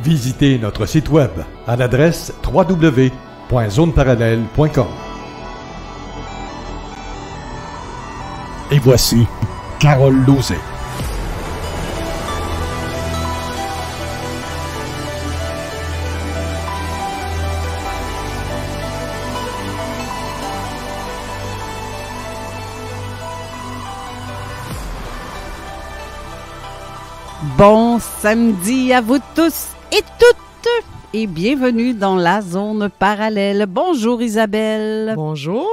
Visitez notre site web à l'adresse www.zoneparallèle.com. Et voici Carole Lauzet. Bon samedi à vous tous et toutes et bienvenue dans la zone parallèle. Bonjour Isabelle. Bonjour.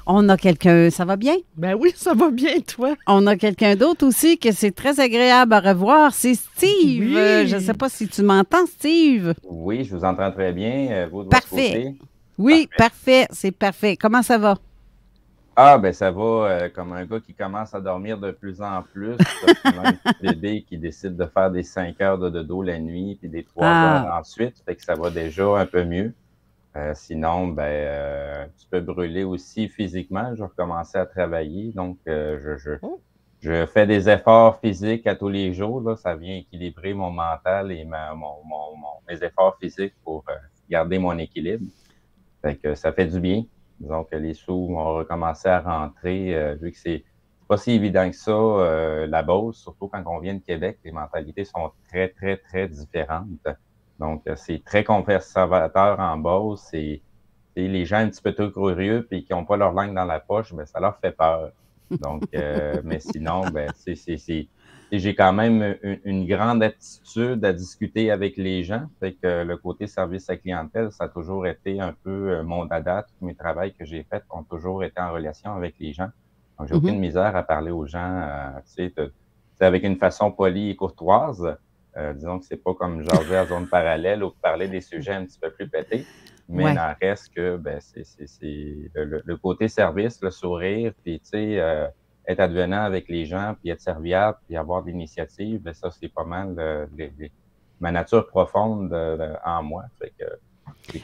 On a quelqu'un, ça va bien? Ben oui, ça va bien, toi. On a quelqu'un d'autre aussi que c'est très agréable à revoir, c'est Steve. Oui. Je ne sais pas si tu m'entends, Steve. Oui, je vous entends très bien. Vous de Parfait. votre côté? Oui, parfait, c'est parfait. Comment ça va? Ah, ben ça va comme un gars qui commence à dormir de plus en plus. Un petit bébé qui décide de faire des 5 heures de dodo la nuit puis des 3 heures ensuite. Fait que ça va déjà un peu mieux. Sinon, un petit peu brûlé aussi physiquement. Je vais recommencer à travailler. Donc, je fais des efforts physiques à tous les jours. Là. Ça vient équilibrer mon mental et mes efforts physiques pour garder mon équilibre. Fait que ça fait du bien. Disons que les sous vont recommencer à rentrer, vu que c'est pas si évident que ça, la Beauce, surtout quand on vient de Québec, les mentalités sont très, très, très différentes. Donc, c'est très conservateur en Beauce. Et les gens un petit peu trop curieux puis qui n'ont pas leur langue dans la poche, ben, ça leur fait peur. Donc, mais sinon, j'ai quand même une grande aptitude à discuter avec les gens. Fait que le côté service à clientèle, ça a toujours été un peu mon dada. Tous mes travaux que j'ai faits ont toujours été en relation avec les gens. Donc, j'ai aucune misère à parler aux gens, avec une façon polie et courtoise. Disons que c'est pas comme jaser à zone parallèle ou parler des sujets un petit peu plus pétés. Mais il en reste que c'est le côté service, le sourire, puis tu sais, être advenant avec les gens, puis être serviable, puis avoir de l'initiative, ben ça, c'est pas mal ma nature profonde en moi. Fait que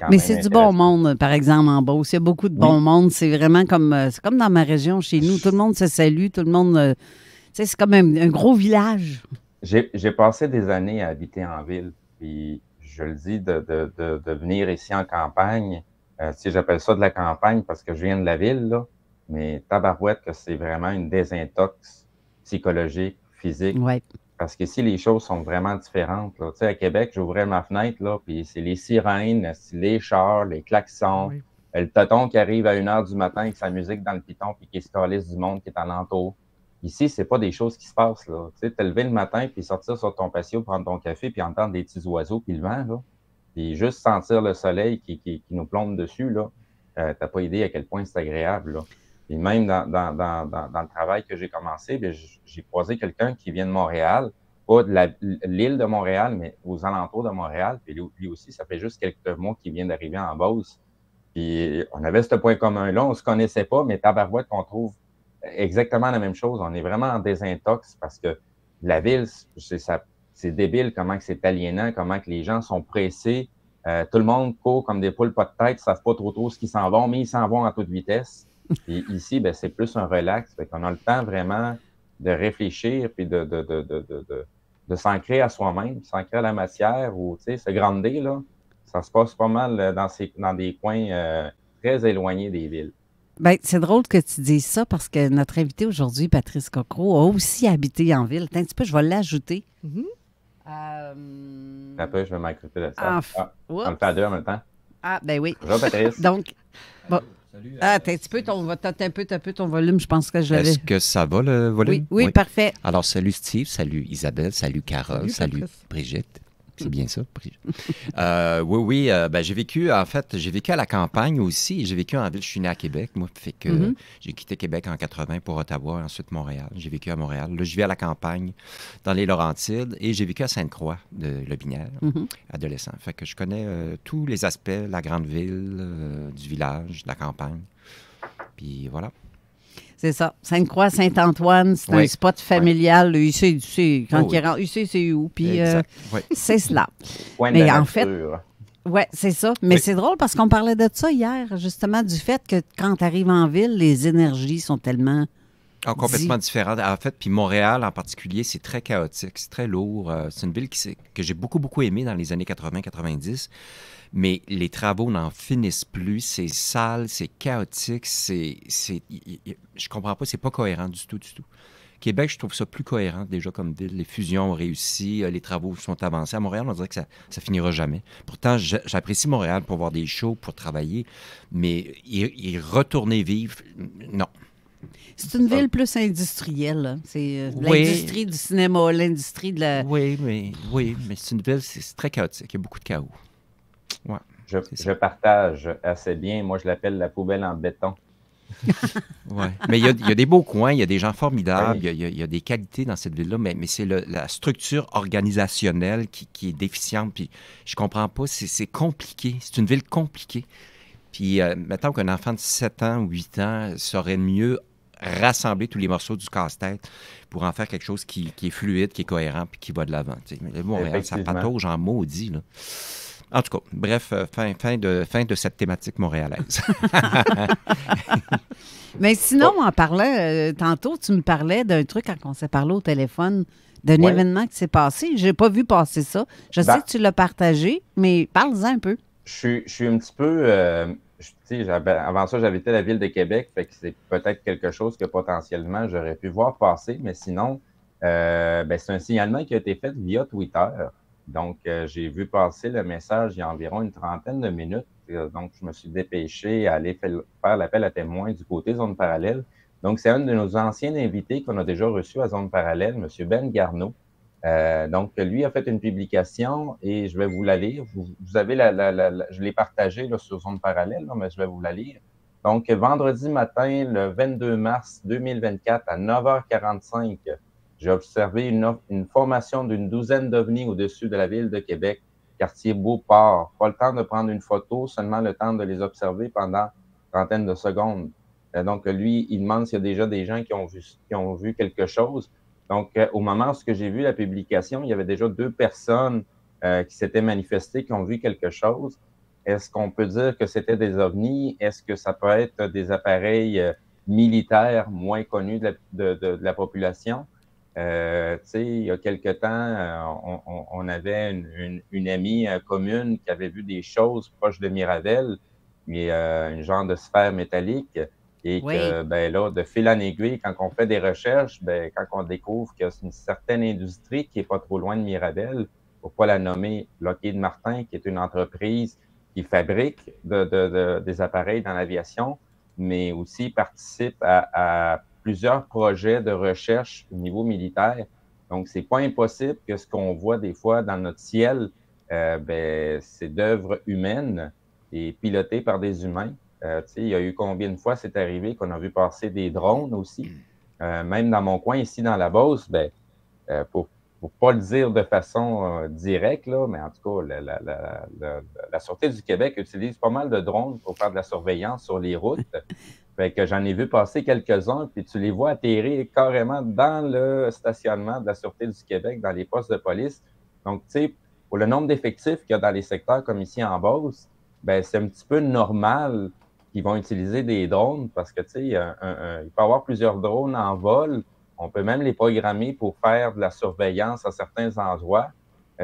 mais c'est du bon monde, par exemple, en Beauce. Il y a beaucoup de bon monde. C'est vraiment c'est comme dans ma région, chez nous. Tout le monde se salue, tout le monde... c'est comme un gros village. J'ai passé des années à habiter en ville, puis je le dis, de venir ici en campagne. J'appelle ça de la campagne parce que je viens de la ville, là. Mais tabarouette que c'est vraiment une désintox psychologique, physique. Ouais. Parce qu'ici, les choses sont vraiment différentes. Là. Tu sais, à Québec, j'ouvrais ma fenêtre, là, puis c'est les sirènes, les chars, les klaxons, le tonton qui arrive à 1h du matin avec sa musique dans le piton puis qui se calisse du monde qui est alentour. Ici, c'est pas des choses qui se passent, là. Tu sais, te lever le matin puis sortir sur ton patio, prendre ton café puis entendre des petits oiseaux puis le vent, là. Puis juste sentir le soleil qui nous plombe dessus, là. T'as pas idée à quel point c'est agréable, là. Et même dans le travail que j'ai commencé, bien, j'ai croisé quelqu'un qui vient de Montréal, pas de l'île de Montréal, mais aux alentours de Montréal. Puis lui aussi, ça fait juste quelques mois qu'il vient d'arriver en Beauce. Puis on avait ce point commun-là, on se connaissait pas, mais tabarouette qu'on trouve exactement la même chose. On est vraiment en désintox parce que la ville, c'est débile comment que c'est aliénant, comment que les gens sont pressés. Tout le monde court comme des poules pas de tête, ils savent pas trop ce qu'ils s'en vont, mais ils s'en vont à toute vitesse. Puis ici, c'est plus un relax. Fait qu'on a le temps vraiment de réfléchir puis de s'ancrer à soi-même, s'ancrer à la matière ou, tu sais, se grandir, là. Ça se passe pas mal dans des coins très éloignés des villes. Bien, c'est drôle que tu dises ça parce que notre invité aujourd'hui, Patrice Cocro, a aussi habité en ville. Attends un petit peu, je vais l'ajouter. Après, je vais m'accrocher de ça. On le fait à deux en même temps. Ah, ben oui. Bonjour, Patrice. Donc, bon. Salut, attends un petit peu, un peu ton volume, je pense que je l'avais. Est-ce que ça va, le volume? Oui, parfait. Alors, salut Steve, salut Isabelle, salut Carole, salut Brigitte. C'est bien ça, Brigitte. Oui, j'ai vécu à la campagne aussi. J'ai vécu en ville, je suis né à Québec, moi. Fait que j'ai quitté Québec en 80 pour Ottawa, ensuite Montréal. J'ai vécu à Montréal. Là, je vis à la campagne, dans les Laurentides, et j'ai vécu à Sainte-Croix de Lobinière, adolescent. Fait que je connais tous les aspects, la grande ville, du village, de la campagne. Puis voilà. C'est ça. Sainte-Croix, Saint-Antoine, c'est un spot familial. Il sait quand il rentre, il sait c'est où. Puis c'est cela. Mais en fait, oui, c'est ça. Mais c'est drôle parce qu'on parlait de ça hier, justement, du fait que quand tu arrives en ville, les énergies sont tellement Ah, complètement différente. En fait, puis Montréal en particulier, c'est très chaotique, c'est très lourd. C'est une ville que j'ai beaucoup, beaucoup aimée dans les années 80-90, mais les travaux n'en finissent plus. C'est sale, c'est chaotique, je comprends pas, c'est pas cohérent du tout, du tout. Québec, je trouve ça plus cohérent déjà comme ville. Les fusions ont réussi, les travaux sont avancés. À Montréal, on dirait que ça finira jamais. Pourtant, j'apprécie Montréal pour voir des shows, pour travailler, mais y retourner vivre, non. C'est une ville plus industrielle. Là. C'est l'industrie du cinéma, l'industrie de la... Oui, mais c'est une ville, c'est très chaotique. Il y a beaucoup de chaos. Ouais, je partage assez bien. Moi, je l'appelle la poubelle en béton. Oui, mais il y a des beaux coins, il y a des gens formidables, il y a des qualités dans cette ville-là, mais c'est la structure organisationnelle qui est déficiente, puis je comprends pas, c'est compliqué, c'est une ville compliquée. Puis, mettons qu'un enfant de 7 ans ou 8 ans saurait mieux rassembler tous les morceaux du casse-tête pour en faire quelque chose qui est fluide, qui est cohérent, puis qui va de l'avant. Mais Montréal, ça patauge en maudit, là. En tout cas, bref, fin de cette thématique montréalaise. Mais sinon, en parlant, tantôt, tu me parlais d'un truc quand on s'est parlé au téléphone, d'un événement qui s'est passé. Je n'ai pas vu passer ça. Je sais que tu l'as partagé, mais parle-en un peu. Je suis un petit peu... avant ça, j'habitais la ville de Québec, fait que c'est peut-être quelque chose que potentiellement j'aurais pu voir passer, mais sinon, c'est un signalement qui a été fait via Twitter. Donc, j'ai vu passer le message il y a environ une trentaine de minutes. Donc, je me suis dépêché à aller faire l'appel à témoins du côté Zone Parallèle. Donc, c'est un de nos anciens invités qu'on a déjà reçu à Zone Parallèle, M. Ben Garneau. Donc, lui a fait une publication et je vais vous la lire. Vous avez je l'ai partagée là, sur Zone Parallèle, là, mais je vais vous la lire. Donc, vendredi matin, le 22 mars 2024, à 9h45, j'ai observé une formation d'une douzaine d'ovnis au-dessus de la ville de Québec, quartier Beauport. Pas le temps de prendre une photo, seulement le temps de les observer pendant une trentaine de secondes. Donc, lui, il demande s'il y a déjà des gens qui ont vu quelque chose. Donc, au moment où j'ai vu la publication, il y avait déjà 2 personnes qui s'étaient manifestées, qui ont vu quelque chose. Est-ce qu'on peut dire que c'était des ovnis? Est-ce que ça peut être des appareils militaires moins connus de la population? Il y a quelque temps, on avait une amie commune qui avait vu des choses proches de Mirabel, mais une genre de sphère métallique. Et que, là, de fil en aiguille, quand on fait des recherches, quand on découvre que c'est une certaine industrie qui n'est pas trop loin de Mirabel, pour ne pas la nommer Lockheed Martin, qui est une entreprise qui fabrique des appareils dans l'aviation, mais aussi participe à plusieurs projets de recherche au niveau militaire. Donc, c'est pas impossible que ce qu'on voit des fois dans notre ciel, c'est d'œuvres humaines et pilotées par des humains. Il y a eu combien de fois c'est arrivé qu'on a vu passer des drones aussi. Même dans mon coin, ici dans la Beauce, pour pas le dire de façon directe, là, mais en tout cas, la Sûreté du Québec utilise pas mal de drones pour faire de la surveillance sur les routes. Fait que j'en ai vu passer quelques-uns, puis tu les vois atterrir carrément dans le stationnement de la Sûreté du Québec, dans les postes de police. Donc, tu sais, pour le nombre d'effectifs qu'il y a dans les secteurs comme ici en Beauce, c'est un petit peu normal qu'ils vont utiliser des drones parce que, tu sais, il peut y avoir plusieurs drones en vol. On peut même les programmer pour faire de la surveillance à certains endroits.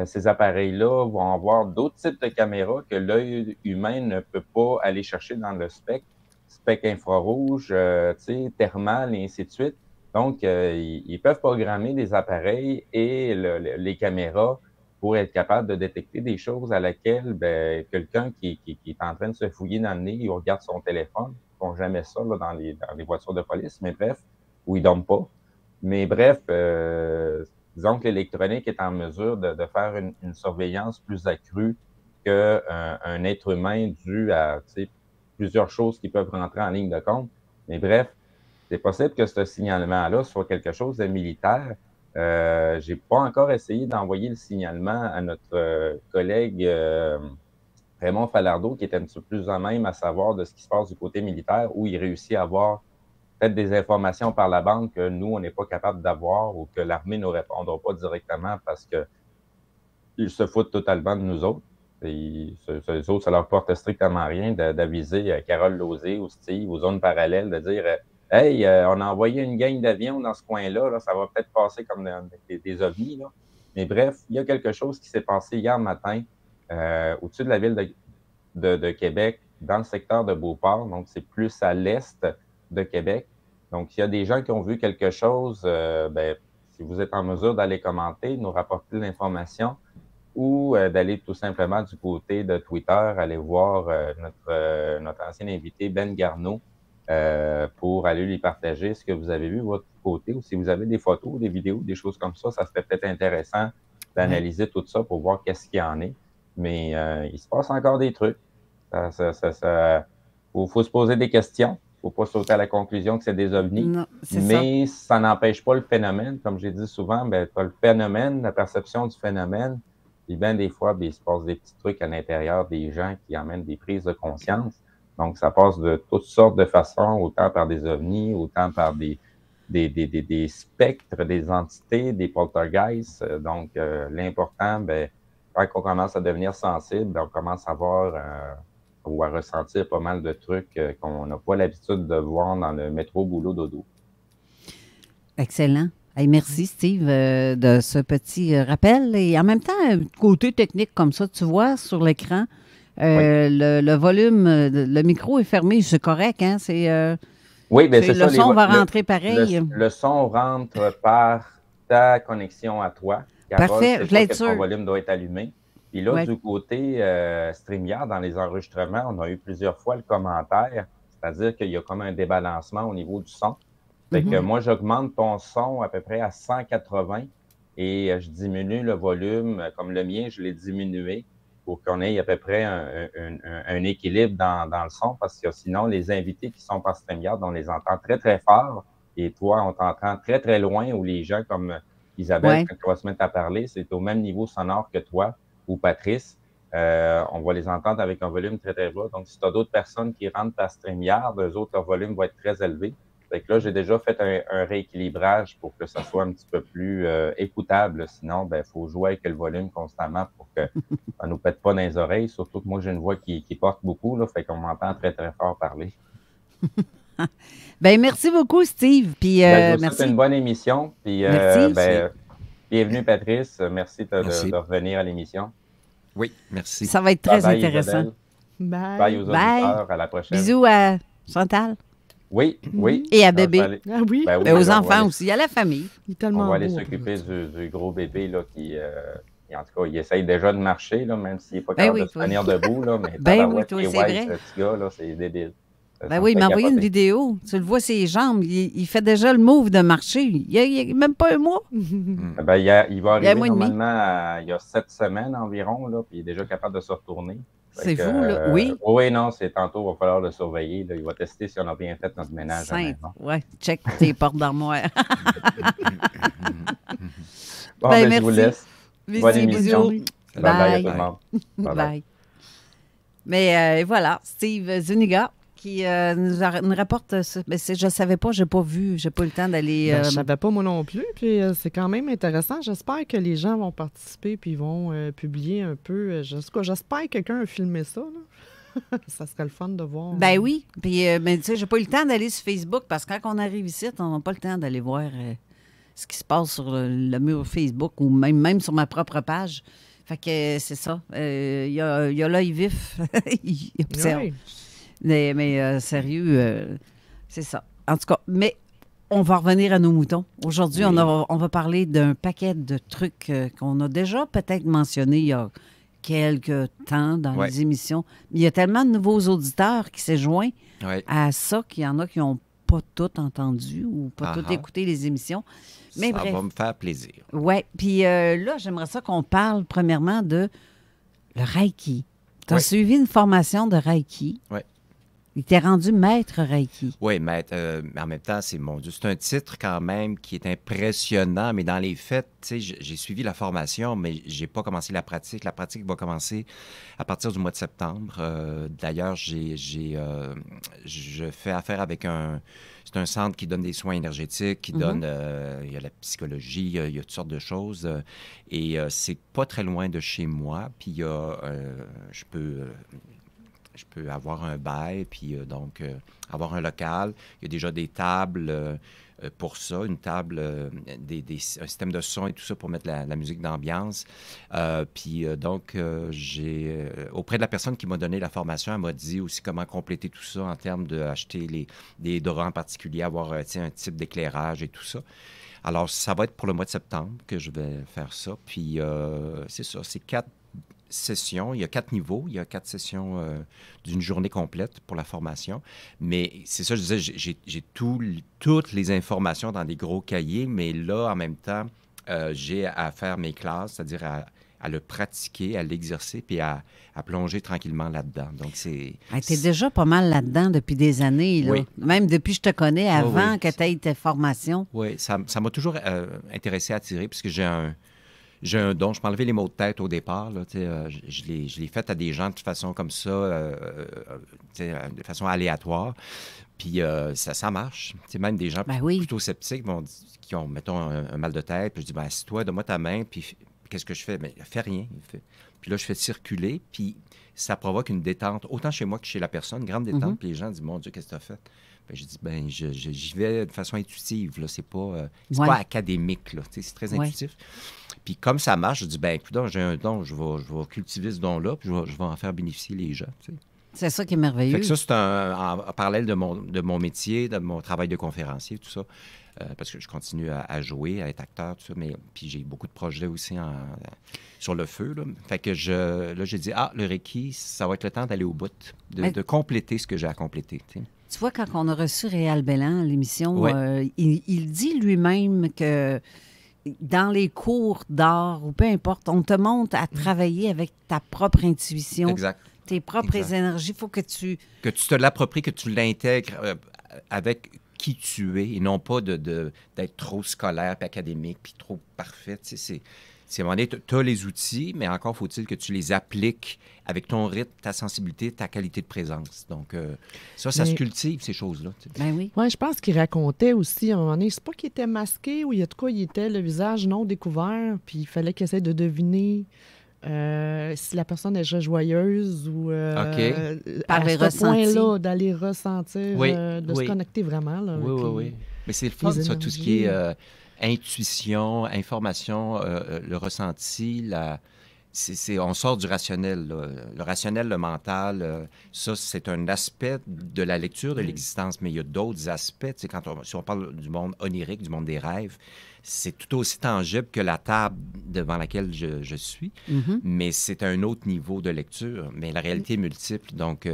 Ces appareils-là vont avoir d'autres types de caméras que l'œil humain ne peut pas aller chercher dans le spectre infrarouge, thermal et ainsi de suite. Donc, ils peuvent programmer des appareils et les caméras pour être capable de détecter des choses à laquelle quelqu'un qui est en train de se fouiller dans le nez, il regarde son téléphone. Ils ne font jamais ça là, dans les voitures de police, mais bref, ou ils ne dorment pas. Mais bref, disons que l'électronique est en mesure de faire une surveillance plus accrue qu'un être humain dû à plusieurs choses qui peuvent rentrer en ligne de compte. Mais bref, c'est possible que ce signalement-là soit quelque chose de militaire. J'ai pas encore essayé d'envoyer le signalement à notre collègue Raymond Falardeau, qui est un petit peu plus en même à savoir de ce qui se passe du côté militaire, où il réussit à avoir peut-être des informations par la bande que nous, on n'est pas capable d'avoir ou que l'armée ne nous répondra pas directement parce qu'ils se foutent totalement de nous autres. Et les autres, ça leur porte strictement rien d'aviser Carole Lauzé ou Steve aux zones parallèles, de dire Hey, on a envoyé une gang d'avions dans ce coin-là, là, ça va peut-être passer comme des ovnis, là. Mais bref, il y a quelque chose qui s'est passé hier matin au-dessus de la ville de Québec, dans le secteur de Beauport. Donc, c'est plus à l'est de Québec. Donc, il y a des gens qui ont vu quelque chose. Si vous êtes en mesure d'aller commenter, nous rapporter l'information ou d'aller tout simplement du côté de Twitter, aller voir notre ancien invité Ben Garneau pour aller lui partager ce que vous avez vu de votre côté, ou si vous avez des photos, des vidéos, des choses comme ça serait peut-être intéressant d'analyser tout ça pour voir qu'est-ce qu'il y en est. Mais il se passe encore des trucs. Faut se poser des questions. Il ne faut pas sauter à la conclusion que c'est des ovnis. Non, mais ça n'empêche pas le phénomène. Comme j'ai dit souvent, tu as le phénomène, la perception du phénomène. Puis bien des fois, il se passe des petits trucs à l'intérieur des gens qui amènent des prises de conscience. Donc, ça passe de toutes sortes de façons, autant par des ovnis, autant par des spectres, des entités, des poltergeists. Donc, l'important, quand on commence à devenir sensible, on commence à voir ou à ressentir pas mal de trucs qu'on n'a pas l'habitude de voir dans le métro boulot dodo. Excellent. Hey, merci, Steve, de ce petit rappel. Et en même temps, côté technique comme ça, tu vois sur l'écran, oui. le volume, le micro est fermé, c'est correct, hein? Oui, bien c'est ça. Le son va rentrer pareil. Le son rentre par ta connexion à toi. Carole, parfait, je l'ai être sûr. Ton volume doit être allumé. Puis là, du côté StreamYard, dans les enregistrements, on a eu plusieurs fois le commentaire, c'est-à-dire qu'il y a comme un débalancement au niveau du son. Fait que moi, j'augmente ton son à peu près à 180 et je diminue le volume, comme le mien, je l'ai diminué pour qu'on ait à peu près un équilibre dans le son, parce que sinon, les invités qui sont par StreamYard, on les entend très, très fort et toi, on t'entend très, très loin, ou les gens comme Isabelle, quand tu vas se mettre à parler, c'est au même niveau sonore que toi ou Patrice. On va les entendre avec un volume très, très bas. Donc, si tu as d'autres personnes qui rentrent par StreamYard, eux autres, leur volume va être très élevé. Fait que là, j'ai déjà fait un rééquilibrage pour que ça soit un petit peu plus écoutable. Sinon, il faut jouer avec le volume constamment pour que ça ne nous pète pas dans les oreilles. Surtout que moi, j'ai une voix qui porte beaucoup, là, fait qu'on m'entend très, très fort parler. Merci beaucoup, Steve. Puis, merci. C'est une bonne émission. Puis, merci. Bienvenue, Patrice. Merci de revenir à l'émission. Oui, merci. Ça va être très intéressant. Bye. Bye aux auditeurs. À la prochaine. Bisous à Chantal. Oui. Et à bébé. Ah oui. Et aux enfants aussi, à la famille. On va aller s'occuper du gros bébé là, qui, en tout cas, il essaye déjà de marcher, là, même s'il n'est pas capable de se tenir debout. Là, mais c'est vrai. Ce petit gars, là, c'est débile. Il m'a envoyé une vidéo. Tu le vois, ses jambes. Il fait déjà le move de marcher. Il n'y a même pas un mois. Il va arriver normalement il y a 7 semaines environ, là, puis il est déjà capable de se retourner. C'est fou, là. Oui. Oui, non, c'est tantôt, il va falloir le surveiller. Là. Il va tester si on a bien fait notre ménage. Oui, check tes portes d'armoire. Merci. Je vous laisse. Bonne émission. Bye tout le monde. Bye. Mais voilà, Steve Zuniga qui nous rapporte ça. Mais je ne savais pas, je n'ai pas vu, je n'ai pas eu le temps d'aller... Je ne savais pas moi non plus, puis c'est quand même intéressant. J'espère que les gens vont participer puis vont publier un peu. J'espère que quelqu'un a filmé ça, là. Ça serait le fun de voir. Ben oui, puis tu sais, j'ai pas eu le temps d'aller sur Facebook parce que quand on arrive ici, on n'a pas le temps d'aller voir ce qui se passe sur le mur Facebook ou même sur ma propre page. Fait que c'est ça. Il y a l'œil vif. Il observe. Oui. Mais sérieux, c'est ça. En tout cas, mais on va revenir à nos moutons. Aujourd'hui, on va parler d'un paquet de trucs qu'on a déjà peut-être mentionnés il y a quelques temps dans les émissions. Mais il y a tellement de nouveaux auditeurs qui s'est joint à ça qu'il y en a qui n'ont pas tout entendu ou pas tout écouté les émissions. Mais ça va me faire plaisir. Oui. Puis là, j'aimerais ça qu'on parle premièrement de le Reiki. Tu as suivi une formation de Reiki. Oui. Il t'est rendu maître Reiki. Oui, maître. Mais en même temps, c'est un titre quand même qui est impressionnant, mais dans les faits, tu sais, j'ai suivi la formation, mais j'ai pas commencé la pratique. La pratique va commencer à partir du mois de septembre. D'ailleurs, je fais affaire avec c'est un centre qui donne des soins énergétiques, qui donne, il y a la psychologie, il y a toutes sortes de choses. Et c'est pas très loin de chez moi. Puis il y a, je peux avoir un bail, puis donc avoir un local. Il y a déjà des tables pour ça, une table, un système de son et tout ça pour mettre la musique d'ambiance. Puis donc, auprès de la personne qui m'a donné la formation, elle m'a dit aussi comment compléter tout ça en termes d'acheter des draps en particulier, avoir un type d'éclairage et tout ça. Alors, ça va être pour le mois de septembre que je vais faire ça. Puis, c'est ça, c'est 4 sessions. Il y a 4 niveaux. Il y a 4 sessions d'une journée complète pour la formation. Mais c'est ça, je disais, j'ai toutes les informations dans des gros cahiers, mais là, en même temps, j'ai à faire mes classes, c'est-à-dire à le pratiquer, à l'exercer, puis à plonger tranquillement là-dedans. Donc, c'est... Tu es déjà pas mal là-dedans depuis des années, là. Oui. Même depuis que je te connais, avant oui. que tu aies tes formations. Oui, ça m'a toujours intéressé, attiré, puisque j'ai un don. Je m'enlevais les maux de tête au départ. Là, je l'ai fait à des gens de façon comme ça, de façon aléatoire. Puis ça marche. Même des gens plutôt sceptiques qui ont, mettons, un mal de tête. Puis je dis, assis-toi, donne-moi ta main, puis qu'est-ce que je fais? Bien, fais rien. Puis là, je fais circuler, puis ça provoque une détente, autant chez moi que chez la personne, une grande détente. Puis les gens disent, mon Dieu, qu'est-ce que tu as fait? Bien, je dis, j'y vais de façon intuitive. Là. C'est pas académique. Là. C'est très intuitif. Puis comme ça marche, je dis, écoute, j'ai un don, je vais cultiver ce don-là, puis je vais en faire bénéficier les gens. Tu sais. C'est ça qui est merveilleux. Fait que ça, c'est en parallèle de mon métier, de mon travail de conférencier, tout ça. Parce que je continue à jouer, à être acteur, tout ça. Puis j'ai beaucoup de projets aussi sur le feu. Là. Fait que là, j'ai dit, le Reiki, ça va être le temps d'aller au bout, de compléter ce que j'ai à compléter. Tu sais. Tu vois, quand on a reçu Réal Belland à l'émission, il dit lui-même que dans les cours d'art, ou peu importe, on te montre à travailler avec ta propre intuition, tes propres énergies. Il faut que tu... Que tu te l'appropries, que tu l'intègres avec qui tu es, et non pas d'être trop scolaire, puis académique, puis trop parfait. Tu sais, c'est à un moment donné, tu as les outils, mais encore faut-il que tu les appliques avec ton rythme, ta sensibilité, ta qualité de présence. Donc, ça se cultive, ces choses-là. Tu sais. Ben oui. Oui, je pense qu'il racontait aussi, à un moment donné, c'est pas qu'il était masqué, ou il y a de quoi, il était le visage non découvert, puis il fallait qu'il essaie de deviner si la personne est déjà joyeuse ou par les ce point-là, d'aller ressentir, de se connecter vraiment. Là, oui. Mais c'est le fun, ça, tout ce qui est intuition, information, le ressenti, on sort du rationnel. Là. Le rationnel, le mental, ça, c'est un aspect de la lecture de l'existence, mais il y a d'autres aspects. Tu sais, si on parle du monde onirique, du monde des rêves, c'est tout aussi tangible que la table devant laquelle je suis, mais c'est un autre niveau de lecture. Mais la réalité est multiple, donc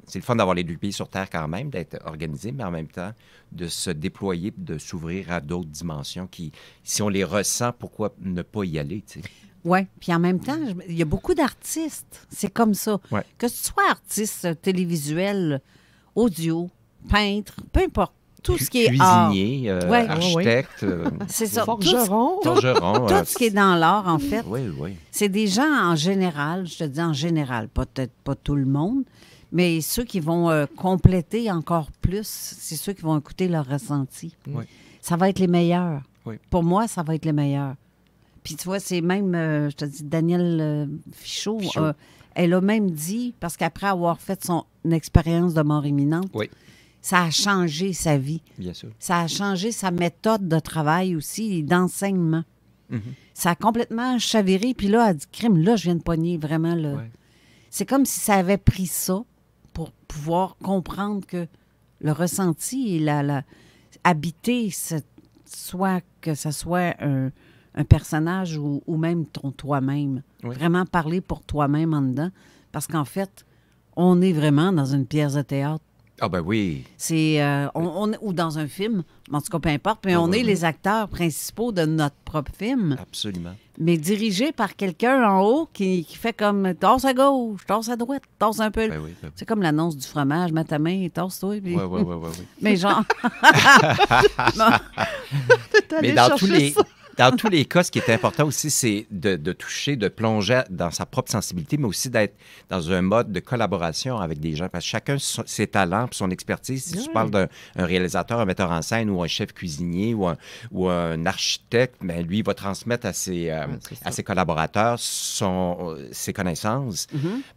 c'est le fun d'avoir les deux pieds sur terre quand même, d'être organisé, mais en même temps de se déployer, de s'ouvrir à d'autres dimensions qui, si on les ressent, pourquoi ne pas y aller, tu sais? Oui, puis en même temps, il y a beaucoup d'artistes. C'est comme ça. Ouais. Que tu sois artiste télévisuel, audio, peintre, peu importe. Tout ce qui est cuisinier, art. architecte. C'est ça. Forgeron. Tout ce qui est dans l'art, en fait. Oui. C'est des gens en général, je te dis en général, peut-être pas tout le monde, mais ceux qui vont compléter encore plus, c'est ceux qui vont écouter leur ressenti. Oui. Ça va être les meilleurs. Oui. Pour moi, ça va être les meilleurs. Puis tu vois, c'est même, je te dis, Danielle Fichot, elle a même dit, parce qu'après avoir fait son expérience de mort imminente, ça a changé sa vie. Bien sûr. Ça a changé sa méthode de travail aussi, d'enseignement. Ça a complètement chaviré. Puis là, elle a dit, crime, là, je viens de pogner vraiment. Là. Ouais. C'est comme si ça avait pris ça pour pouvoir comprendre que le ressenti et habiter, soit que ce soit un personnage ou même toi-même. Oui. Vraiment parler pour toi-même en dedans. Parce qu'en fait, on est vraiment dans une pièce de théâtre. Ah ben oui. C'est ou dans un film, en tout cas, peu importe, mais on est les acteurs principaux de notre propre film. Absolument. Mais dirigé par quelqu'un en haut qui fait comme tasse à gauche, tasse à droite, tasse un peu. Ben oui. C'est comme l'annonce du fromage, mets ta main et tasse-toi. Puis... Oui. Mais genre. Mais dans tous les... dans tous les cas, ce qui est important aussi, c'est de toucher, de plonger dans sa propre sensibilité, mais aussi d'être dans un mode de collaboration avec des gens. Parce que chacun ses talents et son expertise. Si tu parles d'un réalisateur, un metteur en scène ou un chef cuisinier ou un architecte, ben, lui, il va transmettre à ses collaborateurs ses connaissances.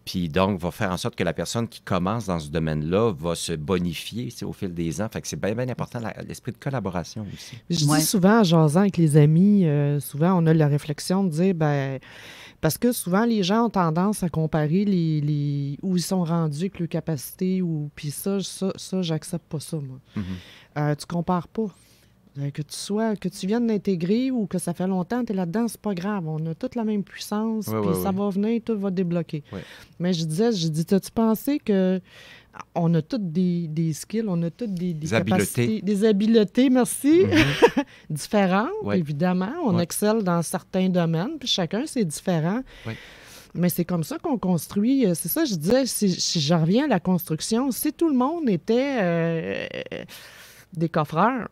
Puis donc, va faire en sorte que la personne qui commence dans ce domaine-là va se bonifier au fil des ans. Fait que c'est bien, bien important, l'esprit de collaboration aussi. Je dis souvent, en jasant avec les amis, souvent, on a la réflexion de dire, ben, parce que souvent, les gens ont tendance à comparer où ils sont rendus avec leurs capacités, puis ça, j'accepte pas ça, moi. Tu compares pas. Que tu viennes d'intégrer ou que ça fait longtemps que tu es là-dedans, c'est pas grave. On a toute la même puissance, puis ça va venir, tout va débloquer. Oui. Mais je dis, t'as-tu pensé que on a toutes des skills, on a toutes des capacités, des habiletés, merci, différentes, évidemment. On excelle dans certains domaines, puis chacun, c'est différent. Oui. Mais c'est comme ça qu'on construit. C'est ça, je disais, si je reviens à la construction, si tout le monde était des coffreurs,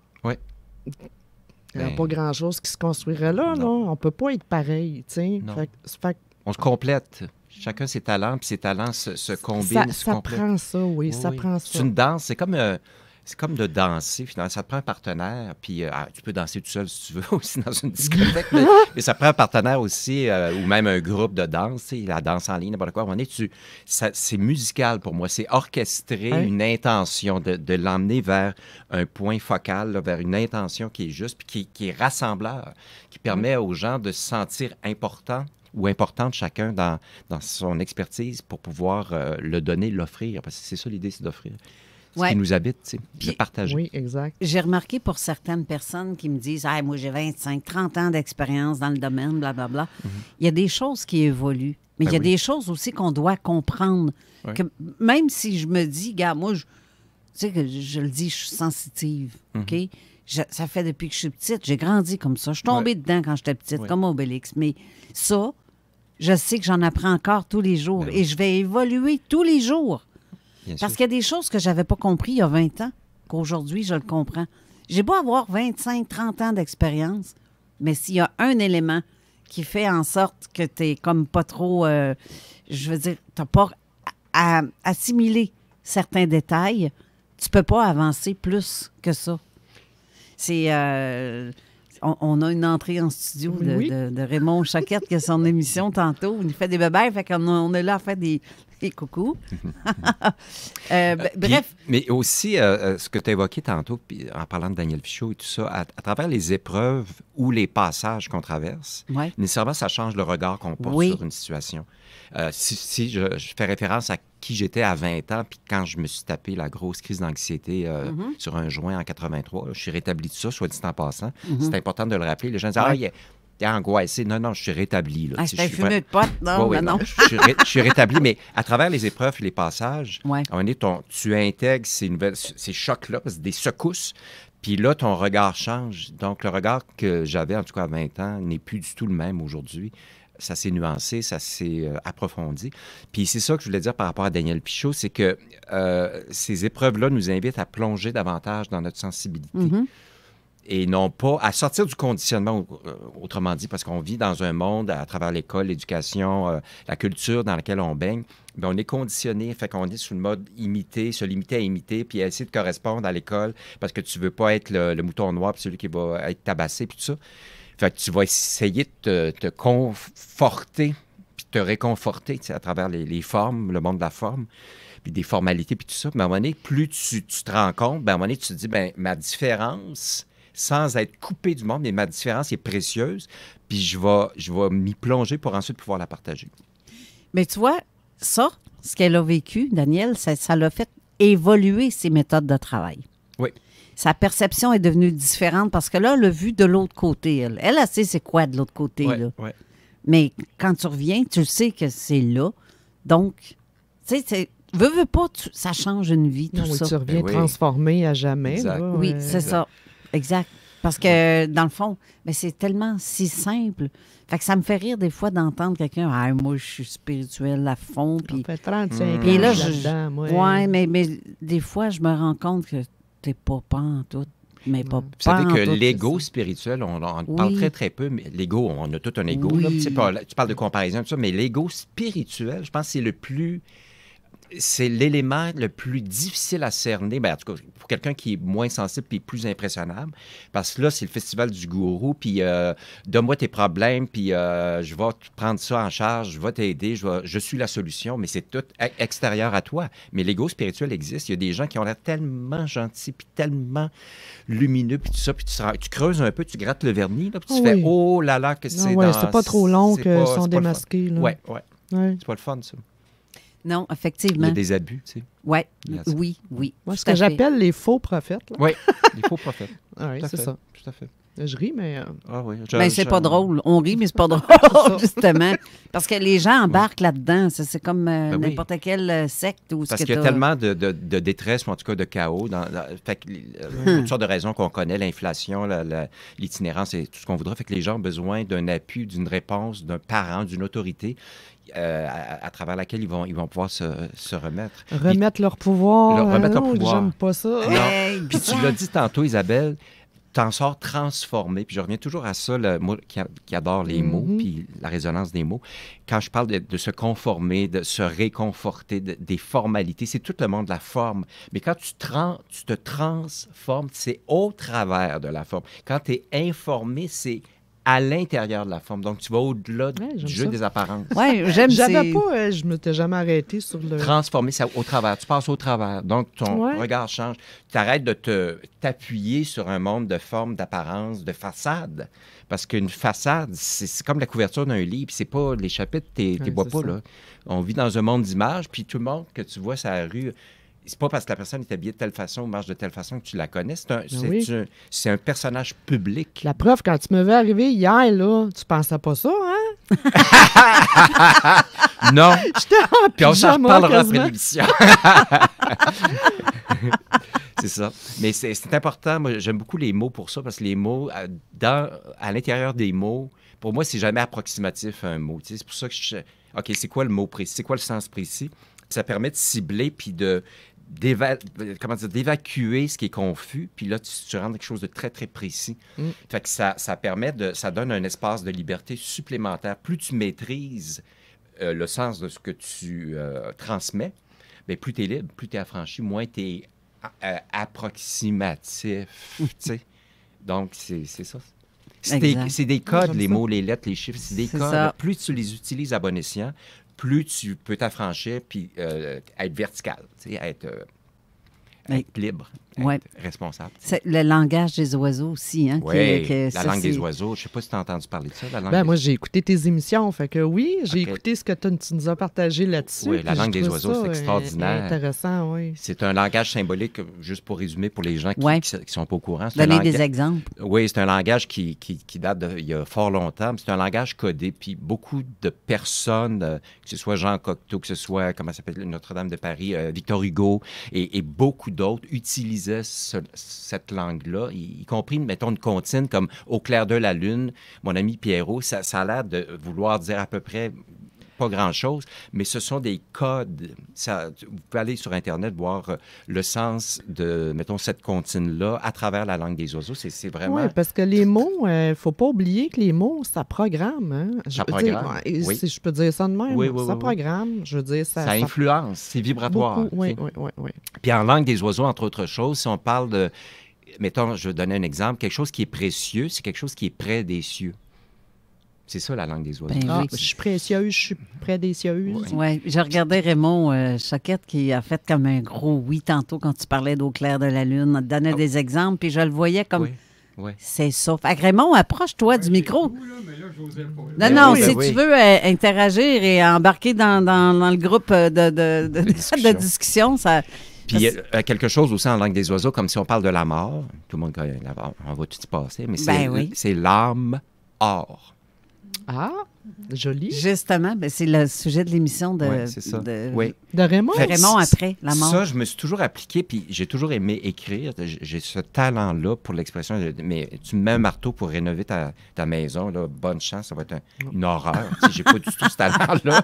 il n'y a pas grand-chose qui se construirait là. On ne peut pas être pareil. On se complète. Chacun ses talents, puis ses talents se combinent. Ça prend ça, ça prend ça. C'est une danse. C'est comme de danser, finalement. Ça te prend un partenaire, puis tu peux danser tout seul si tu veux aussi dans une discothèque, mais ça prend un partenaire aussi, ou même un groupe de danse, la danse en ligne, n'importe quoi. C'est musical pour moi, c'est orchestrer une intention, de l'emmener vers un point focal, là, vers une intention qui est juste, puis qui est rassembleur, qui permet aux gens de se sentir importants ou importante chacun dans son expertise pour pouvoir le donner, l'offrir, parce que c'est ça l'idée, c'est d'offrir. Ce qui nous habite, de partager. Oui, exact. J'ai remarqué pour certaines personnes qui me disent « moi, j'ai 25, 30 ans d'expérience dans le domaine, blablabla. » Il y a des choses qui évoluent, mais il y a des choses aussi qu'on doit comprendre. Que même si je me dis « Gars, moi, tu sais que je le dis, je suis sensitive, OK? Ça fait depuis que je suis petite, j'ai grandi comme ça. Je suis tombée dedans quand j'étais petite, comme Obélix. Mais ça, je sais que j'en apprends encore tous les jours et je vais évoluer tous les jours. Parce qu'il y a des choses que je n'avais pas compris il y a 20 ans, qu'aujourd'hui, je le comprends. J'ai beau avoir 25, 30 ans d'expérience, mais s'il y a un élément qui fait en sorte que tu n'es comme pas trop, je veux dire, tu n'as pas à assimiler certains détails, tu ne peux pas avancer plus que ça. C'est... On a une entrée en studio de Raymond Choquette qui a son émission tantôt. Il fait des bébés, fait qu'on est là à faire des coucous. Bref. Mais aussi, ce que tu as évoqué tantôt, en parlant de Daniel Fichot et tout ça, à travers les épreuves ou les passages qu'on traverse, nécessairement, ça change le regard qu'on porte sur une situation. Si je fais référence à qui j'étais à 20 ans, puis quand je me suis tapé la grosse crise d'anxiété sur un juin en 83, je suis rétabli de ça, soit dit en passant. C'est important de le rappeler. Les gens disent « il est angoissé. » Non, je suis rétabli. C'est un fumeux de pote. Non. Je suis rétabli, mais à travers les épreuves et les passages, à un moment donné, tu intègres ces chocs-là, c'est des secousses. Puis là, ton regard change. Donc, le regard que j'avais, en tout cas à 20 ans, n'est plus du tout le même aujourd'hui. Ça s'est nuancé, ça s'est approfondi. Puis c'est ça que je voulais dire par rapport à Daniel Pichot, c'est que ces épreuves-là nous invitent à plonger davantage dans notre sensibilité. Et non pas à sortir du conditionnement, autrement dit, parce qu'on vit dans un monde à travers l'école, l'éducation, la culture dans laquelle on baigne. Bien, on est conditionné, fait qu'on est sous le mode imiter, se limiter à imiter, puis à essayer de correspondre à l'école parce que tu veux pas être le mouton noir, puis celui qui va être tabassé, puis tout ça. Fait que tu vas essayer de te conforter, puis te réconforter à travers les formes, le monde de la forme, puis des formalités, puis tout ça. Mais à un moment donné, plus tu te rends compte, bien, à un moment donné, tu te dis, bien, ma différence, sans être coupé du monde, mais ma différence est précieuse, puis je vais m'y plonger pour ensuite pouvoir la partager. Mais tu vois, ça, ce qu'elle a vécu, Daniel, ça l'a fait évoluer ses méthodes de travail. Oui. Sa perception est devenue différente parce que là, elle l'a vu de l'autre côté. Elle sait c'est quoi de l'autre côté. Ouais, là. Ouais. Mais quand tu reviens, tu sais que c'est là. Donc, tu sais, veux pas, ça change une vie, tout ça. Tu reviens transformé à jamais. Exact. Là, oui, c'est ça. Exact. Parce que, dans le fond, c'est tellement si simple. Fait que ça me fait rire des fois d'entendre quelqu'un « Ah, moi, je suis spirituel à fond. » Ça fait 35 puis ans là, là-dedans, moi. Oui, mais des fois, je me rends compte que t'es pas en tout. Mais pas Vous savez pas en que tout, l'ego c'est ça. spirituel, on en Oui. parle très, très peu, mais l'ego, on a tout un ego. Oui. Là, tu parles de comparaison, tout ça, mais l'ego spirituel, je pense que c'est le plus... C'est l'élément le plus difficile à cerner, ben, en tout cas, pour quelqu'un qui est moins sensible et plus impressionnable, parce que là, c'est le festival du gourou, puis donne-moi tes problèmes, puis je vais te prendre ça en charge, je vais t'aider, je suis la solution, mais c'est tout extérieur à toi. Mais l'ego spirituel existe. Il y a des gens qui ont l'air tellement gentils, puis tellement lumineux, puis tout ça, puis tu creuses un peu, tu grattes le vernis, là, puis tu fais « Oh là là, que c'est ouais, c'est pas trop long qu'ils sont démasqués. Oui, Ouais. c'est pas le fun, ça. Non, Il y effectivement. a des abus, tu sais. Ouais. Il y a ça. Oui. Moi, tout ce que à fait. j'appelle les faux prophètes. Là. Oui, il faut prophète. Oui, Tout à c'est fait, ça. Tout à fait. Je ris, mais... Ah oui. Ben, c'est pas drôle. On rit, mais c'est pas drôle, justement. Parce que les gens embarquent là-dedans. Ça, c'est comme oui. n'importe quelle secte ou ce Parce que qu'il y a t'as. tellement de détresse, ou en tout cas de chaos. Fait que, toutes sortes de raisons qu'on connaît, l'inflation, l'itinérance et tout ce qu'on voudra. Fait que les gens ont besoin d'un appui, d'une réponse, d'un parent, d'une autorité à travers laquelle ils vont pouvoir se remettre. Remettre leur pouvoir. Remettre leur pouvoir. J'aime pas ça. Hey, Puis tu l'as dit tantôt, Isabelle, t'en sors transformé. Puis je reviens toujours à ça, moi qui adore les mots, puis la résonance des mots. Quand je parle de se conformer, de se réconforter, des formalités, c'est tout le monde de la forme. Mais quand tu te transformes, c'est au travers de la forme. Quand tu es informé, c'est à l'intérieur de la forme. Donc, tu vas au-delà du jeu des apparences. Oui, j'aime ça. Je m'étais jamais arrêtée sur le... Transformer ça au travers. Tu passes au travers. Donc, ton regard change. Tu arrêtes de t'appuyer sur un monde de formes, d'apparences, de façades. Parce qu'une façade, c'est comme la couverture d'un livre. C'est pas les chapitres, tu les vois pas, là. On vit dans un monde d'images, puis tout le monde que tu vois sur la rue... C'est pas parce que la personne est habillée de telle façon ou marche de telle façon que tu la connais. C'est un personnage public. La preuve, quand tu me veux arriver hier, là, tu pensais pas ça, hein? Non. J'étais en Puis on s'en pyjama, reparlera quasiment. après l'émission. C'est ça. Mais c'est important. Moi, j'aime beaucoup les mots pour ça, parce que les mots, à l'intérieur des mots, pour moi, c'est jamais approximatif, un mot. Tu sais, c'est pour ça que OK, c'est quoi le mot précis? C'est quoi le sens précis? Puis ça permet de cibler puis d'évacuer ce qui est confus, puis là, tu rends quelque chose de très, très précis. Fait que ça donne un espace de liberté supplémentaire. Plus tu maîtrises le sens de ce que tu transmets, bien, plus tu es libre, plus tu es affranchi, moins tu es approximatif, tu sais. Donc, c'est ça. C'est des codes, les mots, les lettres, les chiffres, c'est des codes. Ça. Plus tu les utilises à bon escient, plus tu peux t'affranchir puis être vertical, tu sais, être libre, être responsable. C'est le langage des oiseaux aussi. Hein, oui, la langue des oiseaux. Je ne sais pas si tu as entendu parler de ça. Moi, j'ai écouté tes émissions. Fait que oui, j'ai écouté ce que tu nous as partagé là-dessus. Oui, la langue des oiseaux, c'est extraordinaire. Intéressant, oui. C'est un langage symbolique, juste pour résumer pour les gens qui ne sont pas au courant. Donner des exemples. Oui, c'est un langage qui date d'il y a fort longtemps. C'est un langage codé. Puis beaucoup de personnes, que ce soit Jean Cocteau, que ce soit, comment ça s'appelle, Notre-Dame de Paris, Victor Hugo et beaucoup d'autres utilisaient cette langue-là, y compris, mettons, une comptine comme « Au clair de la lune », mon ami Pierrot, ça a l'air de vouloir dire à peu près pas grand-chose, mais ce sont des codes. Vous pouvez aller sur Internet voir le sens de, mettons, cette comptine-là à travers la langue des oiseaux. C'est vraiment... Oui, parce que les mots, il ne faut pas oublier que les mots, ça programme. Hein? Ça programme, oui. Si je peux dire ça de même, oui, ça programme. Je veux dire, ça influence, c'est vibratoire. Oui. Puis en langue des oiseaux, entre autres choses, si on parle de... Mettons, je vais donner un exemple. Quelque chose qui est précieux, c'est quelque chose qui est près des cieux. C'est ça, la langue des oiseaux. Je suis précieuse, je suis près des cieux. Oui, je regardais Raymond Choquette qui a fait comme un gros oui tantôt quand tu parlais d'Au clair de la lune. Il donnait des exemples, puis je le voyais comme... Oui. C'est ça. Fait que Raymond, approche-toi du micro. Non, si tu veux interagir et embarquer dans le groupe de discussion, ça... Puis il y a quelque chose aussi en langue des oiseaux, comme si on parle de la mort. Tout le monde connaît la mort, on va tout y passer, mais c'est l'âme or. Ah, joli. Justement, c'est le sujet de l'émission de Raymond. Raymond après la mort. Ça, je me suis toujours appliqué, puis j'ai toujours aimé écrire. J'ai ce talent-là pour l'expression. Mais tu me mets un marteau pour rénover ta maison, là, bonne chance, ça va être une horreur. J'ai pas du tout ce talent-là.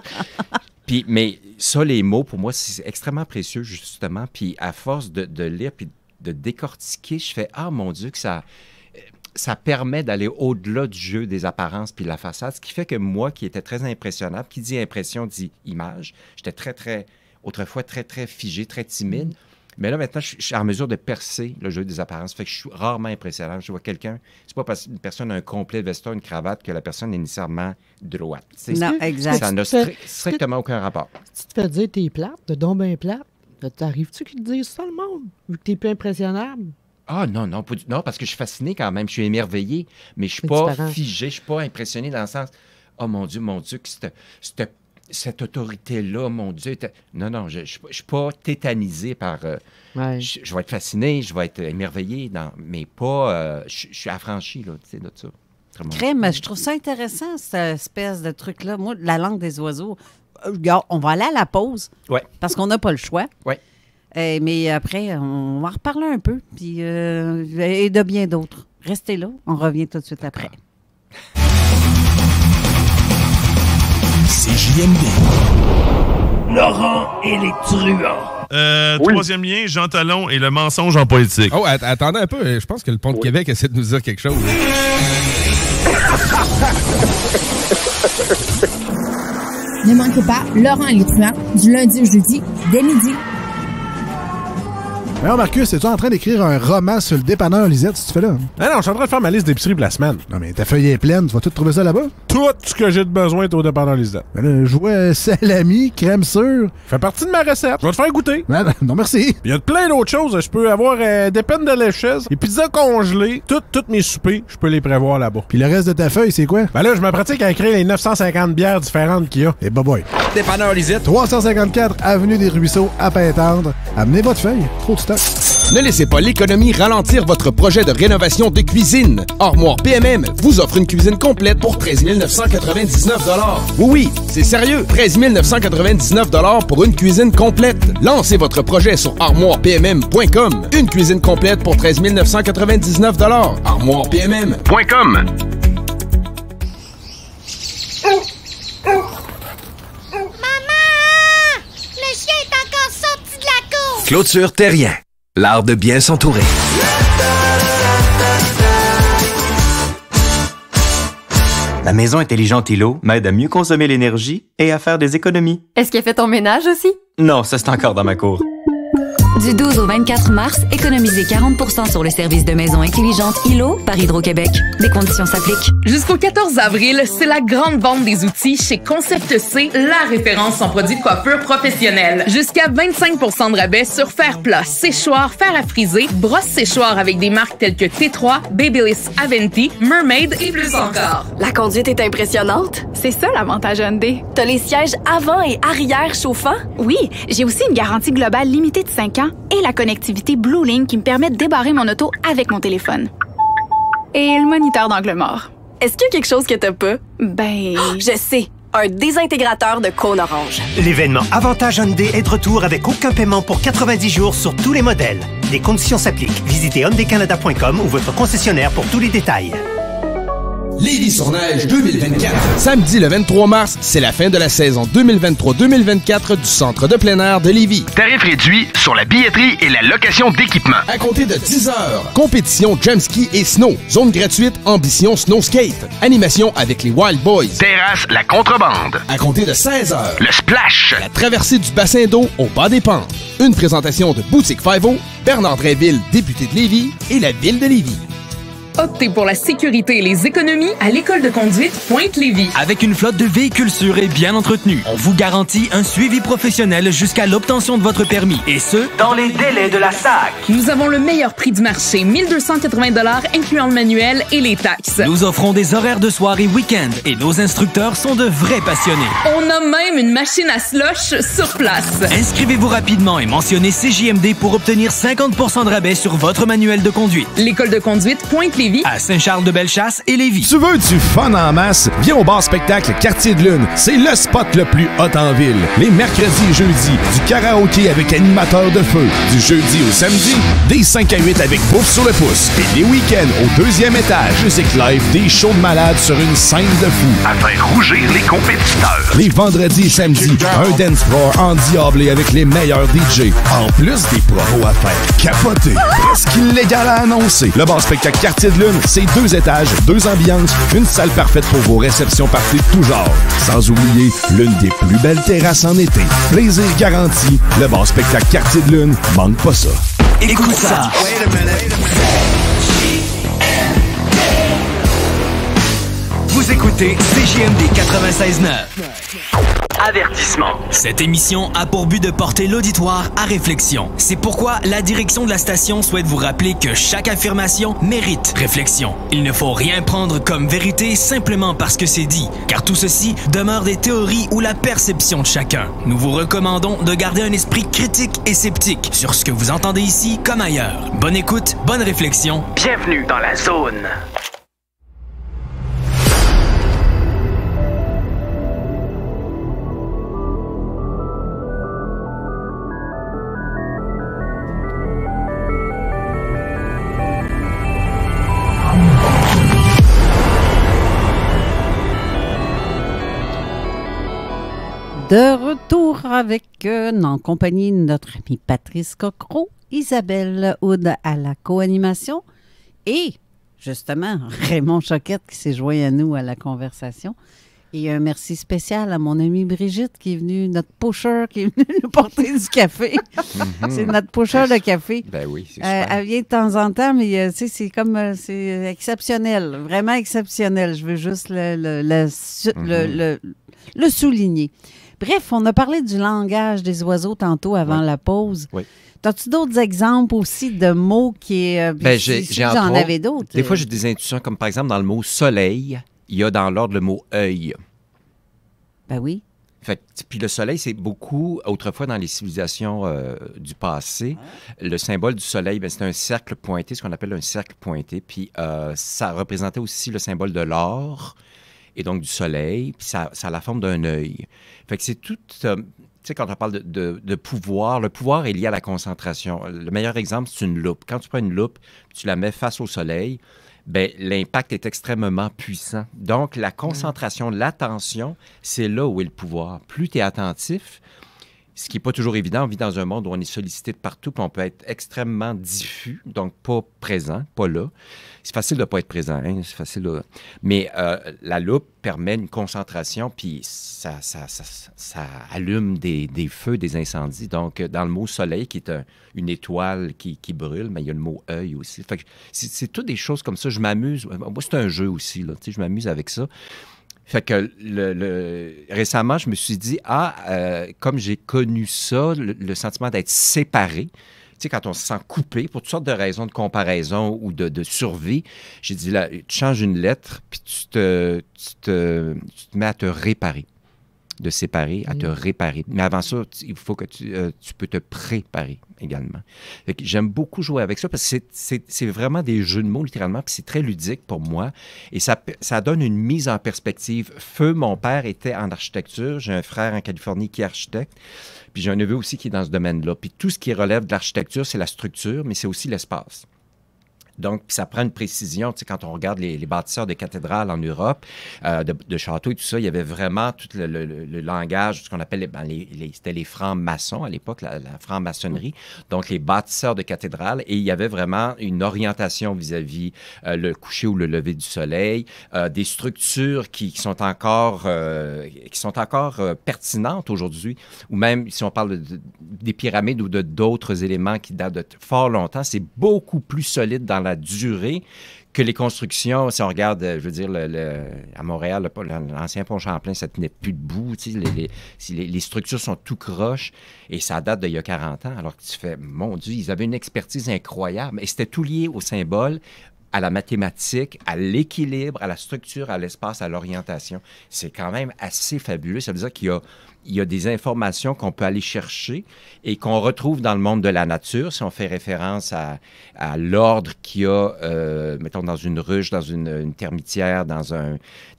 Mais ça, les mots, pour moi, c'est extrêmement précieux, justement. Puis à force de lire, puis décortiquer, je fais « Ah, mon Dieu, que ça permet d'aller au-delà du jeu des apparences puis de la façade », ce qui fait que moi, qui était très impressionnable, qui dit impression, dit image, j'étais autrefois très, très figé, très timide. Mais là, maintenant, je suis en mesure de percer le jeu des apparences. Fait que je suis rarement impressionnable. Je vois quelqu'un, c'est pas parce qu'une personne a un complet veston, une cravate, que la personne est nécessairement droite. Non, exact. Ça n'a strictement aucun rapport. Si tu te fais dire t'es plate, t'es donc bien plate, t'arrives-tu qu'ils te disent ça, le monde, vu que t'es plus impressionnable? Ah non, non, parce que je suis fasciné quand même. Je suis émerveillé, mais je suis pas figé, je suis pas impressionné dans le sens « Oh mon Dieu, que cette autorité-là, mon Dieu... » Non, je suis pas tétanisé par... Je vais être fasciné, je vais être émerveillé, mais pas... je suis affranchi, là, tu sais, de ça. Crème, je trouve ça intéressant, cette espèce de truc-là. Moi, la langue des oiseaux... Regarde, on va aller à la pause, parce qu'on n'a pas le choix. Oui. Mais après, on va en reparler un peu, puis, et de bien d'autres. Restez là, on revient tout de suite après. CJMD. Laurent et les truands. Troisième lien, Jean Talon et le mensonge en politique. Oh, attendez un peu. Je pense que le Pont de Québec essaie de nous dire quelque chose. Ne manquez pas Laurent et les truands du lundi au jeudi dès midi. Alors Marcus, es-tu en train d'écrire un roman sur le dépanneur Lisette, si tu fais là? Ah non, je suis en train de faire ma liste d'épicerie pour la semaine. Non, mais ta feuille est pleine, tu vas tout trouver ça là-bas? Tout ce que j'ai de besoin est au dépanneur Lisette. Ben là, je vois salami, crème sûre. Fait partie de ma recette. Je vais te faire goûter. Non, merci. Il y a plein d'autres choses. Je peux avoir des peines de lécheuse, des pizzas congelées. Toutes mes soupers, je peux les prévoir là-bas. Puis le reste de ta feuille, c'est quoi? Ben là, je me pratique à écrire les 950 bières différentes qu'il y a. Et boy. Dépanneur Lisette. 354 Avenue des Ruisseaux, à Pintendre. Amenez votre feuille. Trop de stock. Ne laissez pas l'économie ralentir votre projet de rénovation de cuisine. Armoire PMM vous offre une cuisine complète pour 13 999 $. Oui, c'est sérieux. 13 999 $ pour une cuisine complète. Lancez votre projet sur armoirepmm.com. Une cuisine complète pour 13 999 $. armoirepmm.com. Le chien est encore sorti de la cour! Clôture Terrien. L'art de bien s'entourer. La maison intelligente ILO m'aide à mieux consommer l'énergie et à faire des économies. Est-ce qu'elle fait ton ménage aussi? Non, ça c'est encore dans ma cour. Du 12 au 24 mars, économisez 40% sur le service de maison intelligente ILO par Hydro-Québec. Des conditions s'appliquent. Jusqu'au 14 avril, c'est la grande vente des outils chez Concept C, la référence en produits de coiffure professionnelle. Jusqu'à 25% de rabais sur fer plat, séchoir, fer à friser, brosse séchoir avec des marques telles que T3, Babyliss Aventi, Mermaid et plus encore. La conduite est impressionnante. C'est ça l'avantage Hyundai. T'as les sièges avant et arrière chauffants? Oui, j'ai aussi une garantie globale limitée de 5 ans et la connectivité Blue Link qui me permet de débarrer mon auto avec mon téléphone. Et le moniteur d'angle mort. Est-ce qu'il y a quelque chose que t'as pas? Ben... Oh, je sais! Un désintégrateur de cône orange. L'événement Avantage Hyundai est de retour avec aucun paiement pour 90 jours sur tous les modèles. Les conditions s'appliquent. Visitez hyundaicanada.com ou votre concessionnaire pour tous les détails. Lévis-sur-Neige 2024. Samedi le 23 mars, c'est la fin de la saison 2023-2024 du Centre de plein air de Lévis. Tarif réduit sur la billetterie et la location d'équipement. À compter de 10 heures, compétition jump ski et snow. Zone gratuite Ambition Snow Skate. Animation avec les Wild Boys. Terrasse La Contrebande. À compter de 16 heures, le Splash. La traversée du bassin d'eau au bas des pentes. Une présentation de Boutique 5-0, Bernard Drainville, député de Lévis et la ville de Lévis. Optez pour la sécurité et les économies à l'école de conduite Pointe-Lévis. Avec une flotte de véhicules sûrs et bien entretenus, on vous garantit un suivi professionnel jusqu'à l'obtention de votre permis. Et ce, dans les délais de la SAC. Nous avons le meilleur prix du marché, 1280 $ incluant le manuel et les taxes. Nous offrons des horaires de soir et week-end et nos instructeurs sont de vrais passionnés. On a même une machine à slush sur place. Inscrivez-vous rapidement et mentionnez CJMD pour obtenir 50% de rabais sur votre manuel de conduite. L'école de conduite Pointe-Lévis Lévis, à Saint-Charles-de-Bellechasse et Lévis. Tu veux du fun en masse? Viens au bar spectacle Quartier de Lune. C'est le spot le plus hot en ville. Les mercredis et jeudis, du karaoké avec animateur de feu. Du jeudi au samedi, des 5 à 8 avec bouffe sur le pouce. Et les week-ends au 2e étage, musique live, des shows de malades sur une scène de fou. À faire rougir les compétiteurs. Les vendredis et samedis, un dance floor endiablé avec les meilleurs DJ. En plus des promos à faire capoter. Presque illégal à annoncer. Le bar spectacle Quartier de Lune, c'est 2 étages, 2 ambiances, une salle parfaite pour vos réceptions parties de tout genre. Sans oublier l'une des plus belles terrasses en été. Plaisir garanti. Le bar spectacle Quartier de Lune, manque pas ça. Écoute ça. Vous écoutez CJMD 96.9. Avertissement. Cette émission a pour but de porter l'auditoire à réflexion. C'est pourquoi la direction de la station souhaite vous rappeler que chaque affirmation mérite réflexion. Il ne faut rien prendre comme vérité simplement parce que c'est dit, car tout ceci demeure des théories ou la perception de chacun. Nous vous recommandons de garder un esprit critique et sceptique sur ce que vous entendez ici comme ailleurs. Bonne écoute, bonne réflexion. Bienvenue dans la zone. De retour avec, en compagnie de notre amie Patrice Cocro, Isabelle Houd à la co-animation et, justement, Raymond Choquette qui s'est joint à nous à la conversation. Et un merci spécial à mon amie Brigitte qui est venue, notre pusher, qui est venue nous porter du café. C'est notre pusher de café. Ben oui, c'est super. Elle vient de temps en temps, mais tu sais, c'est comme, c'est exceptionnel, vraiment exceptionnel. Je veux juste le souligner. Bref, on a parlé du langage des oiseaux tantôt avant la pause. Oui. As-tu d'autres exemples aussi de mots qui... j'en avais d'autres. Des fois, j'ai des intuitions, comme par exemple dans le mot « soleil », il y a dans l'ordre le mot « œil ». Ben oui. Puis le soleil, c'est beaucoup, autrefois dans les civilisations du passé, le symbole du soleil, c'est un cercle pointé, ce qu'on appelle un cercle pointé. Puis ça représentait aussi le symbole de l'or et donc du soleil, puis ça a la forme d'un œil. Fait que c'est tout... tu sais, quand on parle de pouvoir, le pouvoir est lié à la concentration. Le meilleur exemple, c'est une loupe. Quand tu prends une loupe, tu la mets face au soleil, bien, l'impact est extrêmement puissant. Donc, la concentration, l'attention, c'est là où est le pouvoir. Plus tu es attentif, ce qui n'est pas toujours évident, on vit dans un monde où on est sollicité de partout, puis on peut être extrêmement diffus, donc pas présent, pas là. C'est facile de ne pas être présent, hein? C'est facile de... Mais la loupe permet une concentration, puis ça allume des feux, des incendies. Donc, dans le mot « soleil », qui est une étoile qui brûle, mais il y a le mot « œil » aussi. Fait que c'est toutes des choses comme ça. Je m'amuse. Moi, c'est un jeu aussi, là. Tu sais, je m'amuse avec ça. Fait que récemment, je me suis dit, comme j'ai connu ça, le sentiment d'être séparé, tu sais, quand on se sent coupé pour toutes sortes de raisons de comparaison ou de survie, j'ai dit, là, tu changes une lettre, puis tu te mets à te réparer. De séparer à te réparer. Mais avant ça, il faut que tu peux te préparer également. J'aime beaucoup jouer avec ça parce que c'est vraiment des jeux de mots, littéralement, puis c'est très ludique pour moi. Et ça donne une mise en perspective. Feu, mon père était en architecture. J'ai un frère en Californie qui est architecte. Puis j'ai un neveu aussi qui est dans ce domaine-là. Puis tout ce qui relève de l'architecture, c'est la structure, mais c'est aussi l'espace. Donc, ça prend une précision. Tu sais, quand on regarde les bâtisseurs de cathédrales en Europe, de châteaux et tout ça, il y avait vraiment tout le langage, ce qu'on appelle c'était les francs-maçons à l'époque, la franc-maçonnerie. Donc, les bâtisseurs de cathédrales. Et il y avait vraiment une orientation vis-à-vis le coucher ou le lever du soleil, des structures qui sont encore pertinentes aujourd'hui. Ou même, si on parle des pyramides ou d'autres éléments qui datent de fort longtemps, c'est beaucoup plus solide dans la durée que les constructions. Si on regarde, je veux dire, à Montréal, l'ancien pont Champlain, ça tenait plus debout. Tu sais, les structures sont tout croches et ça date d'il y a 40 ans. Alors que tu fais, mon Dieu, ils avaient une expertise incroyable. Et c'était tout lié au symbole à la mathématique, à l'équilibre, à la structure, à l'espace, à l'orientation. C'est quand même assez fabuleux. Ça veut dire qu'il y a des informations qu'on peut aller chercher et qu'on retrouve dans le monde de la nature. Si on fait référence à l'ordre qu'il y a, mettons, dans une ruche, dans une termitière, dans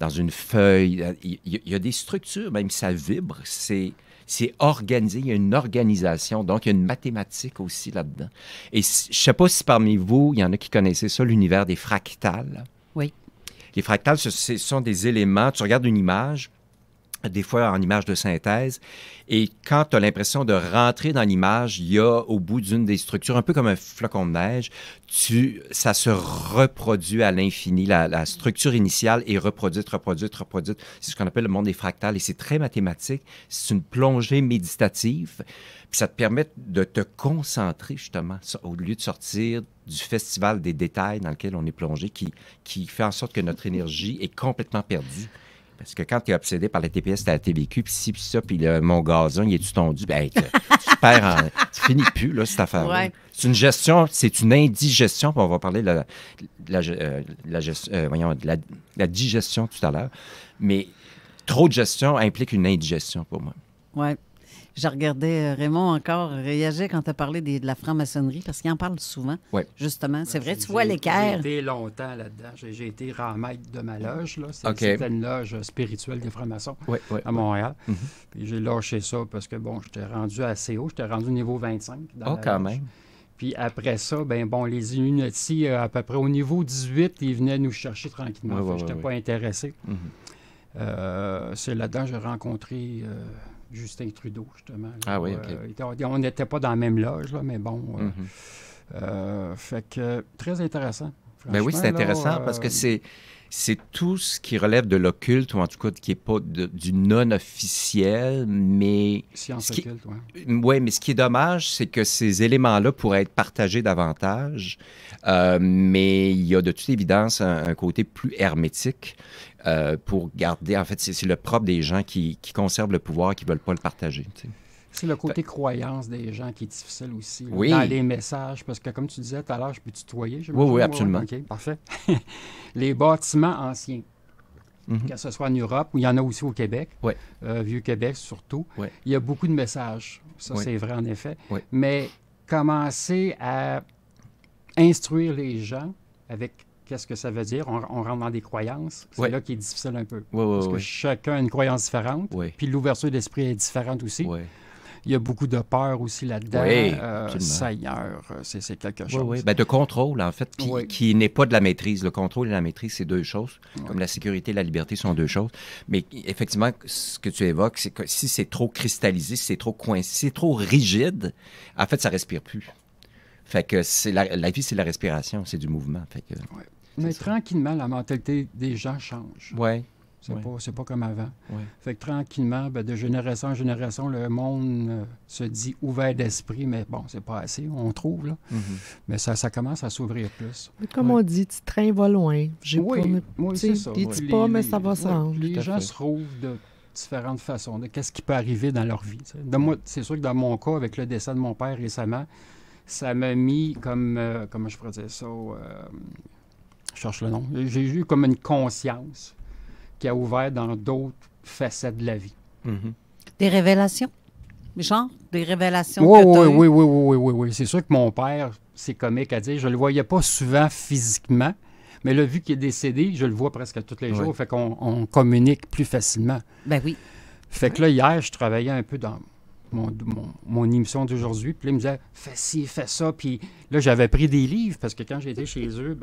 une feuille, il y a des structures, même si ça vibre, c'est organisé, il y a une organisation, donc il y a une mathématique aussi là-dedans. Et je ne sais pas si parmi vous, il y en a qui connaissaient ça, l'univers des fractales. Oui. Les fractales, ce sont des éléments, tu regardes une image, des fois en image de synthèse, et quand tu as l'impression de rentrer dans l'image, il y a au bout d'une des structures, un peu comme un flocon de neige, ça se reproduit à l'infini. La structure initiale est reproduite. C'est ce qu'on appelle le monde des fractales, et c'est très mathématique. C'est une plongée méditative, puis ça te permet de te concentrer, justement, au lieu de sortir du festival des détails dans lequel on est plongé, qui fait en sorte que notre énergie est complètement perdue. Parce que quand tu es obsédé par la TPS, tu as la TVQ, puis ci, puis ça, puis mon gazon, il est-tu tondu? Ben, tu finis plus, là, cette affaire-là. Ouais. C'est une gestion, c'est une indigestion, puis on va parler de la digestion tout à l'heure. Mais trop de gestion implique une indigestion pour moi. Oui. Je regardais Raymond encore réagir quand tu as parlé de la franc-maçonnerie, parce qu'il en parle souvent, justement. C'est vrai, tu vois l'équerre. J'ai été longtemps là-dedans. J'ai été grand maître de ma loge. C'était une loge spirituelle des francs-maçons à Montréal. Mm-hmm. Puis j'ai lâché ça parce que, bon, j'étais rendu assez haut. J'étais rendu au niveau 25 dans la quand loge. Même. Puis après ça, les Illuminati, à peu près au niveau 18, ils venaient nous chercher tranquillement. Je n'étais pas intéressé. Mm-hmm. C'est là-dedans que j'ai rencontré... Justin Trudeau, justement. Ah oui, OK. On n'était pas dans la même loge, là, mais bon. Fait que très intéressant. Ben oui, c'est intéressant parce que c'est tout ce qui relève de l'occulte, ou en tout cas qui n'est pas du non-officiel, mais... Science occulte, oui. Oui, mais ce qui est dommage, c'est que ces éléments-là pourraient être partagés davantage, mais il y a de toute évidence un côté plus hermétique. Pour garder, en fait, c'est le propre des gens qui conservent le pouvoir, qui ne veulent pas le partager. Tu sais. C'est le côté croyance des gens qui est difficile aussi. Oui. Dans les messages, parce que comme tu disais tout à l'heure, je peux tutoyer? Oui, absolument. OK, parfait. Les bâtiments anciens, que ce soit en Europe, ou il y en a aussi au Québec, Vieux-Québec surtout, il y a beaucoup de messages. Ça, c'est vrai en effet. Mais commencer à instruire les gens avec... Qu'est-ce que ça veut dire? On rentre dans des croyances. C'est là qui est difficile un peu. Parce que chacun a une croyance différente. Puis l'ouverture d'esprit est différente aussi. Il y a beaucoup de peur aussi là-dedans. Seigneur, c'est quelque chose. Oui. Ben, de contrôle, en fait, qui n'est pas de la maîtrise. Le contrôle et la maîtrise, c'est deux choses. Comme la sécurité et la liberté sont deux choses. Mais effectivement, ce que tu évoques, c'est que si c'est trop cristallisé, si c'est trop coincé, si c'est trop rigide, en fait, ça ne respire plus. Fait que la vie, c'est la respiration, c'est du mouvement. Fait que, mais tranquillement, la mentalité des gens change. Oui. C'est pas comme avant. Fait que tranquillement, de génération en génération, le monde se dit ouvert d'esprit, mais bon, c'est pas assez, on trouve, là. Mais ça commence à s'ouvrir plus. Mais comme on dit, petit train va loin. C'est ça. Il dit pas, mais ça va se rendre. Les gens se trouvent de différentes façons, de qu'est-ce qui peut arriver dans leur vie. Moi, c'est sûr que dans mon cas, avec le décès de mon père récemment, ça m'a mis comme, comment je pourrais dire ça, je cherche le nom, j'ai eu comme une conscience qui a ouvert dans d'autres facettes de la vie. Des révélations? Genre, des révélations Oui. C'est sûr que mon père, c'est comique à dire, je le voyais pas souvent physiquement, mais là, vu qu'il est décédé, je le vois presque tous les jours, fait qu'on communique plus facilement. Ben oui. Fait que là, hier, je travaillais un peu dans mon émission d'aujourd'hui, puis là, il me disait « Fais ci, fais ça », puis là, j'avais pris des livres, parce que quand j'étais chez eux,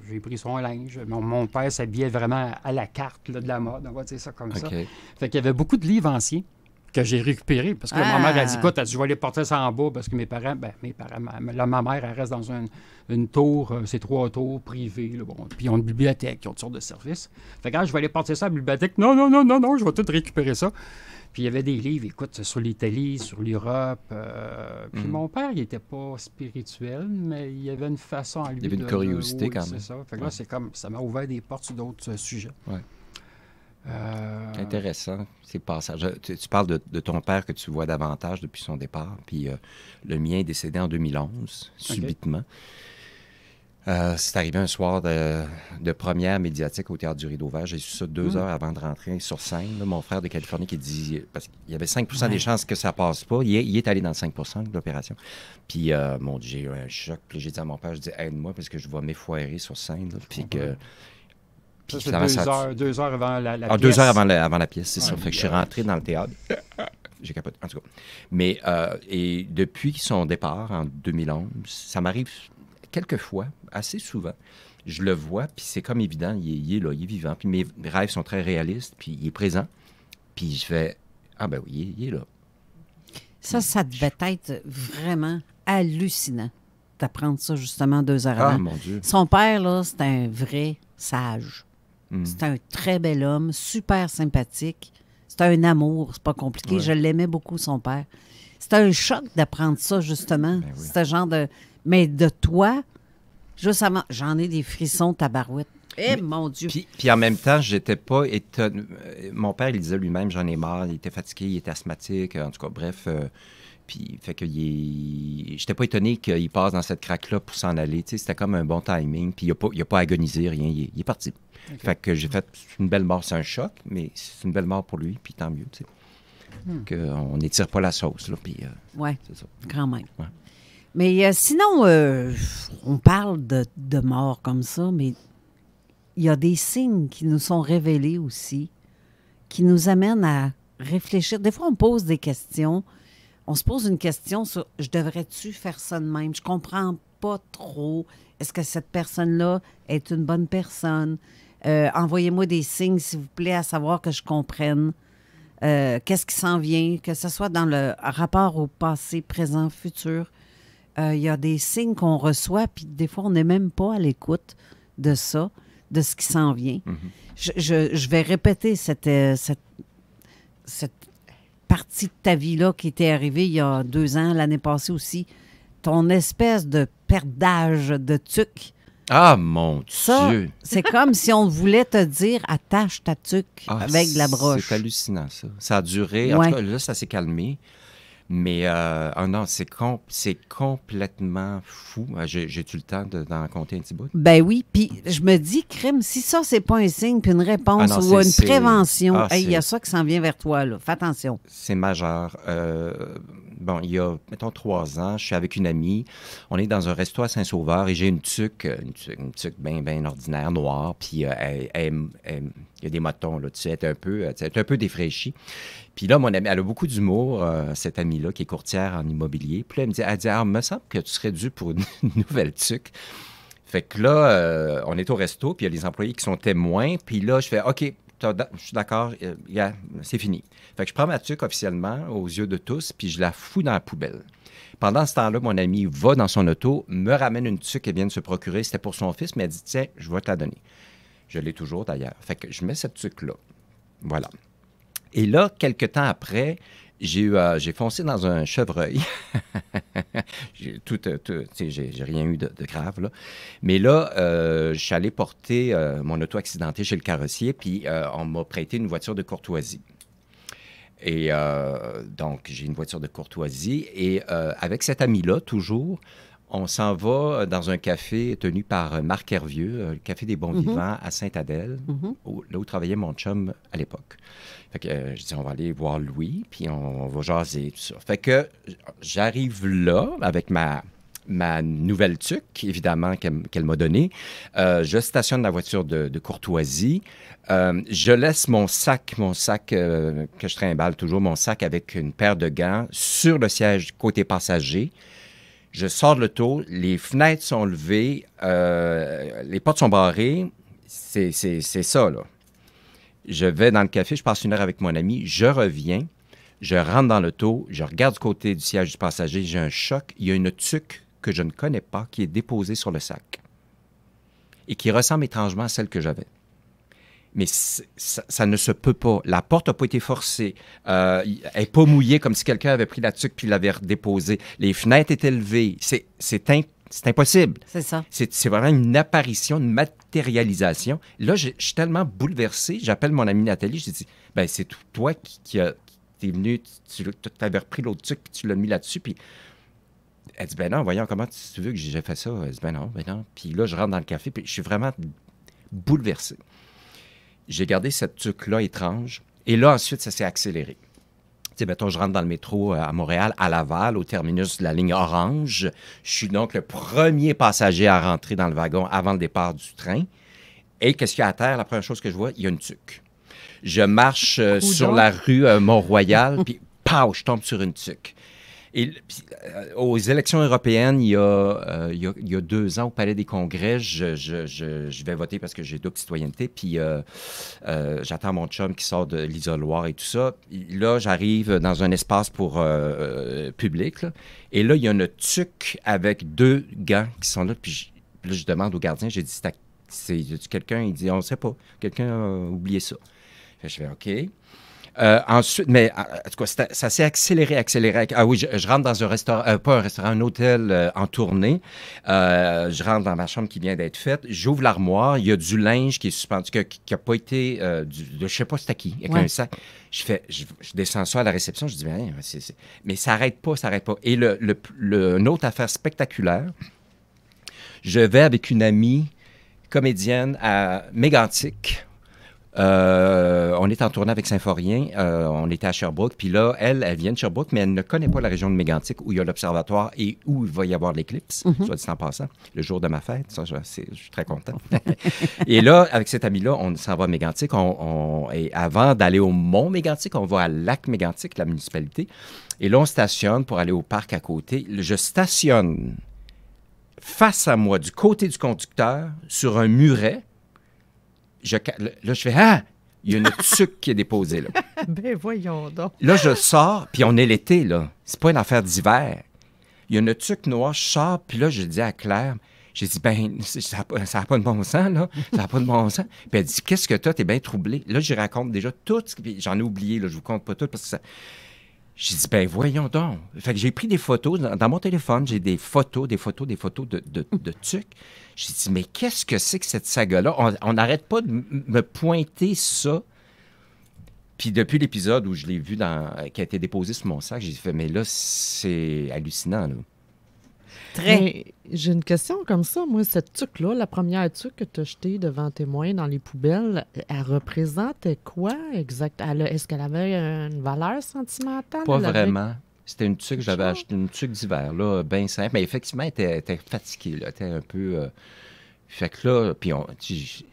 j'ai pris son linge. Mon père s'habillait vraiment à la carte là, de la mode, on va dire ça comme ça. Fait qu'il y avait beaucoup de livres anciens que j'ai récupérés, parce que ma mère a dit « Écoute, je vais aller porter ça en bas, parce que mes parents, ma mère, elle reste dans une tour, c'est 3 tours privées, là, puis ils ont une bibliothèque, ils ont toutes sortes de services. Fait que quand je vais aller porter ça à la bibliothèque, non, je vais tout récupérer ça. » Puis il y avait des livres, écoute, sur l'Italie, sur l'Europe. Puis mon père, il n'était pas spirituel, mais il y avait une façon à lui. Il y avait une curiosité quand même. C'est ça. Fait que là, c'est comme, ça m'a ouvert des portes sur d'autres sujets. Intéressant, ces passages. Tu parles de ton père que tu vois davantage depuis son départ, puis le mien est décédé en 2011, subitement. C'est arrivé un soir de première médiatique au Théâtre du Rideau Vert. J'ai su ça 2 heures avant de rentrer sur scène. Là, mon frère de Californie qui dit... Parce qu'il y avait 5 des chances que ça passe pas. Il est allé dans le 5 de l'opération. Puis, mon Dieu, j'ai eu un choc. Puis j'ai dit à mon père, je dis, aide-moi parce que je vais m'effoirer sur scène. Là. Puis que... Puis c'est 2 heures avant la pièce. 2 heures avant la pièce, c'est ça. Fait que je suis rentré dans le théâtre. J'ai capoté, en tout cas. Mais, et depuis son départ, en 2011, ça m'arrive quelques fois, assez souvent. Je le vois, puis c'est comme évident, il est là, il est vivant. Puis mes rêves sont très réalistes, puis il est présent. Puis je fais, ah ben oui, il est là. Ça devait être vraiment hallucinant d'apprendre ça justement 2 heures avant. Ah, mon Dieu. Son père, là, c'est un vrai sage. C'est un très bel homme, super sympathique. C'est un amour, c'est pas compliqué. Ouais. Je l'aimais beaucoup, son père. C'était un choc d'apprendre ça, justement. Ben oui. C'était genre de... Mais de toi, justement, j'en ai des frissons tabarouettes. Eh, mon Dieu! Puis en même temps, j'étais pas étonné. Mon père, il disait lui-même, j'en ai marre. Il était fatigué, il était asthmatique. En tout cas, bref. Puis, fait que j'étais pas étonné qu'il passe dans cette craque-là pour s'en aller. Tu sais, c'était comme un bon timing. Puis il a pas agonisé, rien. Il est parti. Okay. Fait que j'ai fait une belle mort. C'est un choc, mais c'est une belle mort pour lui. Puis tant mieux, tu sais. Qu'on n'étire pas la sauce, là. Puis, oui, c'est ça. Quand même. Ouais. Mais sinon, on parle de mort comme ça, mais il y a des signes qui nous sont révélés aussi, qui nous amènent à réfléchir. Des fois, on pose des questions. On se pose une question sur « Je devrais-tu faire ça de même? » Je comprends pas trop. Est-ce que cette personne-là est une bonne personne? Envoyez-moi des signes, s'il vous plaît, à savoir que je comprenne. Qu'est-ce qui s'en vient? Que ce soit dans le rapport au passé, présent, futur. Il y a des signes qu'on reçoit, puis des fois, on n'est même pas à l'écoute de ça, de ce qui s'en vient. Je vais répéter cette partie de ta vie-là qui était arrivée il y a 2 ans, l'année passée aussi. Ton espèce de perte d'âge de tuque. Ah, mon ça, Dieu! C'est comme si on voulait te dire « attache ta tuque avec de la broche ». C'est hallucinant, ça. Ça a duré. En tout cas, là, ça s'est calmé. Mais, non, c'est complètement fou. J'ai-tu le temps d'en compter un petit bout? Ben oui, puis je me dis, crime, si ça, c'est pas un signe, puis une réponse ou une prévention, il y a ça qui s'en vient vers toi, là. Fais attention. C'est majeur. Bon, il y a, mettons, 3 ans, je suis avec une amie. On est dans un resto à Saint-Sauveur et j'ai une tuque bien ordinaire, noire, puis il y a des motons, là, tu sais, elle est un peu défraîchie. Puis là, mon amie, elle a beaucoup d'humour, cette amie-là, qui est courtière en immobilier. Puis là, elle dit, il me semble que tu serais dû pour une nouvelle tuque. Fait que là, on est au resto, puis il y a les employés qui sont témoins. Puis là, je fais, OK, je suis d'accord, c'est fini. Fait que je prends ma tuque officiellement aux yeux de tous, puis je la fous dans la poubelle. Pendant ce temps-là, mon ami va dans son auto, me ramène une tuque qu'elle vient de se procurer. C'était pour son fils, mais elle dit, tiens, je vais te la donner. Je l'ai toujours, d'ailleurs. Fait que je mets cette tuque-là. Voilà. Et là, quelques temps après, j'ai foncé dans un chevreuil. J'ai rien eu de grave, là. Mais là, je suis allé porter mon auto accidentée chez le carrossier, puis on m'a prêté une voiture de courtoisie. Et donc, j'ai une voiture de courtoisie. Et avec cet ami-là, toujours, on s'en va dans un café tenu par Marc Hervieux, le Café des Bons Vivants à Sainte-Adèle, là où travaillait mon chum à l'époque. Fait que je dis, on va aller voir Louis, puis on va jaser, tout ça. Fait que j'arrive là avec ma nouvelle tuque, évidemment, qu'elle m'a donnée. Je stationne la voiture de courtoisie. Je laisse mon sac que je trimballe toujours, mon sac avec une paire de gants sur le siège côté passager. Je sors de l'auto, les fenêtres sont levées, les portes sont barrées. C'est ça, là. Je vais dans le café, je passe 1 heure avec mon ami, je reviens, je rentre dans l'auto, je regarde du côté du siège du passager, j'ai un choc. Il y a une tuque que je ne connais pas qui est déposée sur le sac et qui ressemble étrangement à celle que j'avais. Mais ça ne se peut pas. La porte n'a pas été forcée. Elle n'est pas mouillée comme si quelqu'un avait pris la tuque puis l'avait redéposée. Les fenêtres étaient levées. C'est impossible. C'est ça. C'est vraiment une apparition, une matérialisation. Là, je suis tellement bouleversé. J'appelle mon amie Nathalie. Je lui dis, ben c'est toi qui t'es venu, tu avais repris l'autre tuque puis tu l'as mis là-dessus. Puis elle dit, ben non, voyons, comment tu veux que j'ai fait ça? Elle dit, ben non. Puis là, je rentre dans le café, puis je suis vraiment bouleversé. J'ai gardé cette tuque-là étrange. Et là, ensuite, ça s'est accéléré. Tu sais, mettons, je rentre dans le métro à Montréal, à Laval, au terminus de la ligne orange. Je suis donc le premier passager à rentrer dans le wagon avant le départ du train. Et qu'est-ce qu'il y a à terre? La première chose que je vois, il y a une tuque. Je marche sur la rue Mont-Royal, puis pow, je tombe sur une tuque. Et aux élections européennes, il y a 2 ans, au Palais des Congrès, je vais voter parce que j'ai double citoyenneté. Puis j'attends mon chum qui sort de l'isoloir et tout ça. Là, j'arrive dans un espace pour public. Là, et là, il y a une tuque avec 2 gants qui sont là. Puis là, je demande au gardien, j'ai dit, c'est quelqu'un? Il dit, on ne sait pas. Quelqu'un a oublié ça. Je fais, OK. Ensuite, mais en tout cas, ça s'est accéléré. Ah oui, je rentre dans un restaurant, pas un restaurant, un hôtel en tournée. Je rentre dans ma chambre qui vient d'être faite. J'ouvre l'armoire. Il y a du linge qui est suspendu, qui n'a pas été, je ne sais pas c'était qui, avec un sac. Je descends ça à la réception. Je dis, mais ça n'arrête pas. Et une autre affaire spectaculaire, je vais avec une amie comédienne à Mégantic. On est en tournée avec Symphorien. On était à Sherbrooke. Puis là, elle vient de Sherbrooke, mais elle ne connaît pas la région de Mégantic où il y a l'observatoire et où il va y avoir l'éclipse, soit dit en passant, le jour de ma fête. Ça, je suis très content. Et là, avec cette amie-là, on s'en va à Mégantic. Et avant d'aller au Mont Mégantic, on va à Lac Mégantic, la municipalité. Et là, on stationne pour aller au parc à côté. Je stationne face à moi, du côté du conducteur, sur un muret. Là, je fais « Ah! Il y a une tuque qui est déposée, là. » Ben voyons donc. Là, je sors, puis on est l'été, là. C'est pas une affaire d'hiver. Il y a une tuque noire, je sors, puis là, je dis à Claire, j'ai dit « Ben, ça n'a pas de bon sens, là. Ça n'a pas de bon sens. » Puis elle dit « Qu'est-ce que t'as? T'es bien troublé. » Là, je raconte déjà tout ce que... J'en ai oublié, là. Je vous compte pas tout, parce que ça... J'ai dit, ben voyons donc. Fait que j'ai pris des photos. Dans mon téléphone, j'ai des photos de tuques. J'ai dit, mais qu'est-ce que c'est que cette saga-là? On n'arrête pas de me pointer ça. Puis depuis l'épisode où je l'ai vu qui a été déposé sur mon sac, j'ai fait, mais là, c'est hallucinant, là. J'ai une question comme ça. Moi, cette tuque-là, la première tuque que tu as jetée devant témoin dans les poubelles, elle représentait quoi exact? Est-ce qu'elle avait une valeur sentimentale? Pas vraiment. C'était une tuque, j'avais acheté une tuque d'hiver, là, bien simple. Mais effectivement, elle était fatiguée, là. Elle était un peu... Fait que là, puis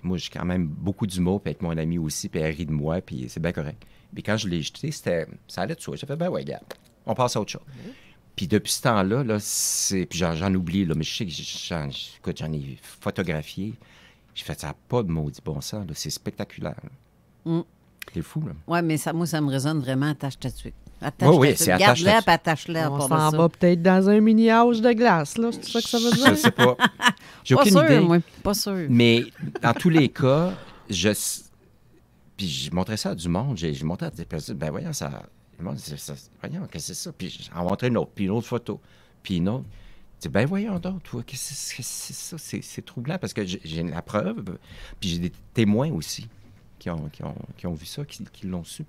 moi, j'ai quand même beaucoup d'humour, puis avec mon ami aussi, puis elle rit de moi, puis c'est bien correct. Mais quand je l'ai jeté, ça allait de soi. J'ai fait, ben ouais, gars, on passe à autre chose. Puis depuis ce temps-là, là, puis j'en oublie, là, mais je sais que j'en ai photographié. J'ai fait, ça n'a pas de maudit bon sens, là. C'est spectaculaire. C'est fou, là. Oui, mais moi, ça me résonne vraiment, attache ta tuque. Oui, c'est garde-la, puis attache-la. On s'en va peut-être dans un mini-house de glace, là. C'est ça que ça veut dire? Je sais pas. J'ai aucune idée. Moi. Pas sûr. Mais dans tous les cas, puis je montrais ça à du monde. J'ai montré à des personnes, ben voyons, voyons, qu'est-ce que c'est ça? Puis j'en montrais une autre, puis une autre photo, puis une autre. Je dis, ben voyons donc, toi, qu'est-ce que c'est ça? C'est troublant parce que j'ai la preuve, puis j'ai des témoins aussi qui ont vu ça, qui l'ont su.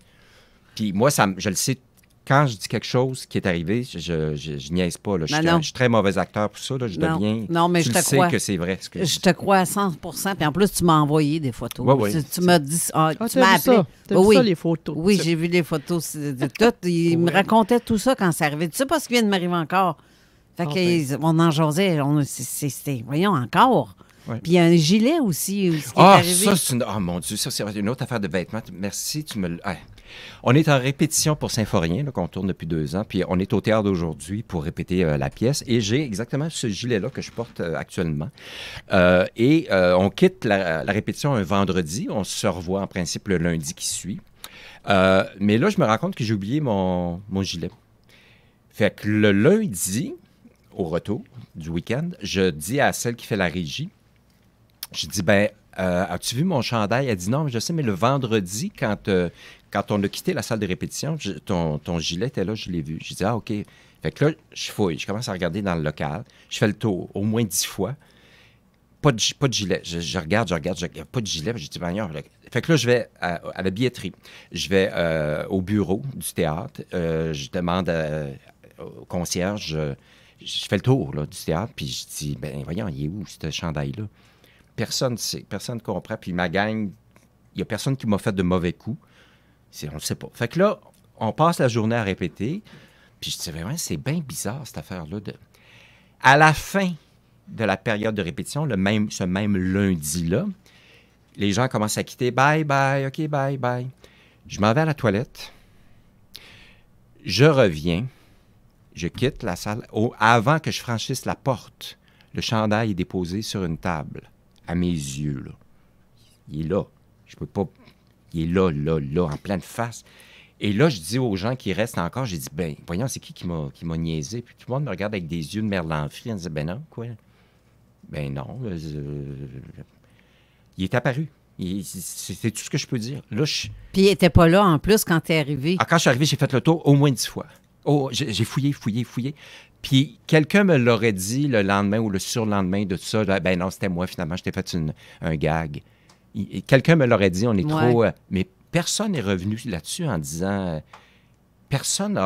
Puis moi, je le sais. Quand je dis quelque chose qui est arrivé, je niaise pas. Là. Je suis très mauvais acteur pour ça. Là. Je deviens... Non, mais tu je te sais crois. que c'est vrai. Je te crois à 100%. Puis en plus, tu m'as envoyé des photos. Oui. Tu m'as dit... tu m'as appelé. Tu as vu ça, les photos. Oui, j'ai vu les photos de tout. Il me racontait tout ça quand c'est arrivé. Tu sais pas ce qui vient de m'arriver encore. Fait qu'on en jasait. C'était... Voyons, encore. Ouais. Puis il y a un gilet aussi qui est arrivé. Ça, c'est mon Dieu, ça, c'est une autre affaire de vêtements. Merci, tu me le... On est en répétition pour Symphorien, qu'on tourne depuis 2 ans, puis on est au théâtre d'aujourd'hui pour répéter la pièce, et j'ai exactement ce gilet-là que je porte actuellement. On quitte la répétition un vendredi, on se revoit en principe le lundi qui suit. Mais là, je me rends compte que j'ai oublié mon gilet. Fait que le lundi, au retour du week-end, je dis à celle qui fait la régie, je dis, as-tu vu mon chandail? Elle dit, non, mais je sais, mais le vendredi, quand on a quitté la salle de répétition, ton gilet était là, je l'ai vu. Je dis, ah, OK. Fait que là, je fouille, je commence à regarder dans le local. Je fais le tour au moins 10 fois. Pas de gilet. Je regarde, pas de gilet. Je dis, fait que là, je vais à la billetterie. Je vais au bureau du théâtre. Je demande au concierge... je fais le tour là, du théâtre, puis je dis, ben voyons, il est où ce chandail-là? Personne ne sait, personne ne comprend. Puis ma gang, il n'y a personne qui m'a fait de mauvais coups. On ne sait pas. Fait que là, on passe la journée à répéter, puis je dis, vraiment, c'est bien bizarre cette affaire-là. À la fin de la période de répétition, ce même lundi-là, les gens commencent à quitter. Bye, bye, OK, bye, bye. Je m'en vais à la toilette. Je reviens. Je quitte la salle. Avant que je franchisse la porte, le chandail est déposé sur une table, à mes yeux. Là. Il est là. Je peux pas... Il est là, en pleine face. Et là, je dis aux gens qui restent encore, j'ai dit, ben, voyons, c'est qui m'a niaisé? Puis tout le monde me regarde avec des yeux de merlan-frit. On dit, ben non, quoi? Ben non. Il est apparu. C'est tout ce que je peux dire. Là, Puis il n'était pas là, en plus, quand tu es arrivé. Quand je suis arrivé, j'ai fait le tour au moins 10 fois. J'ai fouillé. Puis quelqu'un me l'aurait dit le lendemain ou le surlendemain de tout ça. Ben non, c'était moi, finalement, je t'ai fait un gag. Quelqu'un me l'aurait dit, on est trop... mais personne n'est revenu là-dessus en disant... personne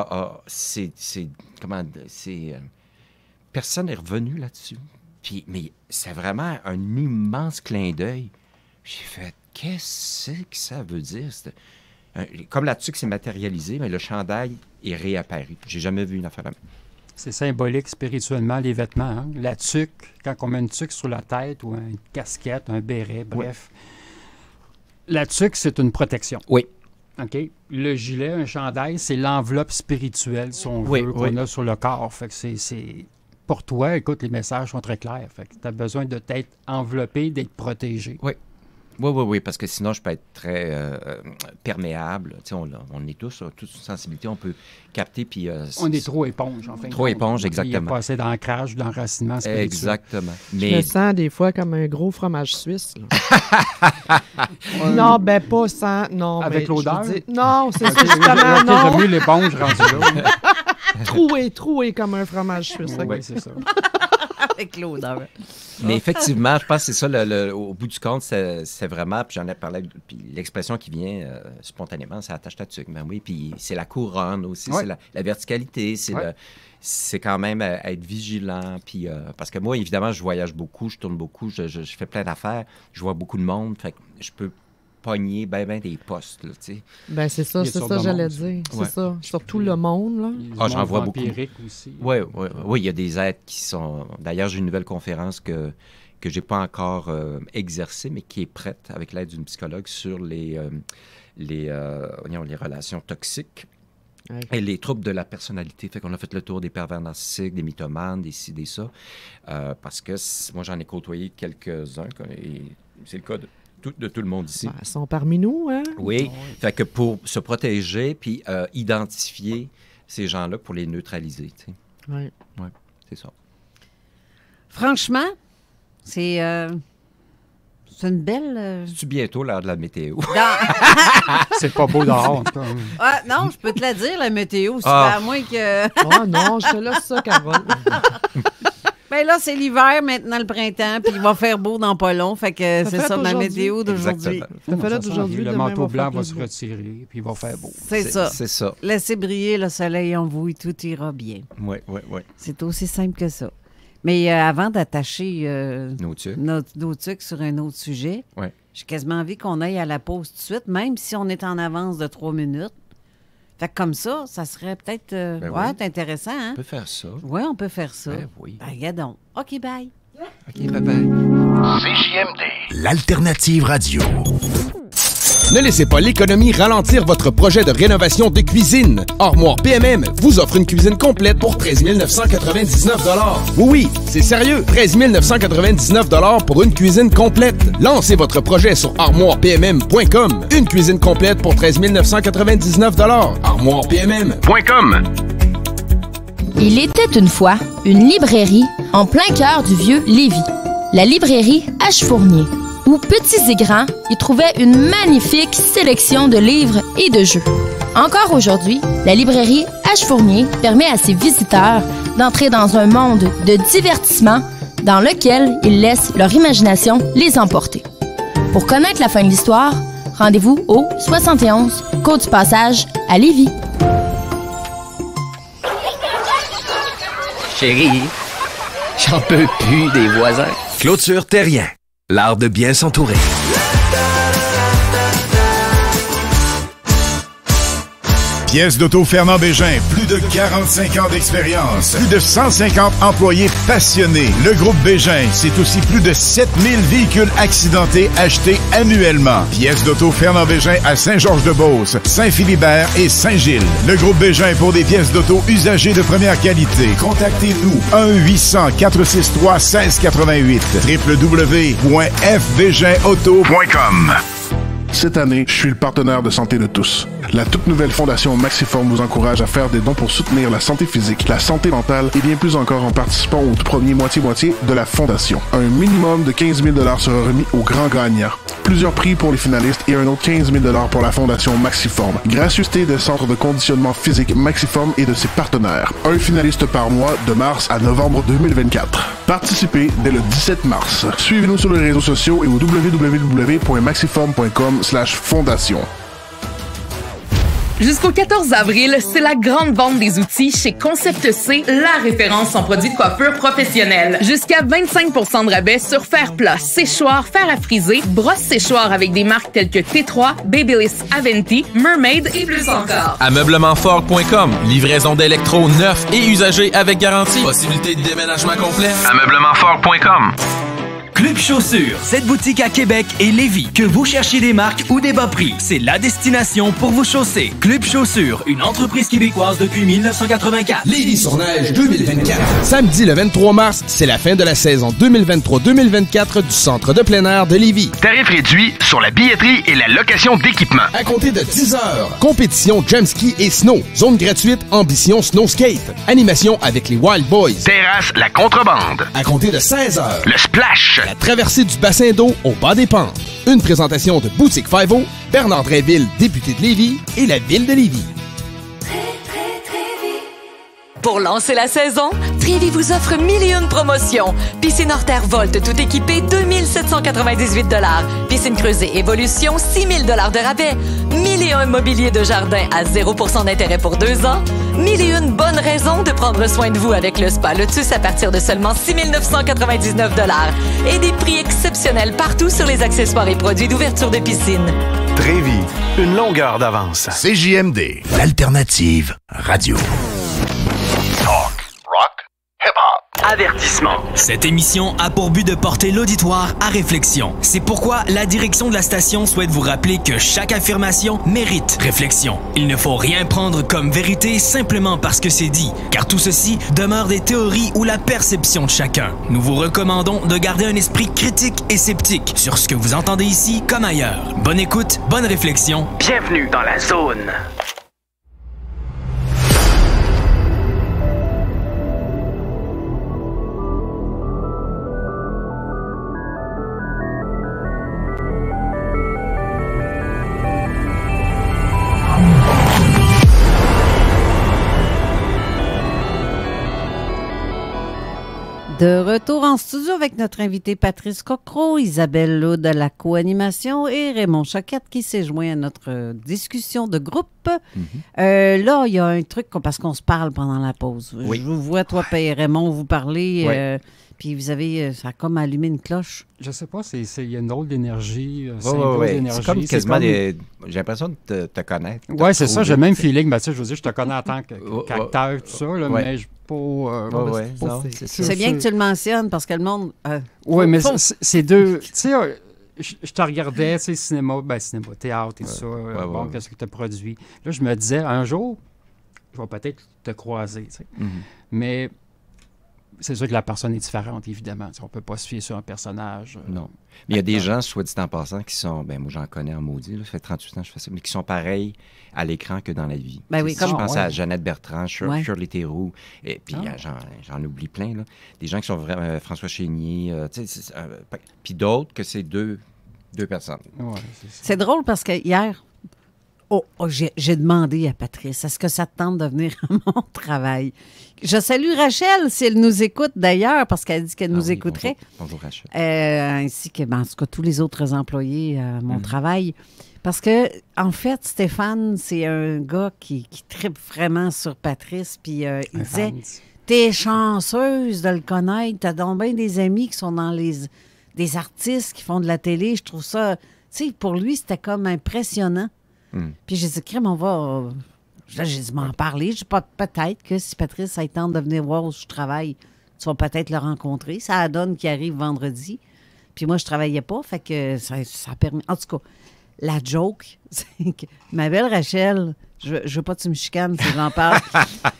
personne n'est revenu là-dessus. Mais c'est vraiment un immense clin d'œil. J'ai fait, qu'est-ce que ça veut dire? Comme la tuque s'est matérialisée, mais le chandail est réapparu. J'ai jamais vu une affaire de même. C'est symbolique spirituellement, les vêtements. Hein? La tuque, quand on met une tuque sur la tête ou une casquette, un béret, bref. Oui. La tuque, c'est une protection. Oui. OK? Le gilet, un chandail, c'est l'enveloppe spirituelle, si on veut, qu'on a sur le corps. Fait que c'est... Pour toi, écoute, les messages sont très clairs. Fait que tu as besoin de t'être enveloppé, d'être protégé. Oui. Oui, parce que sinon, je peux être très perméable. Tu sais, on est tous, toute sensibilité, on peut capter. Puis, on est trop éponge, en fait. Trop éponge, exactement. Il y a pas assez d'ancrage, d'enracinement spirituel. Exactement. Je me sens des fois comme un gros fromage suisse. Non, ben pas sans... Non, avec l'odeur? Non, c'est ça, justement, non. J'ai mieux l'éponge rendue là. Troué comme un fromage suisse. Oui, c'est ça. Avec l'odeur. Mais effectivement, je pense que c'est ça, au bout du compte, c'est vraiment, puis j'en ai parlé, puis l'expression qui vient spontanément, c'est attache ta tuque. Ben oui, puis c'est la couronne aussi, c'est la verticalité, c'est quand même être vigilant, puis parce que moi, évidemment, je voyage beaucoup, je tourne beaucoup, je fais plein d'affaires, je vois beaucoup de monde, fait que je peux pogner ben des postes, là, tu sais. Ben c'est ça, j'allais dire. C'est ça, surtout le monde, là. J'en vois beaucoup. Aussi. Oui, il y a des êtres qui sont... D'ailleurs, j'ai une nouvelle conférence que je n'ai pas encore exercée, mais qui est prête avec l'aide d'une psychologue sur les relations toxiques et les troubles de la personnalité. Fait qu'on a fait le tour des pervers narcissiques, des mythomanes, des ci, des ça, parce que moi, j'en ai côtoyé quelques-uns, et c'est le cas de tout le monde ici. Ils sont parmi nous, hein? Oui. Fait que pour se protéger puis identifier ces gens-là pour les neutraliser, tu sais. Oui. Oui, c'est ça. Franchement, c'est une belle... C'est-tu bientôt l'heure de la météo? C'est pas beau dehors, en tout cas. Ah, non, je peux te la dire, la météo. C'est à moins que... Oh non, je te laisse ça, Carole. Ben là, c'est l'hiver, maintenant le printemps, puis il va faire beau dans pas long. Fait que c'est ça, ma météo d'aujourd'hui. Ça fait là d'aujourd'hui. Le manteau blanc va se retirer, puis il va faire beau. C'est ça. C'est ça. Laissez briller le soleil en vous et tout ira bien. Oui. C'est aussi simple que ça. Mais avant d'attacher nos tucs sur un autre sujet, j'ai quasiment envie qu'on aille à la pause tout de suite, même si on est en avance de 3 minutes. Fait que comme ça serait peut-être intéressant. Hein? On peut faire ça. Oui, on peut faire ça. Ben oui. Ben, regardons. OK, bye. OK, bye-bye. CJMD. L'alternative radio. Ne laissez pas l'économie ralentir votre projet de rénovation de cuisine. Armoire PMM vous offre une cuisine complète pour 13 999 $. Oui, c'est sérieux. 13 999 $ pour une cuisine complète. Lancez votre projet sur armoirepmm.com. Une cuisine complète pour 13 999 $. Armoirepmm.com. Il était une fois une librairie en plein cœur du vieux Lévis. La librairie H. Fournier, où petits et grands y trouvaient une magnifique sélection de livres et de jeux. Encore aujourd'hui, la librairie H. Fournier permet à ses visiteurs d'entrer dans un monde de divertissement dans lequel ils laissent leur imagination les emporter. Pour connaître la fin de l'histoire, rendez-vous au 71 Côte du Passage à Lévis. Chérie, j'en peux plus des voisins. Clôture Terrien, l'art de bien s'entourer. Pièces d'auto Fernand Bégin, plus de 45 ans d'expérience, plus de 150 employés passionnés. Le groupe Bégin, c'est aussi plus de 7000 véhicules accidentés achetés annuellement. Pièces d'auto Fernand Bégin à Saint-Georges-de-Beauce, Saint-Philibert et Saint-Gilles. Le groupe Bégin pour des pièces d'auto usagées de première qualité. Contactez-nous 1-800-463-1688 www.fbginauto.com. Cette année, je suis le partenaire de Santé de tous. La toute nouvelle fondation Maxiform vous encourage à faire des dons pour soutenir la santé physique, la santé mentale et bien plus encore en participant au tout premier moitié-moitié de la fondation. Un minimum de 15 000 $ sera remis aux grands gagnants. Plusieurs prix pour les finalistes et un autre 15 000 $ pour la fondation Maxiform. Gracieuseté des centres de conditionnement physique Maxiform et de ses partenaires. Un finaliste par mois de mars à novembre 2024. Participez dès le 17 mars. Suivez-nous sur les réseaux sociaux et au www.maxiform.com/fondation. Jusqu'au 14 avril, c'est la grande vente des outils chez Concept C, la référence en produits de coiffure professionnelle. Jusqu'à 25% de rabais sur fer plat, séchoir, fer à friser, brosse séchoir avec des marques telles que T3, Babyliss, Aventi, Mermaid et plus encore. Ameublementfort.com, livraison d'électro neufs et usagés avec garantie. Possibilité de déménagement complet. Ameublementfort.com. Club Chaussures, cette boutique à Québec et Lévis. Que vous cherchiez des marques ou des bas prix, c'est la destination pour vous chausser. Club Chaussures, une entreprise québécoise depuis 1984. Lévis-sur-Neige 2024. Samedi le 23 mars, c'est la fin de la saison 2023-2024 du Centre de plein air de Lévis. Tarif réduit sur la billetterie et la location d'équipement. À compter de 10 heures, compétition jump ski et snow. Zone gratuite Ambition Snow Skate. Animation avec les Wild Boys. Terrasse La Contrebande. À compter de 16 heures. Le Splash. La traversée du bassin d'eau au bas des pentes. Une présentation de Boutique 5-0, Bernard Dréville, député de Lévis, et la Ville de Lévis. Pour lancer la saison, Trévis vous offre 1001 promotions. Piscine hors terre Volt, tout équipé, 2798 $. Piscine creusée Évolution, 6000 $ de rabais. 1001 mobilier de jardin à 0% d'intérêt pour 2 ans. 1001 bonnes raisons de prendre soin de vous avec le spa Lotus à partir de seulement 6 999 $. Et des prix exceptionnels partout sur les accessoires et produits d'ouverture de piscine. Trévis, une longueur d'avance. CJMD, l'alternative radio. Talk, rock, hip-hop. Avertissement. Cette émission a pour but de porter l'auditoire à réflexion. C'est pourquoi la direction de la station souhaite vous rappeler que chaque affirmation mérite réflexion. Il ne faut rien prendre comme vérité simplement parce que c'est dit, car tout ceci demeure des théories ou la perception de chacun. Nous vous recommandons de garder un esprit critique et sceptique sur ce que vous entendez ici comme ailleurs. Bonne écoute, bonne réflexion. Bienvenue dans la zone. De retour en studio avec notre invité Patrice Cocro, Isabelle Laude à la co-animation et Raymond Choquette qui s'est joint à notre discussion de groupe. Là, il y a un truc, parce qu'on se parle pendant la pause. Oui. Je vous vois, toi et Raymond, vous parler, Oui. puis vous avez, ça a comme allumé une cloche. Je sais pas, il y a une drôle d'énergie. C'est comme quasiment j'ai l'impression de te connaître. Oui, c'est ça, j'ai le même feeling. Ben, je veux dire, je te connais en tant qu'acteur, tout ça, là, mais je c'est bien que tu le mentionnes parce que le monde. Oui, mais c'est deux. Tu sais, je te regardais, tu sais, cinéma, théâtre et tout ça. Bon, qu'est-ce que tu as produit? Là, je me disais, un jour, je vais peut-être te croiser, tu sais. Mais c'est sûr que la personne est différente, évidemment. On ne peut pas se fier sur un personnage. Non. Mais il y a des gens, soit dit en passant, qui sont, moi j'en connais en maudit, là, ça fait 38 ans que je fais ça, mais qui sont pareils à l'écran que dans la vie. Ben oui, je pense à Jeannette Bertrand, Shirley Theroux, et puis j'en oublie plein. Là. Des gens qui sont vraiment François Chénier, puis d'autres que c'est deux personnes. Ouais, c'est drôle parce que hier, j'ai demandé à Patrice, est-ce que ça te tente de venir à mon travail? Je salue Rachel, si elle nous écoute d'ailleurs, parce qu'elle dit qu'elle nous écouterait. Bonjour Rachel. Ainsi que, en tout cas, tous les autres employés à mon travail. Parce que, en fait, Stéphane, c'est un gars qui tripe vraiment sur Patrice. Puis il disait, t'es chanceuse de le connaître. T'as donc bien des amis qui sont dans des artistes qui font de la télé. Je trouve ça... Tu sais, pour lui, c'était comme impressionnant. Puis j'ai dit, crème, on va... Là, j'ai dit, m'en parler. Je dis, peut-être que si Patrice, ça tente de venir voir où je travaille, tu vas peut-être le rencontrer. Ça donne qu'il arrive vendredi. Puis moi, je travaillais pas, fait que ça a permis... En tout cas, la joke, c'est que ma belle Rachel, je veux pas que tu me chicanes si j'en parle,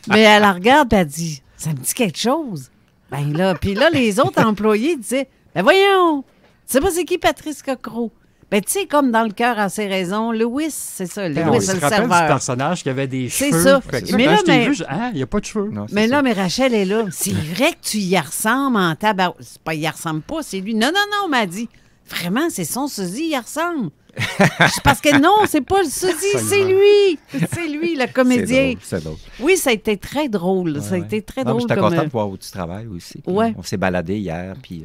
mais elle la regarde et elle dit, ça me dit quelque chose. Ben là, puis là, les autres employés disaient, ben voyons, tu sais pas c'est qui Patrice Cocro? Ben, tu sais, comme dans le cœur à ses raisons, Lewis, c'est ça. Lewis, c'est le serveur. Du personnage qui avait des cheveux. C'est ça. Mais là, il n'y a pas de cheveux. Non, mais là, mais Rachel est là. C'est vrai que tu y ressembles en tabac. C'est pas, il y ressemble pas, c'est lui. Non, on m'a dit. Vraiment, c'est son sosie, il y ressemble. Parce que non, c'est pas le sosie, c'est lui. C'est lui, le comédien. C'est drôle. Oui, ça a été très drôle. Ça a été très drôle. J'étais content de voir où tu travailles aussi. Ouais. On s'est baladé hier, puis...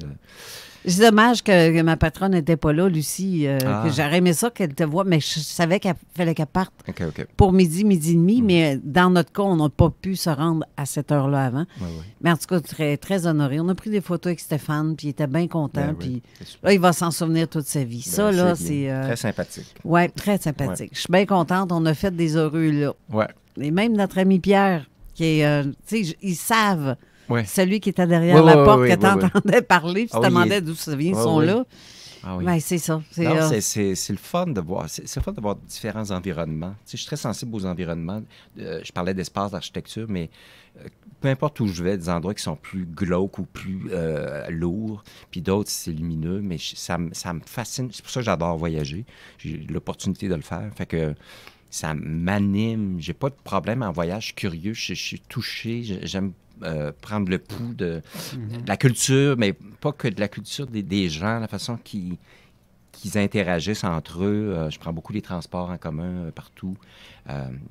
C'est dommage que ma patronne n'était pas là, Lucie. Que j'aurais aimé ça qu'elle te voie, mais je savais qu'il fallait qu'elle parte pour midi et demi. Mais dans notre cas, on n'a pas pu se rendre à cette heure-là avant. Mais en tout cas, très, très honoré. On a pris des photos avec Stéphane, puis il était bien content. Puis là, il va s'en souvenir toute sa vie. Ça, là, c'est... Très sympathique. Oui, très sympathique. Je suis bien contente. On a fait des heureux, là. Ouais. Et même notre ami Pierre, qui est... tu sais, ils savent... Ouais. Celui qui était derrière la porte, que tu entendais parler, puis tu te demandais d'où ça vient, son là. Ah oui. Ben, c'est ça. C'est le fun de voir. C'est le fun de voir différents environnements. Tu sais, je suis très sensible aux environnements. Je parlais d'espace d'architecture, mais peu importe où je vais, des endroits qui sont plus glauques ou plus lourds, puis d'autres, c'est lumineux, mais ça me fascine. C'est pour ça que j'adore voyager. J'ai l'opportunité de le faire. Fait que ça m'anime. J'ai pas de problème en voyage. Je suis curieux, je suis touché. J'aime prendre le pouls de la culture, mais pas que de la culture des gens, la façon qu'ils interagissent entre eux. Je prends beaucoup les transports en commun partout.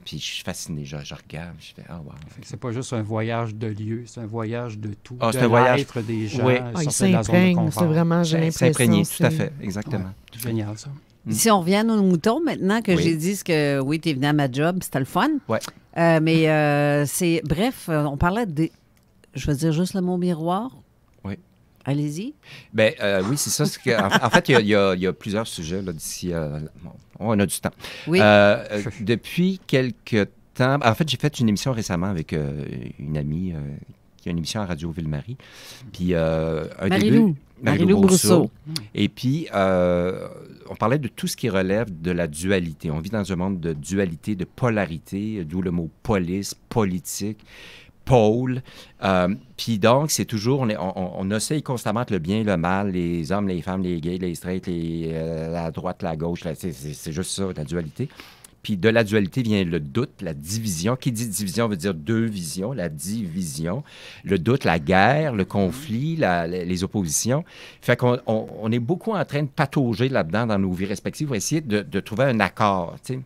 Puis je suis fasciné. Je regarde, je fais « Ah, wow! » C'est pas juste un voyage de lieu, c'est un voyage de tout. C'est un voyage des gens. Oui. Ils s'imprègnent, c'est vraiment, j'ai l'impression. S'imprégner, tout à fait, exactement. C'est génial, ça. Si on revient à nos moutons, maintenant que j'ai dit que oui, tu es venu à ma job, c'était le fun. Ouais. Mais c'est... Bref, on parlait de... Je veux dire juste le mot miroir. Oui. Allez-y. Ben oui, c'est ça. En fait, il y a plusieurs sujets là, d'ici... on a du temps. Oui. Depuis quelques temps... En fait, j'ai fait une émission récemment avec une amie qui a une émission à Radio Ville-Marie. Puis Marie-Lou Brousseau. Et puis, on parlait de tout ce qui relève de la dualité. On vit dans un monde de dualité, de polarité, d'où le mot police, politique, pôle. Puis donc, c'est toujours, on essaye constamment le bien, le mal, les hommes, les femmes, les gays, les straights, la droite, la gauche. C'est juste ça, la dualité. Puis de la dualité vient le doute, la division. Qui dit division veut dire deux visions, la division. Le doute, la guerre, le conflit, les oppositions. Fait qu'on on est beaucoup en train de patauger là-dedans dans nos vies respectives pour essayer de trouver un accord, tu sais.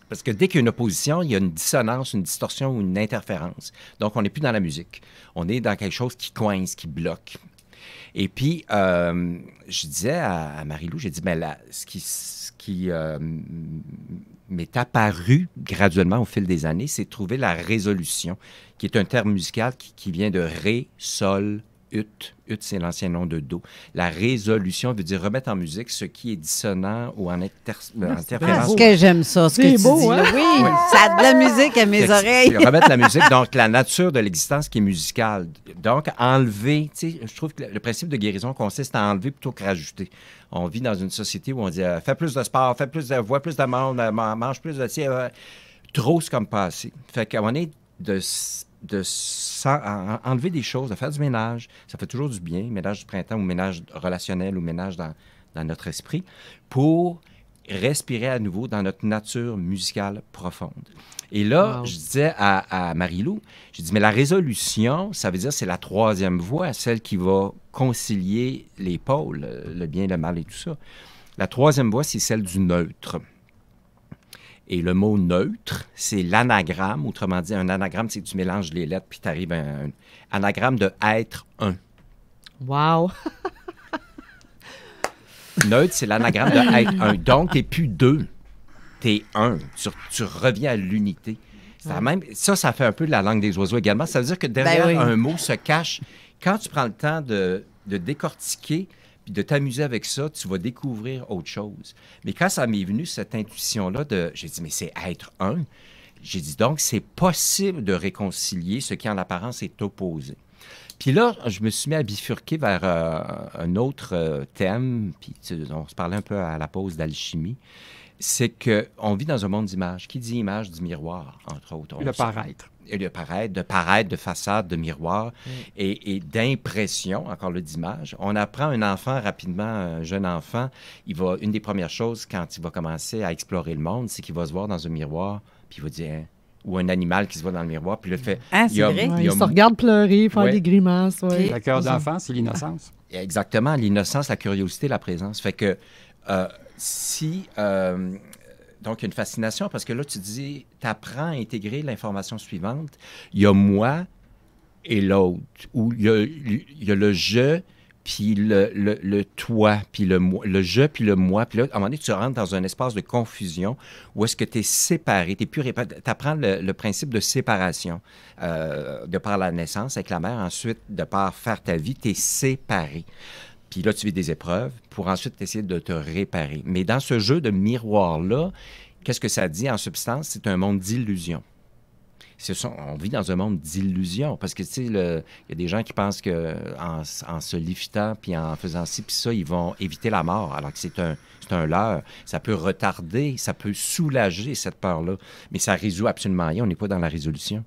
Parce que dès qu'il y a une opposition, il y a une dissonance, une distorsion ou une interférence. Donc, on n'est plus dans la musique. On est dans quelque chose qui coince, qui bloque. Et puis, je disais à Marie-Lou, j'ai dit, mais là, ce qui m'est apparu graduellement au fil des années, c'est de trouver la résolution, qui est un terme musical qui vient de ré, sol, ut. Ut, c'est l'ancien nom de do. La résolution veut dire remettre en musique ce qui est dissonant ou en interférence. Parce que j'aime ça, ce que tu dis. Hein? Oui, ça a de la musique à mes oreilles. Remettre la musique, donc la nature de l'existence qui est musicale. Donc, enlever, tu sais, je trouve que le principe de guérison consiste à enlever plutôt que rajouter. On vit dans une société où on dit fais plus de sport, fais plus de vois plus de monde, mange plus de... Trop, c'est comme pas assez. Fait qu'à un moment donné, enlever des choses, de faire du ménage, ça fait toujours du bien, ménage du printemps ou ménage relationnel ou ménage dans notre esprit, pour respirer à nouveau dans notre nature musicale profonde. Et là, je disais à Marie-Lou, j'ai dit, mais la résolution, ça veut dire c'est la troisième voie, celle qui va concilier les pôles, le bien, le mal et tout ça. La troisième voie, c'est celle du neutre. Et le mot neutre, c'est l'anagramme. Autrement dit, un anagramme, c'est que tu mélanges les lettres puis tu arrives à un anagramme de être un. Wow! Neutre, c'est l'anagramme de être un. Donc, tu n'es plus deux. Tu es un. Tu reviens à l'unité. Ça fait un peu de la langue des oiseaux également. Ça veut dire que derrière un mot se cache... Quand tu prends le temps de décortiquer puis de t'amuser avec ça, tu vas découvrir autre chose. Mais quand ça m'est venu, cette intuition-là, j'ai dit, mais c'est être un. J'ai dit, donc, c'est possible de réconcilier ce qui, en apparence, est opposé. Puis là, je me suis mis à bifurquer vers un autre thème, puis on se parlait un peu à la pause d'alchimie, c'est qu'on vit dans un monde d'images. Qui dit image dit miroir, entre autres. Le paraître. Et le paraître, de façade, de miroir et d'impression, encore là, d'image. On apprend un enfant rapidement, un jeune enfant, une des premières choses quand il va commencer à explorer le monde, c'est qu'il va se voir dans un miroir, puis il va dire... ou un animal qui se voit dans le miroir, puis le fait... Ah, c'est vrai? Il se regarde pleurer, faire des grimaces. Ouais. Le cœur d'enfant, c'est l'innocence. Exactement, l'innocence, la curiosité, la présence. Fait que donc, il y a une fascination, parce que là, tu dis, tu apprends à intégrer l'information suivante. Il y a moi et l'autre, ou il y a le je, puis le toi, puis le moi, le je, puis le moi. Puis là, à un moment donné, tu rentres dans un espace de confusion où est-ce que tu es séparé, tu apprends le principe de séparation de par la naissance avec la mère, ensuite, de par faire ta vie, tu es séparé. Puis là, tu vis des épreuves pour ensuite essayer de te réparer. Mais dans ce jeu de miroir-là, qu'est-ce que ça dit en substance? C'est un monde d'illusions. On vit dans un monde d'illusions parce que, tu sais, il y a des gens qui pensent qu'en se liftant puis en faisant ci puis ça, ils vont éviter la mort, alors que c'est un leurre. Ça peut retarder, ça peut soulager cette peur-là, mais ça résout absolument rien. On n'est pas dans la résolution.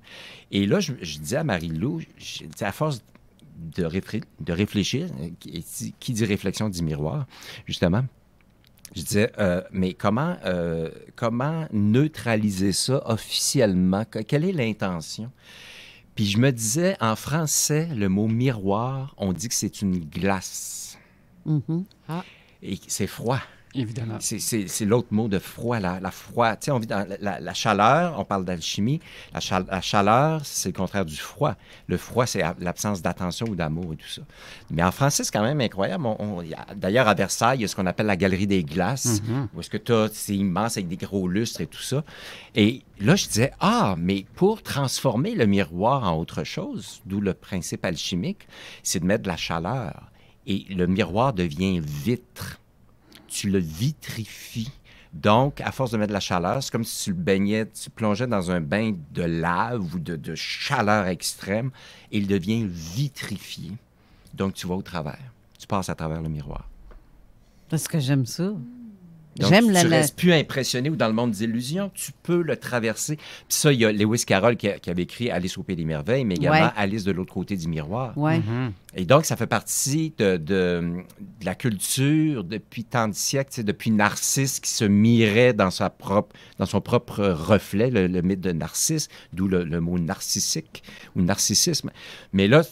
Et là, je disais à Marie-Lou, à force de réfléchir, qui dit réflexion dit miroir, justement. Je disais, mais comment neutraliser ça officiellement? Quelle est l'intention? Puis je me disais, en français, le mot miroir, on dit que c'est une glace. Mm-hmm. Ah. Et c'est froid. Évidemment. C'est l'autre mot de froid, la froid. Tu sais, on vit dans la chaleur, on parle d'alchimie. La chaleur, c'est le contraire du froid. Le froid, c'est l'absence d'attention ou d'amour et tout ça. Mais en français, c'est quand même incroyable. D'ailleurs, à Versailles, il y a ce qu'on appelle la galerie des glaces, où est-ce que c'est immense avec des gros lustres et tout ça. Et là, je disais, mais pour transformer le miroir en autre chose, d'où le principe alchimique, c'est de mettre de la chaleur. Et le miroir devient vitre. Tu le vitrifies. Donc, à force de mettre de la chaleur, c'est comme si tu plongeais dans un bain de lave ou de chaleur extrême, et il devient vitrifié. Donc, tu vas au travers. Tu passes à travers le miroir. Parce que j'aime ça. Donc, tu ne restes plus impressionné ou dans le monde des illusions, tu peux le traverser. Puis ça, il y a Lewis Carroll qui avait écrit Alice au Pays des Merveilles, mais également Alice de l'autre côté du miroir. Ouais. Et donc, ça fait partie de la culture depuis tant de siècles, depuis Narcisse qui se mirait dans son propre reflet, le mythe de Narcisse, d'où le mot narcissique ou narcissisme. Mais là,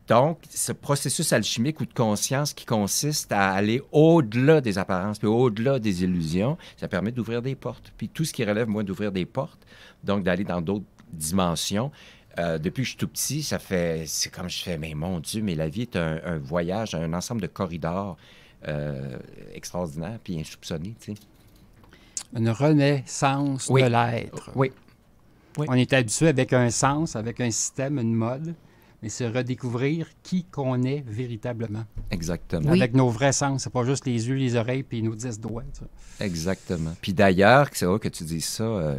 donc, ce processus alchimique ou de conscience qui consiste à aller au-delà des apparences puis au-delà des illusions, ça permet d'ouvrir des portes. Puis tout ce qui relève, moi, d'ouvrir des portes, donc d'aller dans d'autres dimensions. Depuis que je suis tout petit, c'est comme je fais, mais mon Dieu, mais la vie est un voyage, un ensemble de corridors extraordinaires puis insoupçonnés, tu sais. Une renaissance de l'être. Oui. On est habitué avec un sens, avec un système, une mode. Mais c'est redécouvrir qui qu'on est véritablement. Exactement. Avec nos vrais sens. C'est pas juste les yeux, les oreilles puis nos 10 doigts. Ça. Exactement. Puis d'ailleurs, c'est vrai que tu dis ça,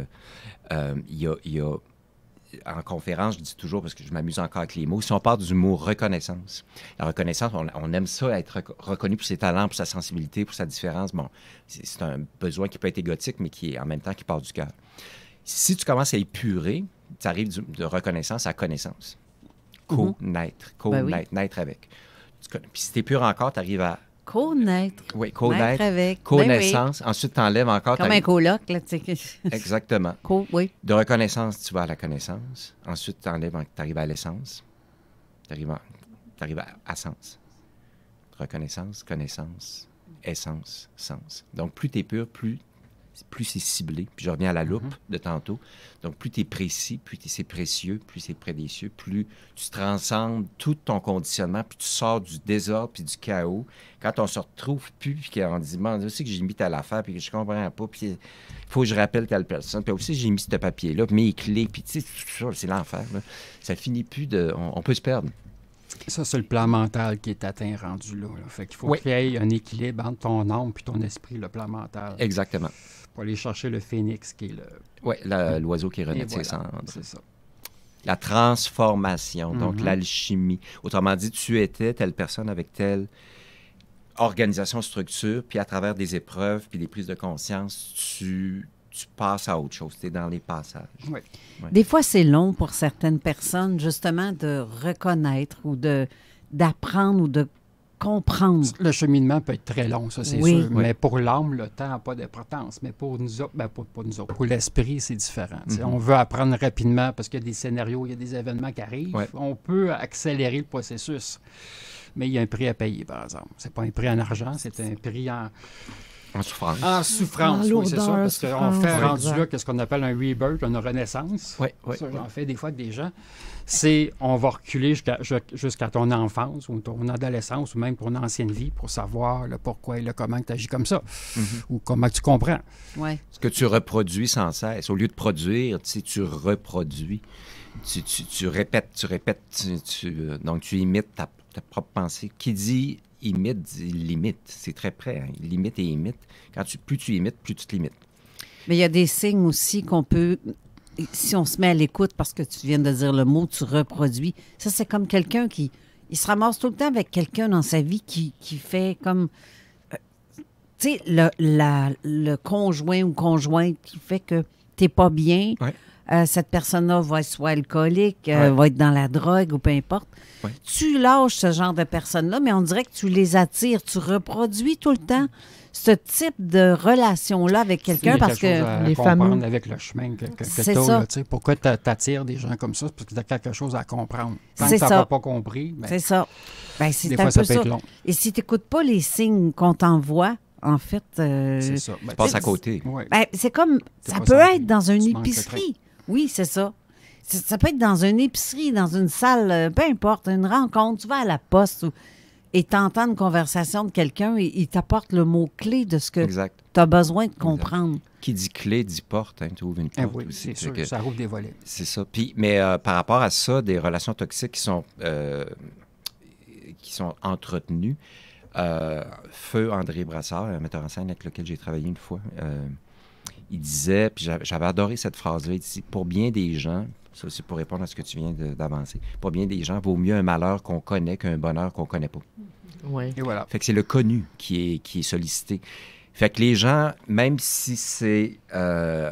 il y a en conférence, je dis toujours, parce que je m'amuse encore avec les mots, si on parle du mot reconnaissance. La reconnaissance, on aime ça, être reconnu pour ses talents, pour sa sensibilité, pour sa différence. Bon, c'est un besoin qui peut être égotique, mais qui est en même temps qui part du cœur. Si tu commences à épurer, tu arrives de reconnaissance à connaissance. Co-naître, naître avec. Puis si tu épures encore, tu arrives à... Co-naître. Oui, co-naître. Avec. Co-naissance. Ben oui. Ensuite, tu enlèves encore... Comme un coloc, là, tu sais. Exactement. Oui. De reconnaissance, tu vas à la connaissance. Ensuite, tu enlèves, tu arrives à l'essence. Tu arrives à sens. Reconnaissance, connaissance, essence, sens. Donc, plus tu es pur, plus plus c'est ciblé. Puis je reviens à la loupe de tantôt. Donc, plus tu es précis, plus c'est précieux, plus c'est près des cieux, plus tu transcendes tout ton conditionnement, puis tu sors du désordre puis du chaos. Quand on se retrouve plus, puis qu'on dit, je sais que j'ai mis telle affaire, puis que je comprends pas, puis il faut que je rappelle telle personne, puis aussi j'ai mis ce papier-là, puis mes clés, puis tu sais, tout ça, c'est l'enfer. Là. Ça finit plus de... On peut se perdre. Ça, c'est le plan mental qui est atteint rendu là. Fait qu'il faut qu'il y ait un équilibre entre ton âme puis ton esprit, le plan mental. Exactement. Pour aller chercher le phénix qui est le... Oui, l'oiseau qui renaît de ses cendres. C'est ça. La transformation, donc l'alchimie. Autrement dit, tu étais telle personne avec telle organisation, structure, puis à travers des épreuves puis des prises de conscience, tu passes à autre chose. Tu es dans les passages. Oui. Ouais. Des fois, c'est long pour certaines personnes, justement, de reconnaître ou d'apprendre ou de comprendre. Le cheminement peut être très long, ça, c'est sûr. Oui. Mais pour l'âme, le temps n'a pas d'importance. Mais pour nous autres, pour l'esprit, c'est différent. On veut apprendre rapidement parce qu'il y a des scénarios, il y a des événements qui arrivent. Ouais. On peut accélérer le processus. Mais il y a un prix à payer, par exemple. C'est pas un prix en argent, c'est un prix en souffrance. En souffrance, oui, c'est ça. Parce qu'on fait rendu là qu'est-ce qu'on appelle un rebirth, une renaissance. Oui. Ça, j'en fais des fois avec des gens. On va reculer jusqu'à ton enfance ou ton adolescence ou même ton ancienne vie pour savoir le pourquoi et le comment tu agis comme ça ou comment tu comprends. Ouais. Ce que tu reproduis sans cesse. Au lieu de produire, tu reproduis. Tu répètes. Donc, tu imites ta propre pensée. Qui dit imite, il limite. C'est très près. Hein? Il limite et imite. Plus tu imites, plus tu te limites. Mais il y a des signes aussi qu'on peut, si on se met à l'écoute, parce que tu viens de dire le mot, tu reproduis. Ça, c'est comme quelqu'un qui il se ramasse tout le temps avec quelqu'un dans sa vie qui fait comme... tu sais, le conjoint ou conjointe qui fait que t'es pas bien. Ouais. Cette personne-là va être soit alcoolique, va être dans la drogue ou peu importe. Ouais. Tu lâches ce genre de personnes-là, mais on dirait que tu les attires. Tu reproduis tout le temps ce type de relation-là avec quelqu'un parce que les femmes avec le chemin que c'est t'as, ça. là, pourquoi tu attires des gens comme ça? C'est parce que tu as quelque chose à comprendre. Tant c'est que tu ça. n'as pas compris, c'est ça. Ben, c'est des un fois, ça peu peut ça. être long. Et si tu n'écoutes pas les signes qu'on t'envoie, en fait... c'est ça. Tu passes à côté. Ouais. Ben, c'est comme... Ça peut être dans une épicerie. Oui, c'est ça. Ça peut être dans une épicerie, dans une salle, peu importe, une rencontre. Tu vas à la poste et tu entends une conversation de quelqu'un et il t'apporte le mot-clé de ce que tu as besoin de comprendre. Exact. Qui dit clé dit porte. Hein, tu ouvres une porte. Oui, aussi, c'est sûr, ça rouvre des volets. C'est ça. Mais par rapport à ça, des relations toxiques qui sont entretenues, Feu André Brassard, un metteur en scène avec lequel j'ai travaillé une fois, il disait, puis j'avais adoré cette phrase-là, il dit, pour bien des gens, ça c'est pour répondre à ce que tu viens d'avancer, pour bien des gens, vaut mieux un malheur qu'on connaît qu'un bonheur qu'on connaît pas. Oui. Et voilà. Fait que c'est le connu qui est sollicité. Fait que les gens, même si c'est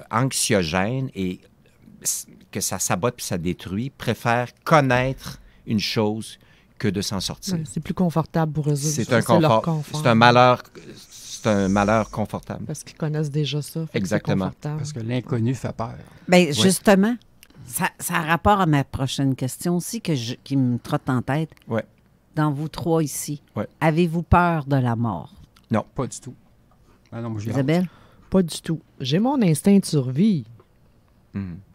anxiogène et que ça sabote puis ça détruit, préfèrent connaître une chose que de s'en sortir. Ouais, c'est plus confortable pour eux. C'est un confort. C'est un malheur. C'est un malheur confortable. Parce qu'ils connaissent déjà ça. Exactement. Parce que l'inconnu fait peur. Bien, justement, ça a rapport à ma prochaine question aussi qui me trotte en tête. Oui. Dans vous trois ici, ouais. Avez-vous peur de la mort? Non, pas du tout. Ah non, moi, Isabelle? Pas du tout. J'ai mon instinct de survie,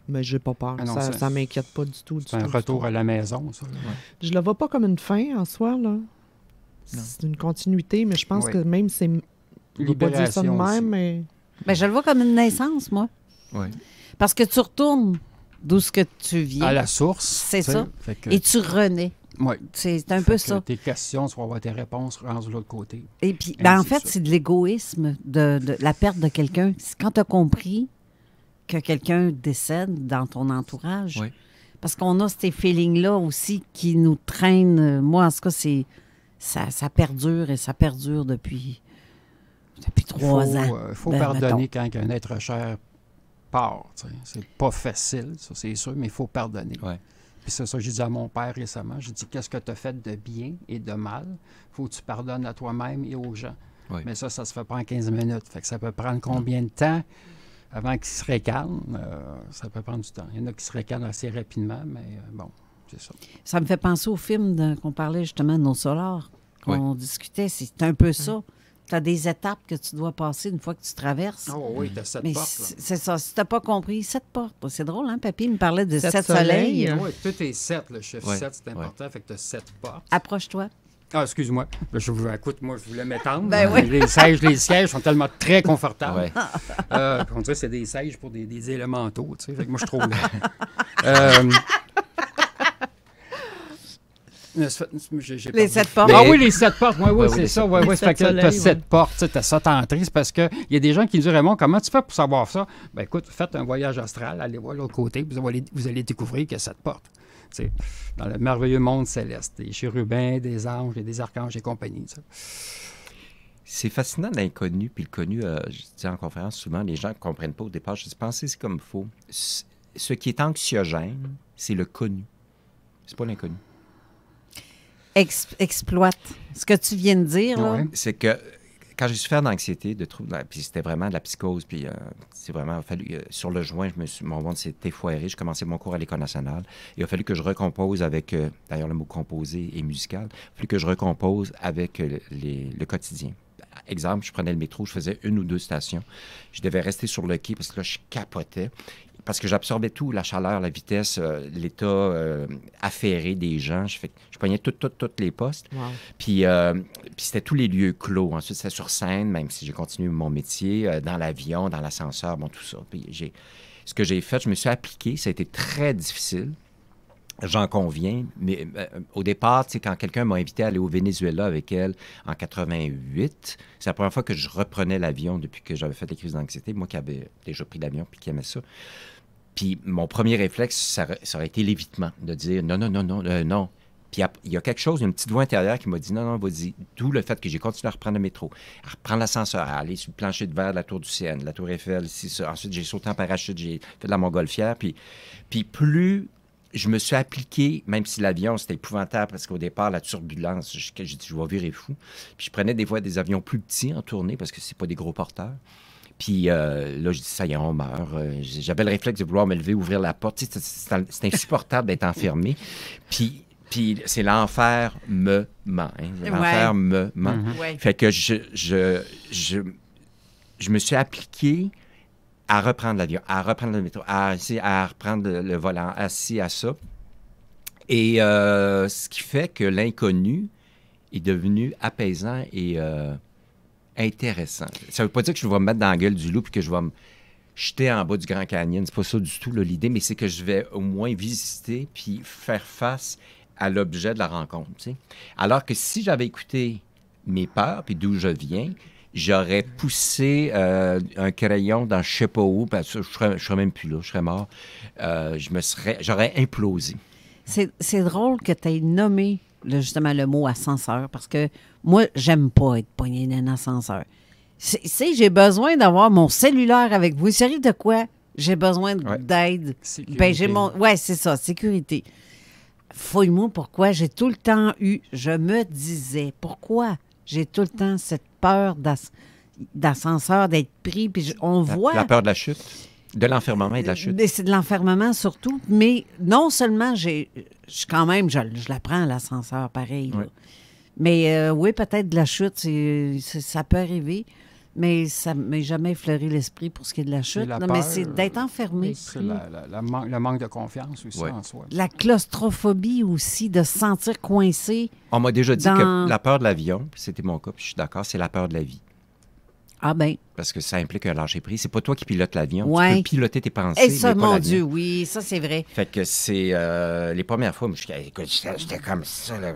mais j'ai pas peur. Ah non, ça m'inquiète pas du tout. C'est un retour à la maison, ça. Ouais. Je le vois pas comme une fin en soi, là. C'est une continuité, mais je pense que même c'est... Je ne veux pas dire ça de même, mais... Ben, je le vois comme une naissance, moi. Oui. Parce que tu retournes d'où ce que tu viens. À la source. C'est ça. Et tu renais. Oui. C'est un peu ça. Tes questions, tu vas avoir tes réponses rendues de l'autre côté. Et puis, en fait, c'est de l'égoïsme, de la perte de quelqu'un. Quand tu as compris que quelqu'un décède dans ton entourage, parce qu'on a ces feelings-là aussi qui nous traînent. Moi, en tout cas, ça perdure et ça perdure depuis 3 ans. Il faut pardonner quand un être cher part. C'est pas facile, ça c'est sûr, mais il faut pardonner. Ouais. Puis ça, j'ai dit à mon père récemment, j'ai dit, qu'est-ce que tu as fait de bien et de mal? Il faut que tu pardonnes à toi-même et aux gens. Oui. Mais ça se fait pas en 15 minutes. Fait que ça peut prendre combien de temps avant qu'ils se récalment? Ça peut prendre du temps. Il y en a qui se récalment assez rapidement, mais bon, c'est ça. Ça me fait penser au film qu'on parlait justement de Nos Solars, qu'on discutait. C'est un peu ça. Tu as des étapes que tu dois passer une fois que tu traverses. Oh oui, tu as 7 portes. Là. C'est ça. Si tu n'as pas compris, 7 portes. C'est drôle, hein, Papy? Il me parlait de 7 soleils. Oui, tout est 7. Le chiffre 7, c'est important. Fait que tu as 7 portes. Approche-toi. Ah, excuse-moi. Écoute, moi, je voulais m'étendre. Ben oui. Les sièges sont tellement très confortables. Ouais. On dirait que c'est des sièges pour des élémentaux. Tu sais. Fait que moi, je trouve... les 7 portes. Ah oui, les 7 portes. Oui, c'est ça. Oui, ça fait que tu as 7 portes. Tu as 7 entrées. C'est parce qu'il y a des gens qui disent, Raymond, comment tu fais pour savoir ça? Ben écoute, faites un voyage astral, allez voir l'autre côté, vous allez découvrir qu'il y a 7 portes. T'sais, dans le merveilleux monde céleste, des chérubins, des anges et des archanges et compagnie. T'sais. C'est fascinant l'inconnu, puis le connu, je dis en conférence souvent, les gens ne comprennent pas au départ. Je dis, pensez, c'est comme il faut. Ce qui est anxiogène, c'est le connu. C'est pas l'inconnu. Exploite. Ce que tu viens de dire, là. C'est que quand j'ai souffert d'anxiété, de troubles, puis c'était vraiment de la psychose, puis c'est vraiment fallu sur le joint, mon ventre s'est effoiré. Je commençais mon cours à l'École nationale. Il a fallu que je recompose avec, d'ailleurs le mot composer est musical, il a fallu que je recompose avec le quotidien. Exemple, je prenais le métro, je faisais 1 ou 2 stations. Je devais rester sur le quai parce que là, je capotais. Parce que j'absorbais tout, la chaleur, la vitesse, l'état affairé des gens. Je pognais toutes les postes. Wow. Puis c'était tous les lieux clos. Ensuite, c'était sur scène, même si j'ai continué mon métier, dans l'avion, dans l'ascenseur, bon, tout ça. Puis ce que j'ai fait, je me suis appliqué. Ça a été très difficile. J'en conviens, mais au départ, tu sais, quand quelqu'un m'a invité à aller au Venezuela avec elle en 88, c'est la première fois que je reprenais l'avion depuis que j'avais fait des crises d'anxiété. Moi qui avais déjà pris l'avion puis qui aimais ça. Puis mon premier réflexe, ça aurait été l'évitement, de dire non. Puis il y a quelque chose, une petite voix intérieure qui m'a dit non, vas-y. D'où le fait que j'ai continué à reprendre le métro, à reprendre l'ascenseur, à aller sur le plancher de verre de la Tour du Sienne, la Tour Eiffel, ça. Ensuite, j'ai sauté en parachute, j'ai fait de la montgolfière. Puis plus je me suis appliqué, même si l'avion, c'était épouvantable parce qu'au départ, la turbulence, j'ai dit, je vais virer fou. Puis je prenais des fois des avions plus petits en tournée parce que c'est pas des gros porteurs. Puis là, je dis, ça y est, on meurt. J'avais le réflexe de vouloir me lever, ouvrir la porte. Tu sais, c'est insupportable d'être enfermé. Puis c'est l'enfer me ment. Hein. L'enfer me ment. Mm-hmm. Fait que je me suis appliqué à reprendre l'avion, à reprendre le métro, à reprendre le volant, assis à ça. Et ce qui fait que l'inconnu est devenu apaisant et intéressant. Ça ne veut pas dire que je vais me mettre dans la gueule du loup et que je vais me jeter en bas du Grand Canyon. C'est pas ça du tout, là, l'idée, mais c'est que je vais au moins visiter puis faire face à l'objet de la rencontre. Tu sais. Alors que si j'avais écouté mes peurs puis d'où je viens, j'aurais poussé un crayon dans je ne sais pas où, parce que je serais même plus là, je serais mort. J'aurais implosé. C'est drôle que tu aies nommé justement le mot ascenseur, parce que moi, j'aime pas être pogné dans un ascenseur. J'ai besoin d'avoir mon cellulaire avec vous. Il arrive de quoi? J'ai besoin d'aide. Ben, c'est ça, sécurité. Fouille-moi pourquoi j'ai tout le temps je me disais, pourquoi j'ai tout le temps cette peur d'ascenseur, d'être pris, puis on voit... La peur de la chute, de l'enfermement et de la chute. C'est de l'enfermement surtout, mais non seulement je la prends, l'ascenseur, pareil. Oui. Mais oui, peut-être de la chute, ça peut arriver, mais ça ne m'est jamais effleuré l'esprit pour ce qui est de la chute. Mais c'est d'être enfermé. C'est le manque de confiance aussi en soi. La claustrophobie aussi, de se sentir coincé. On m'a déjà dit que la peur de l'avion, c'était mon cas, puis je suis d'accord, c'est la peur de la vie. Ah ben. Parce que ça implique un lâcher-prise. C'est pas toi qui pilotes l'avion. Ouais. Tu peux piloter tes pensées. Et ça, mon Dieu, oui, ça, c'est vrai. Fait que c'est... les premières fois, j'étais comme ça, là.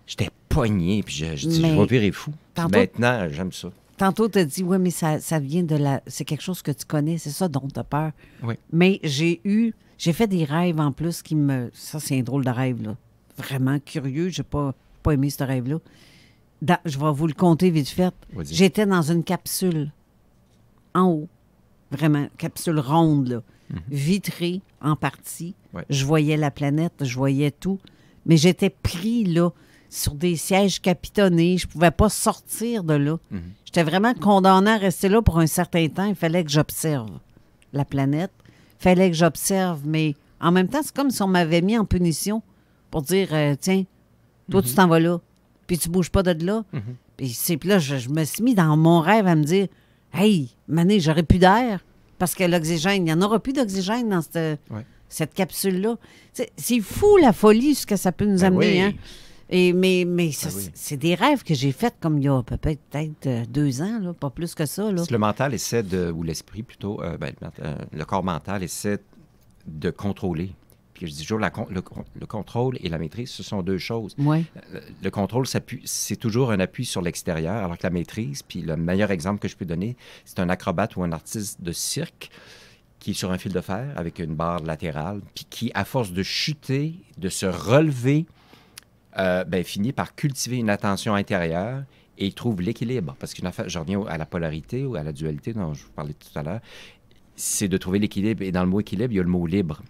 J'étais pogné, puis je dis, je vais virer fou. Maintenant, j'aime ça. Tantôt, tu as dit, oui, mais ça vient de la... C'est quelque chose que tu connais, c'est ça dont tu as peur. Oui. Mais j'ai fait des rêves en plus qui me... Ça, c'est un drôle de rêve, là. Vraiment curieux. J'ai pas aimé ce rêve-là. Je vais vous le conter vite fait. Vas-y. J'étais dans une capsule en haut. Vraiment, capsule ronde, là. Vitrée en partie. Ouais. Je voyais la planète, je voyais tout. Mais j'étais pris, là, sur des sièges capitonnés. Je ne pouvais pas sortir de là. J'étais vraiment condamné à rester là pour un certain temps. Il fallait que j'observe la planète. Il fallait que j'observe, mais en même temps, c'est comme si on m'avait mis en punition pour dire, tiens, toi, tu t'en vas là, puis tu ne bouges pas de là. Puis là, je me suis mis dans mon rêve à me dire, hey, Mané, j'aurais plus d'air parce que l'oxygène, il n'y en aura plus d'oxygène dans cette capsule-là. C'est fou la folie, ce que ça peut nous amener. Hein? Mais c'est des rêves que j'ai faits comme il y a peut-être 2 ans, là, pas plus que ça. Là. Le mental essaie ou l'esprit plutôt, le corps mental essaie de contrôler. Puis je dis toujours, le contrôle et la maîtrise, ce sont 2 choses. Ouais. Le contrôle, c'est toujours un appui sur l'extérieur, alors que la maîtrise, puis le meilleur exemple que je peux donner, c'est un acrobate ou un artiste de cirque qui est sur un fil de fer avec une barre latérale, puis qui, à force de chuter, de se relever, finit par cultiver une attention intérieure et il trouve l'équilibre. Parce qu'une affaire, je reviens à la polarité ou à la dualité dont je vous parlais tout à l'heure, c'est de trouver l'équilibre. Et dans le mot équilibre, il y a le mot libre.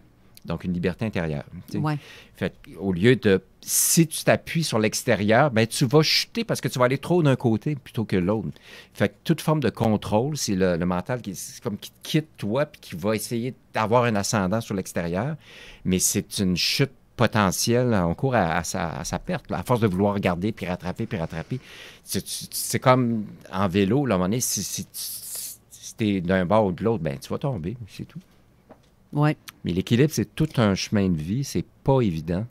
Donc, une liberté intérieure. Ouais. Fait au lieu de... Si tu t'appuies sur l'extérieur, tu vas chuter parce que tu vas aller trop d'un côté plutôt que l'autre. Fait que toute forme de contrôle, c'est le mental qui quitte toi puis qui va essayer d'avoir un ascendant sur l'extérieur. Mais c'est une chute potentielle. On court à sa perte. Là. À force de vouloir regarder puis rattraper. C'est comme en vélo. Là, à un moment donné, si tu es d'un bord ou de l'autre, tu vas tomber. C'est tout. Ouais. Mais l'équilibre, c'est tout un chemin de vie. C'est pas évident.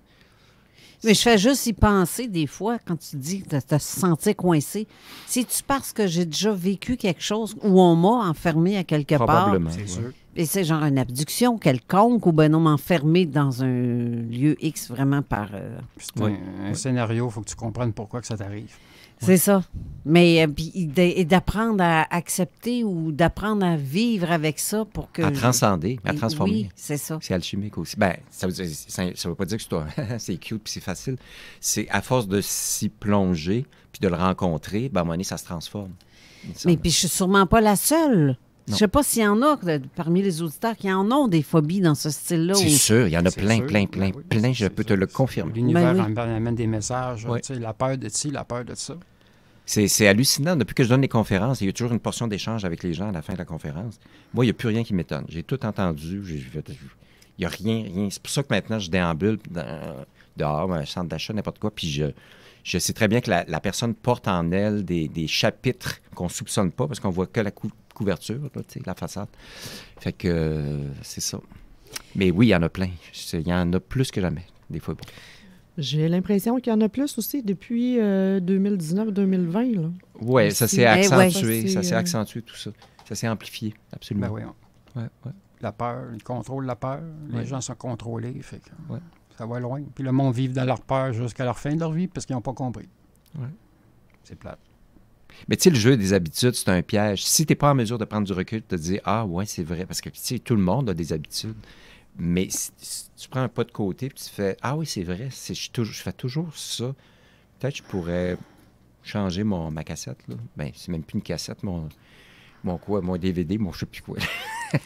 Mais je fais juste y penser des fois quand tu dis de te sentir coincé. C'est-tu parce que j'ai déjà vécu quelque chose où on m'a enfermé à quelque part? Probablement. C'est sûr. Et c'est genre une abduction quelconque ou non m'enfermer dans un lieu X vraiment par... C'est un scénario, il faut que tu comprennes pourquoi que ça t'arrive. C'est ça. Mais d'apprendre à accepter ou d'apprendre à vivre avec ça pour que... À transcender, à transformer. Oui, c'est ça. C'est alchimique aussi. Ça veut pas dire que c'est cute puis c'est facile. C'est à force de s'y plonger puis de le rencontrer, à un moment donné, ça se transforme. Mais puis je suis sûrement pas la seule. Je sais pas s'il y en a parmi les auditeurs qui en ont des phobies dans ce style-là. C'est sûr, il y en a plein. Je peux te le confirmer. L'univers amène des messages, la peur de ci, la peur de ça. C'est hallucinant. Depuis que je donne les conférences, il y a toujours une portion d'échange avec les gens à la fin de la conférence. Moi, il n'y a plus rien qui m'étonne. J'ai tout entendu. Il n'y a rien. C'est pour ça que maintenant, je déambule dehors, un centre d'achat, n'importe quoi, puis je sais très bien que la personne porte en elle des chapitres qu'on ne soupçonne pas parce qu'on voit que la couverture, là, la façade. Fait que c'est ça. Mais oui, il y en a plein. Il y en a plus que jamais, des fois. J'ai l'impression qu'il y en a plus aussi depuis 2019-2020. Oui, ça s'est accentué. Ça s'est accentué, tout ça. Ça s'est amplifié, absolument. Ouais. La peur, ils contrôlent la peur. Les gens sont contrôlés. Fait que, ça va loin. Puis le monde vit dans leur peur jusqu'à la fin de leur vie parce qu'ils n'ont pas compris. Ouais. C'est plate. Mais tu sais, le jeu des habitudes, c'est un piège. Si tu n'es pas en mesure de prendre du recul, de te dire « Ah, ouais, c'est vrai. » Parce que, tu sais, tout le monde a des habitudes. Mais si tu prends un pas de côté et tu fais « Ah oui, c'est vrai. Je fais toujours ça. Peut-être que je pourrais changer ma cassette. » C'est même plus une cassette, mon DVD, je ne sais plus quoi.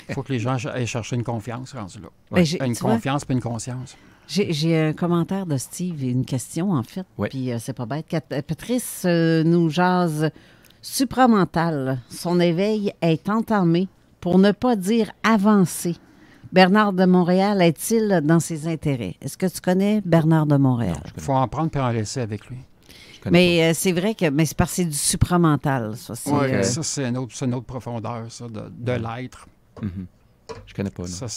Il faut que les gens aillent chercher une confiance rendu là. Une confiance puis une conscience. J'ai un commentaire de Steve et une question, en fait. Ouais. Puis c'est pas bête. Patrice nous jase supramental. Son éveil est entamé, pour ne pas dire avancé. Bernard de Montréal est-il dans ses intérêts? Est-ce que tu connais Bernard de Montréal? Il faut en prendre et en laisser avec lui. Mais c'est vrai que c'est parce que c'est du supramental. Ça, c'est une autre profondeur, ça, de l'être. Mm-hmm. Je connais pas. Ça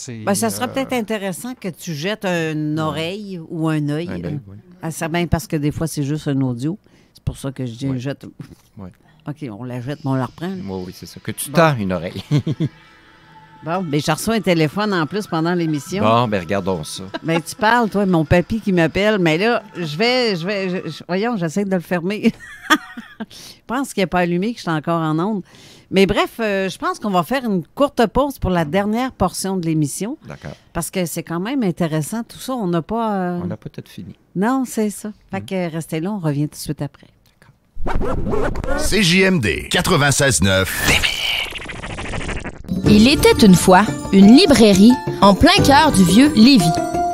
serait peut-être intéressant que tu jettes une oreille ou un œil. C'est bien parce que des fois, c'est juste un audio. C'est pour ça que je dis jette. Ouais. OK, on la jette, mais on la reprend. Oui, c'est ça. Que tu tends une oreille. Bon, mais j'ai reçu un téléphone en plus pendant l'émission. Bon, regardons ça. Ben, tu parles, toi, mon papy qui m'appelle. Mais là, voyons, j'essaie de le fermer. Je pense qu'il n'est pas allumé, que je suis encore en onde. Mais bref, je pense qu'on va faire une courte pause pour la dernière portion de l'émission. D'accord. Parce que c'est quand même intéressant, tout ça. On n'a pas... On n'a pas tout fini. Non, c'est ça. Fait que restez là, on revient tout de suite après. D'accord. CJMD 96.9. Il était une fois une librairie en plein cœur du vieux Lévis.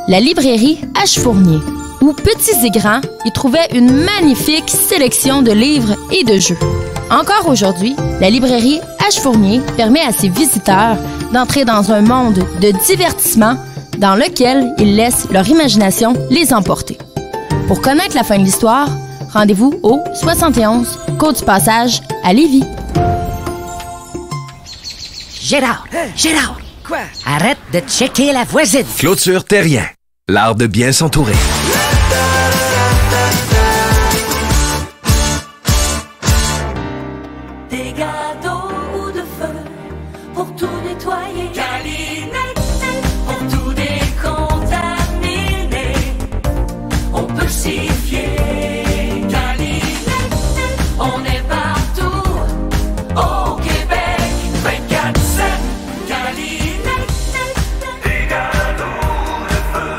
La librairie H-Fournier, où petits et grands y trouvaient une magnifique sélection de livres et de jeux. Encore aujourd'hui, la librairie H-Fournier permet à ses visiteurs d'entrer dans un monde de divertissement dans lequel ils laissent leur imagination les emporter. Pour connaître la fin de l'histoire, Rendez-vous au 71 Côte du Passage à Lévis. Gérard! Gérard! Quoi? Arrête de checker la voisine! Clôture Terrien. L'art de bien s'entourer. Des gâteaux ou de feu pour tout nettoyer. Calinette, pour tout décontaminer. On peut s'y fier. Calinette, on est partout au Québec. 24/7. Calinette, des gâteaux de feu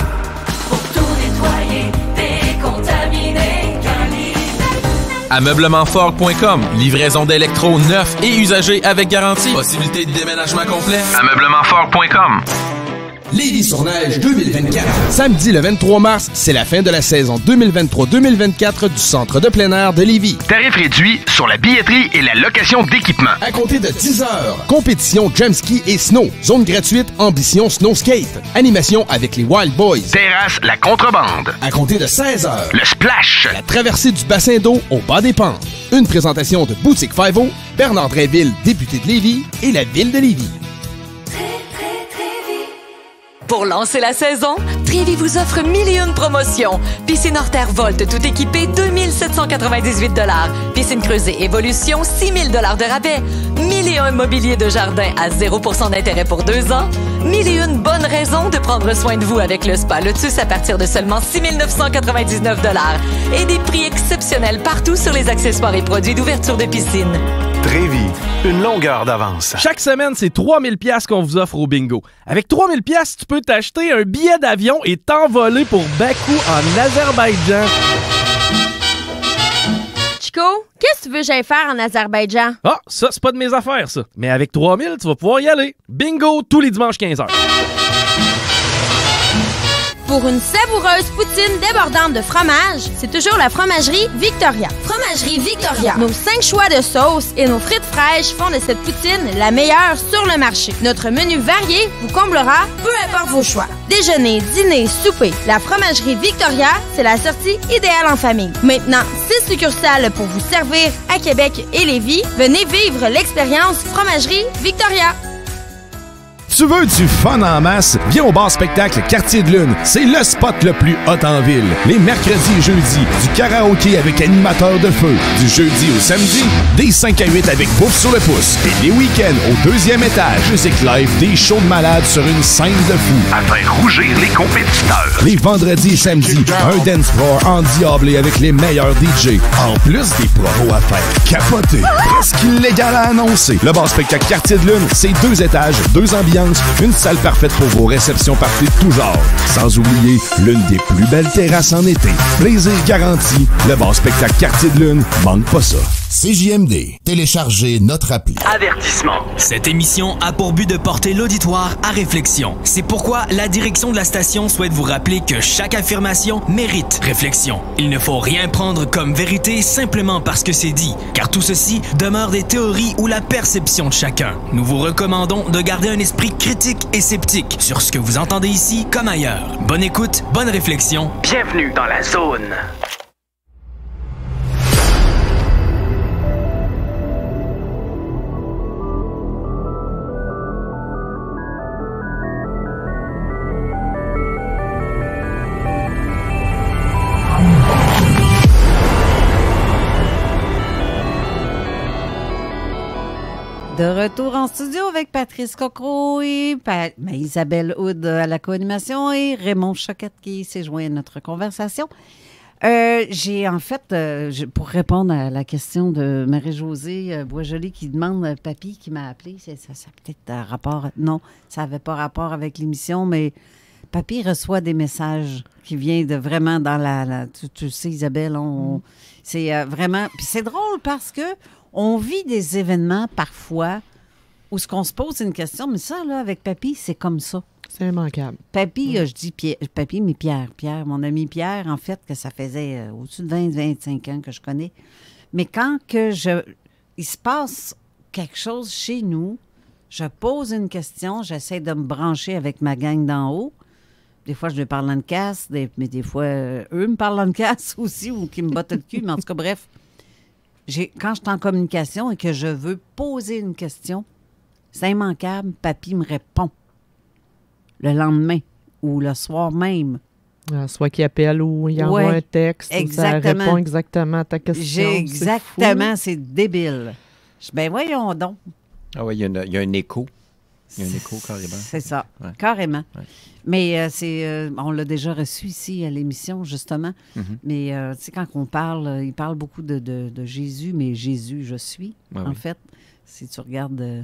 pour tout nettoyer, décontaminer. Calinette. Ameublementfort.com. Livraison d'électro neufs et usagés avec garantie. Possibilité de déménagement complet. Ameublementfort.com. Lévis-sur-Neige 2024. Samedi le 23 mars, c'est la fin de la saison 2023-2024 du Centre de plein air de Lévis. Tarif réduit sur la billetterie et la location d'équipement. À compter de 10 heures, compétition jump ski et snow. Zone gratuite Ambition Snow Skate. Animation avec les Wild Boys. Terrasse La Contrebande. À compter de 16 heures, le Splash. La traversée du bassin d'eau au bas des pentes. Une présentation de Boutique 5-0, Bernard Drainville, député de Lévis, et la Ville de Lévis. Pour lancer la saison, Trévi vous offre 1001 promotions. Piscine hors terre Volt, tout équipé, 2798 $. Piscine creusée Évolution, 6000 $ de rabais. 1001 mobilier de jardin à 0% d'intérêt pour 2 ans. 1001 bonnes raisons de prendre soin de vous avec le spa Lotus à partir de seulement 6 999 $. Et des prix exceptionnels partout sur les accessoires et produits d'ouverture de piscine. Trévi, une longueur d'avance. Chaque semaine, c'est 3000 $ qu'on vous offre au bingo. Avec 3000 $, tu peux t'acheter un billet d'avion et t'envoler pour Bakou en Azerbaïdjan. Chico, qu'est-ce que tu veux que j'aille faire en Azerbaïdjan? Ah, ça, c'est pas de mes affaires, ça. Mais avec 3000, tu vas pouvoir y aller. Bingo, tous les dimanches 15h. Pour une savoureuse poutine débordante de fromage, c'est toujours la Fromagerie Victoria. Fromagerie Victoria. Nos 5 choix de sauce et nos frites fraîches font de cette poutine la meilleure sur le marché. Notre menu varié vous comblera, peu importe vos choix. Déjeuner, dîner, souper. La Fromagerie Victoria, c'est la sortie idéale en famille. Maintenant, 6 succursales pour vous servir à Québec et Lévis. Venez vivre l'expérience Fromagerie Victoria. Tu veux du fun en masse? Viens au bar spectacle Quartier de Lune. C'est le spot le plus hot en ville. Les mercredis et jeudis, du karaoké avec animateur de feu. Du jeudi au samedi, des 5 à 8 avec bouffe sur le pouce. Et les week-ends au 2e étage, musique live, des shows de malades sur une scène de fou. À faire rougir les compétiteurs. Les vendredis et samedis, un dance floor endiablé avec les meilleurs DJ. En plus des promos à faire capoter. Presque illégal à annoncer. Le bar spectacle Quartier de Lune, c'est 2 étages, 2 ambiances, une salle parfaite pour vos réceptions parties de tout genre. Sans oublier l'une des plus belles terrasses en été. Plaisir garanti. Le bar spectacle Quartier de Lune, manque pas ça. CJMD. Téléchargez notre appli. Avertissement. Cette émission a pour but de porter l'auditoire à réflexion. C'est pourquoi la direction de la station souhaite vous rappeler que chaque affirmation mérite réflexion. Il ne faut rien prendre comme vérité simplement parce que c'est dit, car tout ceci demeure des théories ou la perception de chacun. Nous vous recommandons de garder un esprit critique et sceptique sur ce que vous entendez ici comme ailleurs. Bonne écoute, bonne réflexion. Bienvenue dans la zone. De retour en studio avec Patrice Cocro et Isabelle Houd à la co-animation et Raymond Choquette qui s'est joint à notre conversation. J'ai en fait, pour répondre à la question de Marie-Josée Boisjoli qui demande, Papy qui m'a appelé, ça peut-être un rapport, non, ça n'avait pas rapport avec l'émission, mais Papy reçoit des messages qui viennent de vraiment dans tu sais Isabelle, c'est vraiment, puis c'est drôle parce que on vit des événements parfois où ce qu'on se pose une question, mais ça, là, avec Papy, c'est comme ça. C'est immanquable. Papy, je dis Papy, mais Pierre, mon ami Pierre, en fait, que ça faisait au-dessus de 20-25 ans que je connais. Mais quand il se passe quelque chose chez nous, je pose une question, j'essaie de me brancher avec ma gang d'en haut, Des fois, je lui parle dans le casse, mais des fois, eux me parlent dans le casse aussi ou qu'ils me bottent le cul. Mais en tout cas, bref, quand je suis en communication et que je veux poser une question, c'est immanquable, papy me répond le lendemain ou le soir même. Soit qu'il appelle ou il envoie un texte, exactement. Ça répond exactement à ta question. Exactement, c'est débile. Ben voyons donc. Ah oui, il y a un écho. Il y a un écho, carrément. C'est ça, carrément. Ouais. Mais on l'a déjà reçu ici à l'émission, justement. Mm-hmm. Mais tu sais, quand on parle, il parle beaucoup de Jésus, mais Jésus, je suis, en fait. Si tu regardes,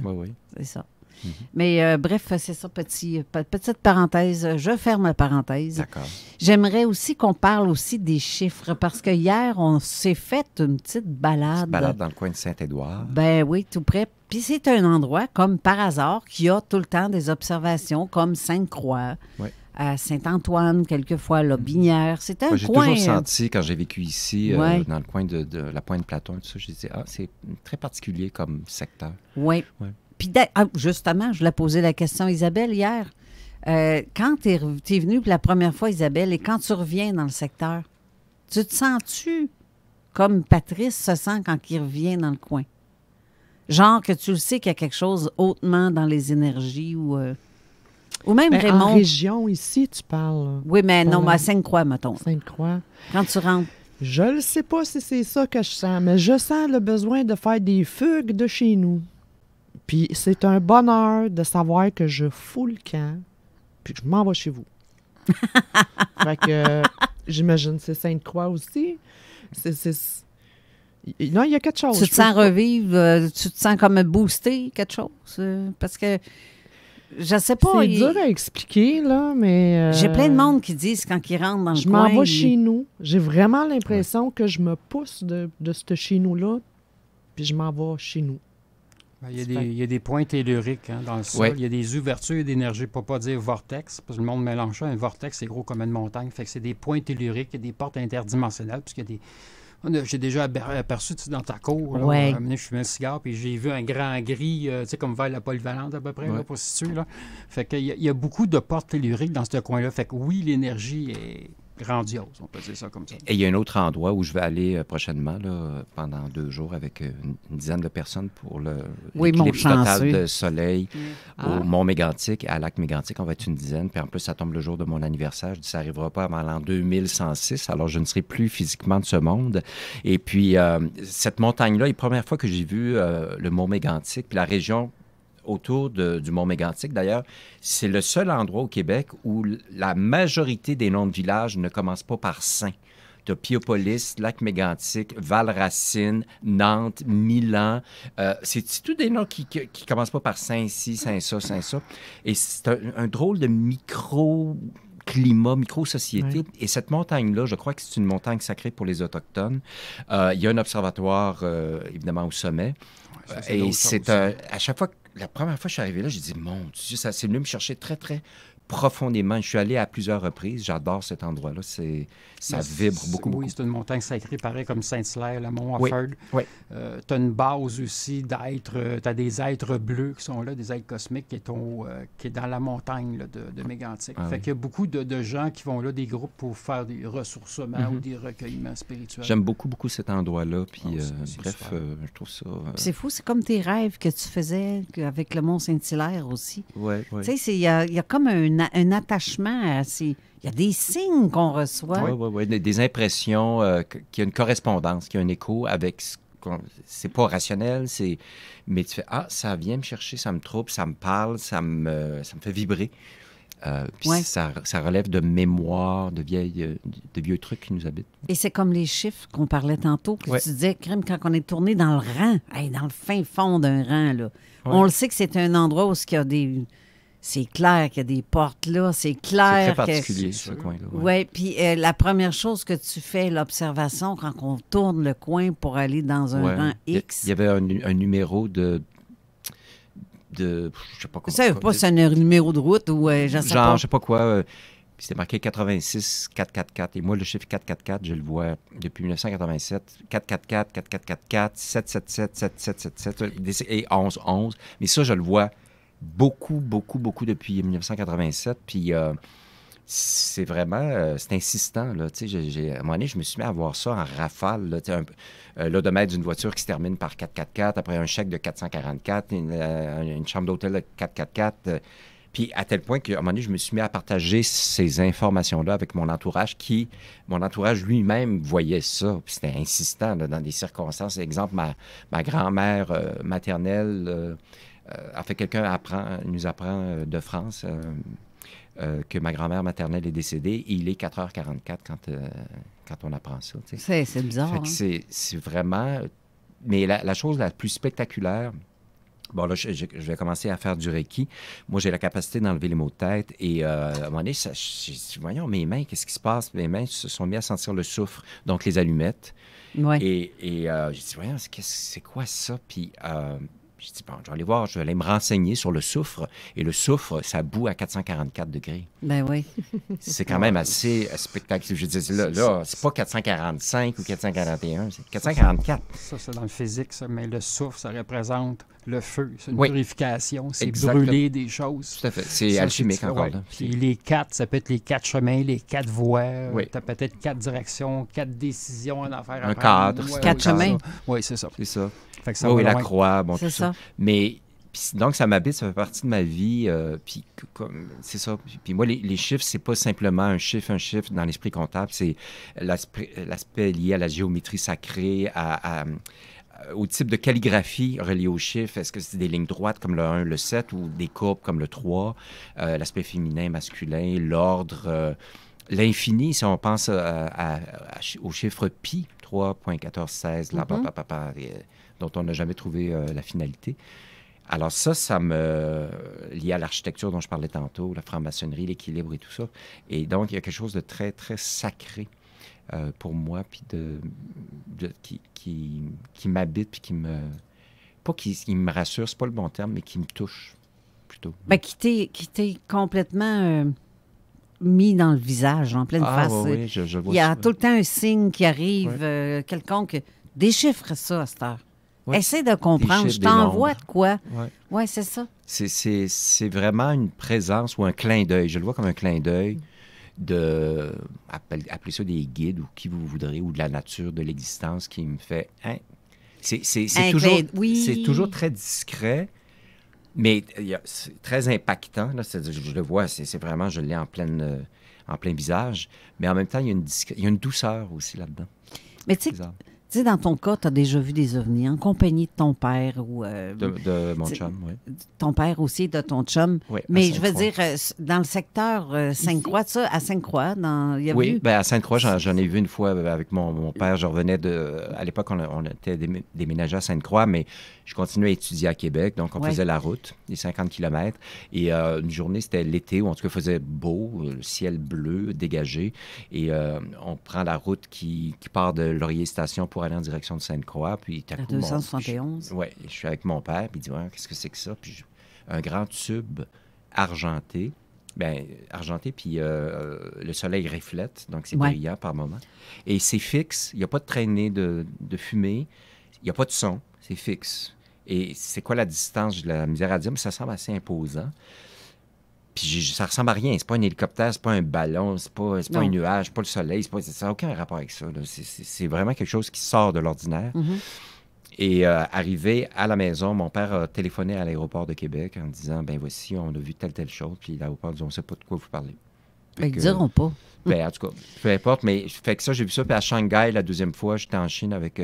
c'est ça. Mm-hmm. Mais bref, c'est ça, petite parenthèse. Je ferme la parenthèse. D'accord. J'aimerais aussi qu'on parle aussi des chiffres, parce que hier, on s'est fait une petite balade. Une balade dans le coin de Saint-Édouard. Ben oui, tout près. Puis c'est un endroit, comme par hasard, qui a tout le temps des observations, comme Sainte-Croix, à Saint-Antoine, quelquefois, la Binière. C'est un coin... J'ai toujours senti, quand j'ai vécu ici, dans le coin de la Pointe-Platon, tout ça, j'ai dit, c'est très particulier comme secteur. Oui. Puis justement, je l'ai posé la question à Isabelle hier. Quand tu es venue pour la première fois, Isabelle, et quand tu reviens dans le secteur, tu te sens-tu comme Patrice se sent quand il revient dans le coin? Genre que tu le sais qu'il y a quelque chose hautement dans les énergies ou même Raymond. En région ici, tu parles. Oui, mais non, à Sainte-Croix, mettons. Sainte-Croix. Quand tu rentres. Je ne sais pas si c'est ça que je sens, mais je sens le besoin de faire des fugues de chez nous. Puis c'est un bonheur de savoir que je fous le camp, puis je m'en vais chez vous. Fait que j'imagine que c'est Sainte-Croix aussi. Non, il y a quelque chose. Tu te sens revivre, tu te sens comme boosté, quelque chose? Parce que, je sais pas. C'est dur à expliquer, là, mais... J'ai plein de monde qui disent quand ils rentrent dans le coin... Je m'en vais chez nous. J'ai vraiment l'impression que je me pousse de ce chez nous-là, puis je m'en vais chez nous. Il y a des points telluriques dans le sol. Il y a des ouvertures d'énergie, pour ne pas dire vortex, parce que le monde mélange ça. Un vortex, c'est gros comme une montagne. Fait que c'est des points telluriques, il y a des portes interdimensionnelles, puisqu'il y a des... J'ai déjà aperçu dans ta cour. Là, je fumais un cigare, puis j'ai vu un grand gris, tu sais, comme vers la polyvalente à peu près, là, pour se situer. Là. Fait qu'il y a beaucoup de portes telluriques dans ce coin-là. Fait que oui, l'énergie est grandiose, on peut dire ça comme ça. Et il y a un autre endroit où je vais aller prochainement, là, pendant 2 jours, avec une dizaine de personnes pour l'éclipse totale de soleil au Mont Mégantic, à Lac-Mégantic. On va être une dizaine. Puis en plus, ça tombe le jour de mon anniversaire. Je dis, ça n'arrivera pas avant l'an 2106. Alors, je ne serai plus physiquement de ce monde. Et puis, cette montagne-là, la première fois que j'ai vu le Mont Mégantic, puis la région autour du Mont Mégantic, d'ailleurs, c'est le seul endroit au Québec où la majorité des noms de villages ne commencent pas par Saint. Tu as Piopolis, Lac-Mégantic, Val-Racine, Nantes, Milan. C'est tous des noms qui commencent pas par Saint-ci, Saint-ça, Saint-ça. Et c'est un drôle de micro-climat, micro-société. Oui. Et cette montagne-là, je crois que c'est une montagne sacrée pour les Autochtones. Il y a un observatoire, évidemment, au sommet. Et c'est à chaque fois, la première fois que je suis arrivé là, j'ai dit, mon Dieu, ça c'est venu me chercher très, très profondément. Je suis allé à plusieurs reprises. J'adore cet endroit-là. Ça vibre beaucoup. Oui, c'est une montagne sacrée, pareil comme Saint-Hilaire, le Mont Offord. Oui. Tu as une base aussi d'êtres. Tu as des êtres bleus qui sont là, des êtres cosmiques qui est dans la montagne là, de Mégantic. Fait qu'il y a beaucoup de gens qui vont là, des groupes pour faire des ressourcements ou des recueillements spirituels. J'aime beaucoup, beaucoup cet endroit-là. Puis, bref, je trouve ça... C'est fou, c'est comme tes rêves que tu faisais avec le Mont Saint-Hilaire aussi. Oui. Tu sais, il y a comme un attachement à ces... Il y a des signes qu'on reçoit. Oui. Des impressions, qu'il y a une correspondance, qu'il y a un écho avec... C'est pas rationnel, mais tu fais, ça vient me chercher, ça me trouble, ça me parle, ça me fait vibrer. Puis ça relève de mémoire, de vieux trucs qui nous habitent. Et c'est comme les chiffres qu'on parlait tantôt, que tu disais, crème, quand on est tourné dans le rang, dans le fin fond d'un rang, là, on le sait que c'est un endroit où il y a des... C'est clair qu'il y a des portes là, c'est clair. C'est très particulier, ce coin-là. Oui, puis la première chose que tu fais, l'observation, quand on tourne le coin pour aller dans un rang X... Il y avait un numéro de je sais pas quoi. Ça veut pas, c'est un numéro de route ou je sais pas. Genre, je sais pas quoi. C'était marqué 86 444. Et moi, le chiffre 444, je le vois depuis 1987. 444, 4444, 777, 7777 et 1111. Mais ça, je le vois beaucoup depuis 1987. Puis c'est vraiment, c'est insistant, là. Tu sais, à un moment donné, je me suis mis à voir ça en rafale, là. Tu sais, l'odomètre d'une voiture qui se termine par 444, après un chèque de 444, une chambre d'hôtel de 444. Puis à tel point qu'à un moment donné, je me suis mis à partager ces informations-là avec mon entourage mon entourage lui-même voyait ça. Puis c'était insistant là, dans des circonstances. Exemple, ma grand-mère maternelle, en fait, quelqu'un nous apprend de France que ma grand-mère maternelle est décédée et il est 4h44 quand on apprend ça. Tu sais. C'est bizarre. Fait que c'est vraiment... Mais la chose la plus spectaculaire... Bon, là, je vais commencer à faire du Reiki. Moi, j'ai la capacité d'enlever les maux de tête. Et à un moment donné, j'ai dit, voyons, mes mains, qu'est-ce qui se passe? Mes mains se sont mis à sentir le soufre, donc les allumettes. Ouais. Et j'ai dit, voyons, c'est quoi ça? Puis j'ai dit, bon, je vais aller voir, je vais aller me renseigner sur le soufre. Et le soufre, ça bout à 444 degrés. Ben oui. C'est quand même assez spectaculaire. Je dis, là, c'est pas 445 ou 441, c'est 444. Ça, c'est dans le physique, ça. Mais le soufre, ça représente le feu. C'est une Oui. purification. C'est Exactement. brûler des choses. Tout à fait. C'est alchimique encore. Ouais. Là. Puis les 4, ça peut être les 4 chemins, les 4 voies. Oui. Tu as peut-être 4 directions, 4 décisions en affaires à Un prendre. cadre. Ouais, 4 chemins. Oui, c'est ça. C'est ça. Fait que ça Oui, va la loin. croix, bon, C'est tout ça. ça. Mais donc, ça m'habite, ça fait partie de ma vie. Puis, c'est ça. Puis moi, les chiffres, c'est pas simplement un chiffre dans l'esprit comptable. C'est l'aspect lié à la géométrie sacrée, au type de calligraphie reliée aux chiffres. Est-ce que c'est des lignes droites comme le 1, le 7 ou des courbes comme le 3? L'aspect féminin, masculin, l'ordre, l'infini, si on pense au chiffre pi, 3.1416, dont on n'a jamais trouvé la finalité. Alors ça lié à l'architecture dont je parlais tantôt, la franc-maçonnerie, l'équilibre et tout ça. Et donc, il y a quelque chose de très, très sacré pour moi, puis qui m'habite, puis pas qui me rassure, c'est pas le bon terme, mais qui me touche, plutôt. Ben, qui t'est complètement mis dans le visage, en pleine face. Oui, je vois il y a ça. tout le temps un signe qui arrive, quelconque. Déchiffre ça à cette heure. Ouais. Essaie de comprendre. Des Je t'envoie nombres. de quoi? Ouais. Oui, c'est ça. C'est vraiment une présence ou un clin d'œil. Je le vois comme un clin d'œil appelez ça des guides ou qui vous voudrez, ou de la nature, de l'existence qui me fait... Hein? C'est toujours très discret, mais c'est très impactant. Là, je le vois, c'est vraiment, je l'ai en plein visage, mais en même temps, il y a une douceur aussi là-dedans. Mais tu sais, dans ton cas, tu as déjà vu des ovnis en compagnie de ton père ou... de mon chum, oui. Ton père aussi, de ton chum. Oui, mais je veux dire, dans le secteur Sainte-Croix, ça, à Sainte-Croix, oui, bien, à Sainte-Croix, j'en ai vu une fois avec mon père. Je revenais à l'époque, on était déménagé à Sainte-Croix, mais je continuais à étudier à Québec. Donc, on faisait la route, les 50 km. Et une journée, c'était l'été, où en tout cas, il faisait beau, le ciel bleu, dégagé. Et on prend la route qui part de Laurier Station pour aller en direction de Sainte-Croix. Puis, à 271. Oui, je suis avec mon père, puis il dit, ouais, qu'est-ce que c'est que ça? Puis, un grand tube argenté. Bien, argenté, puis le soleil reflète, donc c'est brillant par moment. Et c'est fixe, il n'y a pas de traînée de fumée, il n'y a pas de son, c'est fixe. Et c'est quoi la distance? J'ai de la misère à dire, mais ça semble assez imposant. Puis ça ressemble à rien. C'est pas un hélicoptère, c'est pas un ballon, c'est pas un nuage, c'est pas le soleil, ça n'a aucun rapport avec ça. C'est vraiment quelque chose qui sort de l'ordinaire. Mm-hmm. Et arrivé à la maison, mon père a téléphoné à l'aéroport de Québec en disant, ben voici, on a vu telle chose. Puis l'aéroport dit, on ne sait pas de quoi vous parlez. Ils ne diront pas. Ben, en tout cas, peu importe. Mais fait que ça, j'ai vu ça. Puis à Shanghai, la deuxième fois, j'étais en Chine avec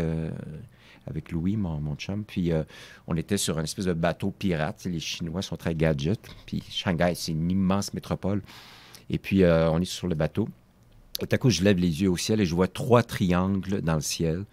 Louis, mon chum. Puis on était sur une espèce de bateau pirate. Les Chinois sont très gadgets. Puis Shanghai, c'est une immense métropole. Et puis on est sur le bateau. Et tout à coup, je lève les yeux au ciel et je vois 3 triangles dans le ciel.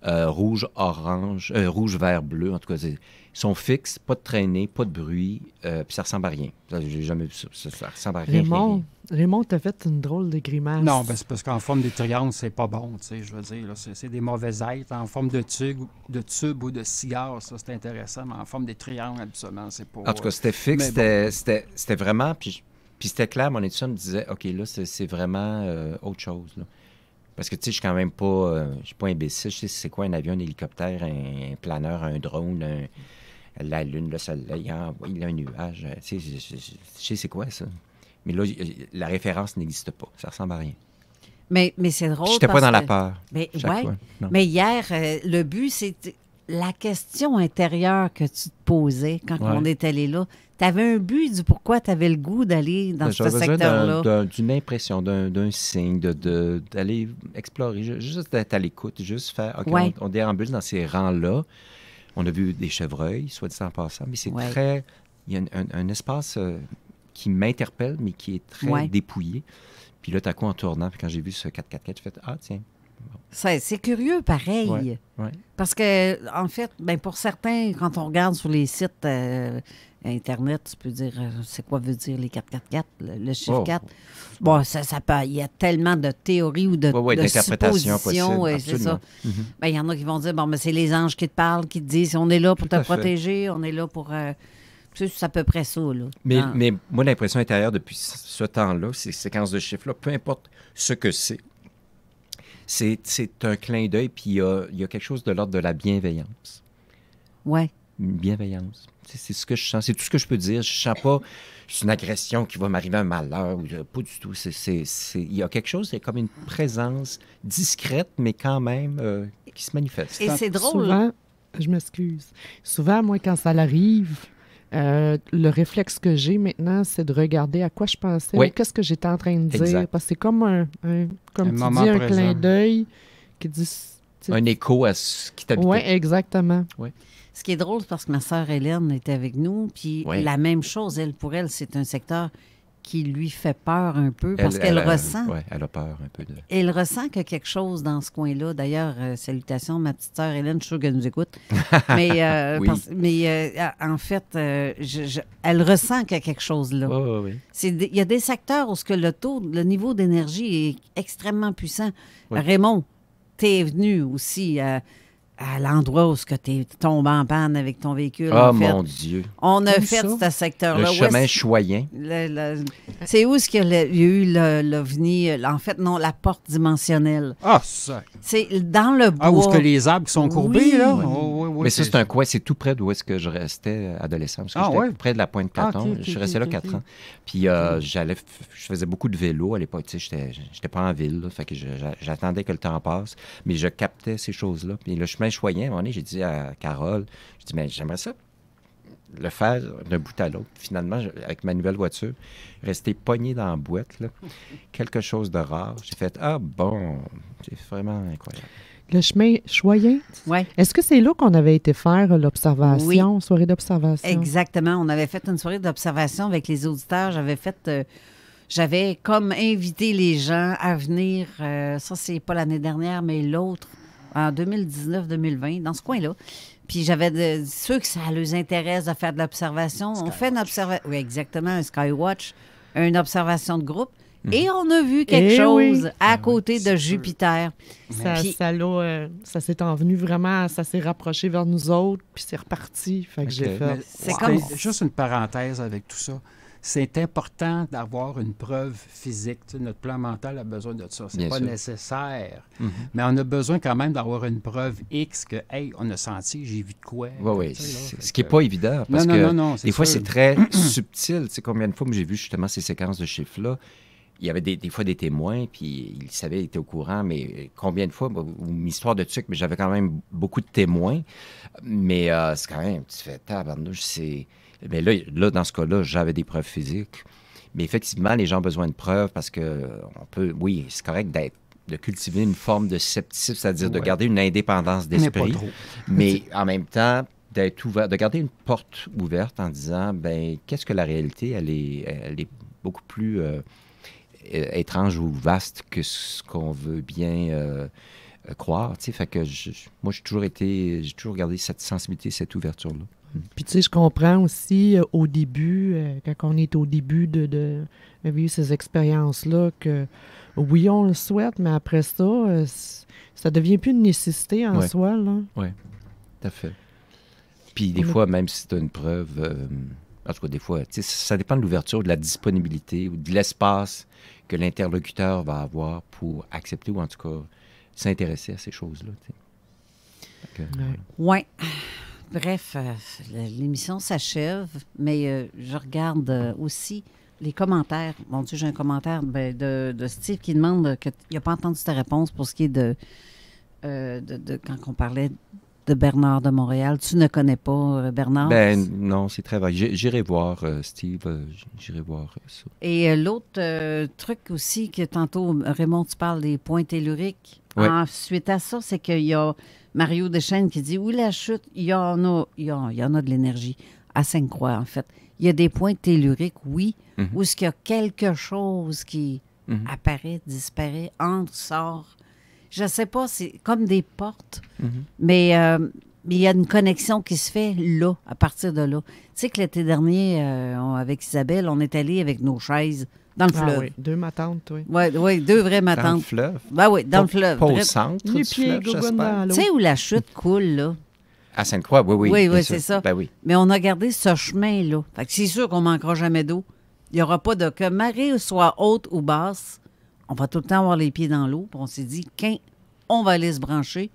Rouge, orange, rouge, vert, bleu. En tout cas, ils sont fixes, pas de traînée, pas de bruit. Puis ça ressemble à rien. J'ai jamais vu ça. Ça ressemble à rien. Raymond, t'as fait une drôle de grimace. Non, ben c'est parce qu'en forme de triangle, c'est pas bon, tu sais, je veux dire. C'est des mauvais êtres. En forme de tube ou de cigare, ça, c'est intéressant. Mais en forme de triangle, absolument, c'est pas... En tout cas, c'était fixe. C'était vraiment... Puis c'était clair, mon étudiant me disait, OK, là, c'est vraiment autre chose, là. Parce que, tu sais, je suis quand même pas... je suis pas imbécile. Je sais c'est quoi un avion, un hélicoptère, un planeur, un drone, la lune, le soleil, il y a un nuage. Tu sais, je sais c'est quoi, ça. Mais là, la référence n'existe pas. Ça ressemble à rien. Mais c'est drôle. Je n'étais pas dans la peur. Mais, chaque fois. Non. Mais hier, le but, c'est la question intérieure que tu te posais quand on est allé là. Tu avais un but du pourquoi tu avais le goût d'aller dans ce secteur-là. D'une impression, d'un signe, d'aller explorer, juste d'être à l'écoute, juste faire. OK, on déambule dans ces rangs-là. On a vu des chevreuils, soit dit en passant, mais c'est très. Il y a un espace qui m'interpelle, mais qui est très dépouillé. Puis là, t'as coup en tournant, puis quand j'ai vu ce 4x4, j'ai fait « Ah, tiens! » C'est curieux, pareil. Ouais. Parce que, en fait, pour certains, quand on regarde sur les sites Internet, tu peux dire c'est quoi veut dire les 4x4, le chiffre 4. Bon, ça peut, il y a tellement de théories ou de suppositions. C'est ça. Il y en a qui vont dire, bon, mais c'est les anges qui te parlent, qui te disent, on est là pour te protéger, on est là pour... c'est à peu près ça, là. Mais moi, l'impression intérieure depuis ce temps-là, ces séquences de chiffres-là, peu importe ce que c'est un clin d'œil, puis il y a quelque chose de l'ordre de la bienveillance. Oui. Une bienveillance. C'est ce que je sens. C'est tout ce que je peux dire. Je ne sens pas c'est une agression qui va m'arriver un malheur. Pas du tout. Il y a quelque chose, c'est comme une présence discrète, mais quand même qui se manifeste. Et c'est drôle. Souvent, je m'excuse. Souvent, moi, quand ça arrive... le réflexe que j'ai maintenant, c'est de regarder à quoi je pensais, qu'est-ce que j'étais en train de dire. Parce que c'est comme un clin d'œil qui dit... Un écho à ce qui t'habitait. Oui, exactement. Ouais. Ce qui est drôle, c'est parce que ma sœur Hélène était avec nous, puis la même chose, pour elle, c'est un secteur qui lui fait peur un peu, parce qu'elle ressent... Oui, elle a peur un peu. Elle ressent que quelque chose dans ce coin-là. D'ailleurs, salutations, ma petite sœur Hélène, je suis sûre qu'elle nous écoute. Mais, en fait, elle ressent qu'il y a quelque chose là. Oui. Il y a des secteurs où le niveau d'énergie est extrêmement puissant. Oui. Raymond, tu es venu aussi... à l'endroit où tu es tombé en panne avec ton véhicule. Mon Dieu! On a fait ce secteur-là. Le chemin choyen. C'est où est-ce qu'il y a eu l'OVNI? En fait, non, la porte dimensionnelle. Ah, ça! C'est dans le bois. Ah, où est-ce que les arbres sont courbés, là? Oui, mais ça, c'est un coin, c'est tout près d'où est-ce que je restais adolescent. Parce que j'étais près de la Pointe Platon. Je suis resté là 4 ans. Puis je faisais beaucoup de vélo à l'époque. Tu sais, j'étais pas en ville, là, fait que j'attendais que le temps passe. Mais je captais ces choses-là. Puis le chemin choyen, à un moment donné, j'ai dit à Carole, mais j'aimerais ça le faire d'un bout à l'autre. Finalement, avec ma nouvelle voiture, rester pogné dans la boîte, là, quelque chose de rare. J'ai fait, c'est vraiment incroyable. Le chemin choyen? Oui. Est-ce que c'est là qu'on avait été faire l'observation, soirée d'observation? Exactement. On avait fait une soirée d'observation avec les auditeurs. J'avais comme invité les gens à venir, ça c'est pas l'année dernière, mais l'autre, en 2019-2020, dans ce coin-là. Puis j'avais ceux que ça les intéresse de faire de l'observation. On fait une observation, oui, exactement, un Skywatch, une observation de groupe. Et on a vu quelque chose à côté de Jupiter. Ça s'est envenu vraiment, ça s'est rapproché vers nous autres, puis c'est reparti. Fait que j'ai fait... C'est comme... Juste une parenthèse avec tout ça. C'est important d'avoir une preuve physique. Tu sais, notre plan mental a besoin de ça. C'est pas nécessaire. Mais on a besoin quand même d'avoir une preuve X que, hey, on a senti, j'ai vu de quoi. Oui. Ce qui n'est pas évident. Parce que des fois, c'est très subtil. Tu sais, combien de fois j'ai vu justement ces séquences de chiffres-là? Il y avait des fois des témoins, puis ils savaient, ils étaient au courant, mais combien de fois, une histoire de truc, mais j'avais quand même beaucoup de témoins. Mais c'est quand même, tu fais tabarnouche, c'est... Mais là, dans ce cas-là, j'avais des preuves physiques. Mais effectivement, les gens ont besoin de preuves parce que on peut, oui, c'est correct de cultiver une forme de scepticisme, c'est-à-dire de garder une indépendance d'esprit. Mais en même temps, d'être ouvert, de garder une porte ouverte en disant, qu'est-ce que la réalité, elle est beaucoup plus étrange ou vaste que ce qu'on veut bien croire. Tu sais, fait que moi, j'ai toujours gardé cette sensibilité, cette ouverture-là. Puis, tu sais, je comprends aussi au début, quand on est au début de vivre ces expériences-là, que oui, on le souhaite, mais après ça, ça devient plus une nécessité en soi, là. Oui, tout à fait. Puis, des fois, même si tu as une preuve, en tout cas, des fois, tu sais, ça dépend de l'ouverture, de la disponibilité ou de l'espace que l'interlocuteur va avoir pour accepter ou, en tout cas, s'intéresser à ces choses-là. Oui. Bref, l'émission s'achève, mais je regarde aussi les commentaires. Mon Dieu, j'ai un commentaire de Steve qui demande qu'il n'a pas entendu ta réponse pour ce qui est de quand on parlait de Bernard de Montréal. Tu ne connais pas Bernard? Ben non, c'est très vague. J'irai voir, Steve. J'irai voir ça. Et l'autre truc aussi que tantôt, Raymond, tu parles des points telluriques. Ouais. Suite à ça, c'est qu'il y a Mario Deschênes qui dit, oui, la chute, il y en a de l'énergie. À Sainte-Croix, en fait. Il y a des points telluriques, oui, où est-ce qu'il y a quelque chose qui apparaît, disparaît, entre, sort. Je ne sais pas, c'est comme des portes, mais il y a une connexion qui se fait là, à partir de là. Tu sais que l'été dernier, avec Isabelle, on est allé avec nos chaises dans le fleuve. Oui, 2 matantes, oui. Oui, 2 vraies matantes. Dans le fleuve? Ben oui, dans le fleuve. Pas au centre Les du pieds fleuve, j'espère. Tu sais où la chute coule, là? À Sainte-Croix, oui. Oui, c'est ça. Ben oui. Mais on a gardé ce chemin-là. Fait que c'est sûr qu'on ne manquera jamais d'eau. Il n'y aura pas de... Que marée soit haute ou basse, on va tout le temps avoir les pieds dans l'eau. Puis on s'est dit, on va aller se brancher.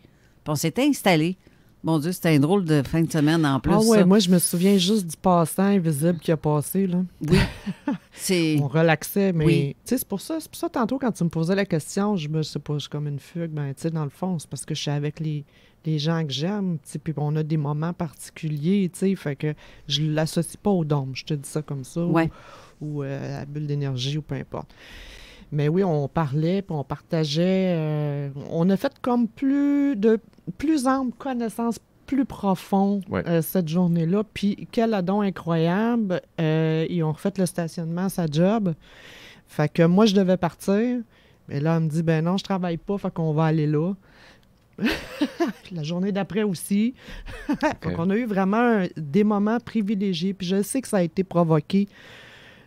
Puis on s'est installé. Mon Dieu, c'était une drôle de fin de semaine en plus. Ah oui, ça. moi, je me souviens juste du passant invisible qui a passé, là. Oui. On relaxait, mais Oui. tu sais, c'est pour ça, tantôt, quand tu me posais la question, je me sais pas, je suis comme une fugue, ben, tu sais, dans le fond, c'est parce que je suis avec les gens que j'aime, tu sais, puis on a des moments particuliers, tu sais, fait que je l'associe pas au dôme, je te dis ça comme ça, Ouais. ou à la bulle d'énergie, ou peu importe. Mais oui, on parlait, puis on partageait, on a fait comme plus ample connaissance, plus profond cette journée-là. Puis quel adon incroyable. Ils ont refait le stationnement à sa job. Fait que moi, je devais partir. Mais là, elle me dit, ben non, je travaille pas, fait qu'on va aller là. La journée d'après aussi. Donc, on a eu vraiment des moments privilégiés. Puis je sais que ça a été provoqué.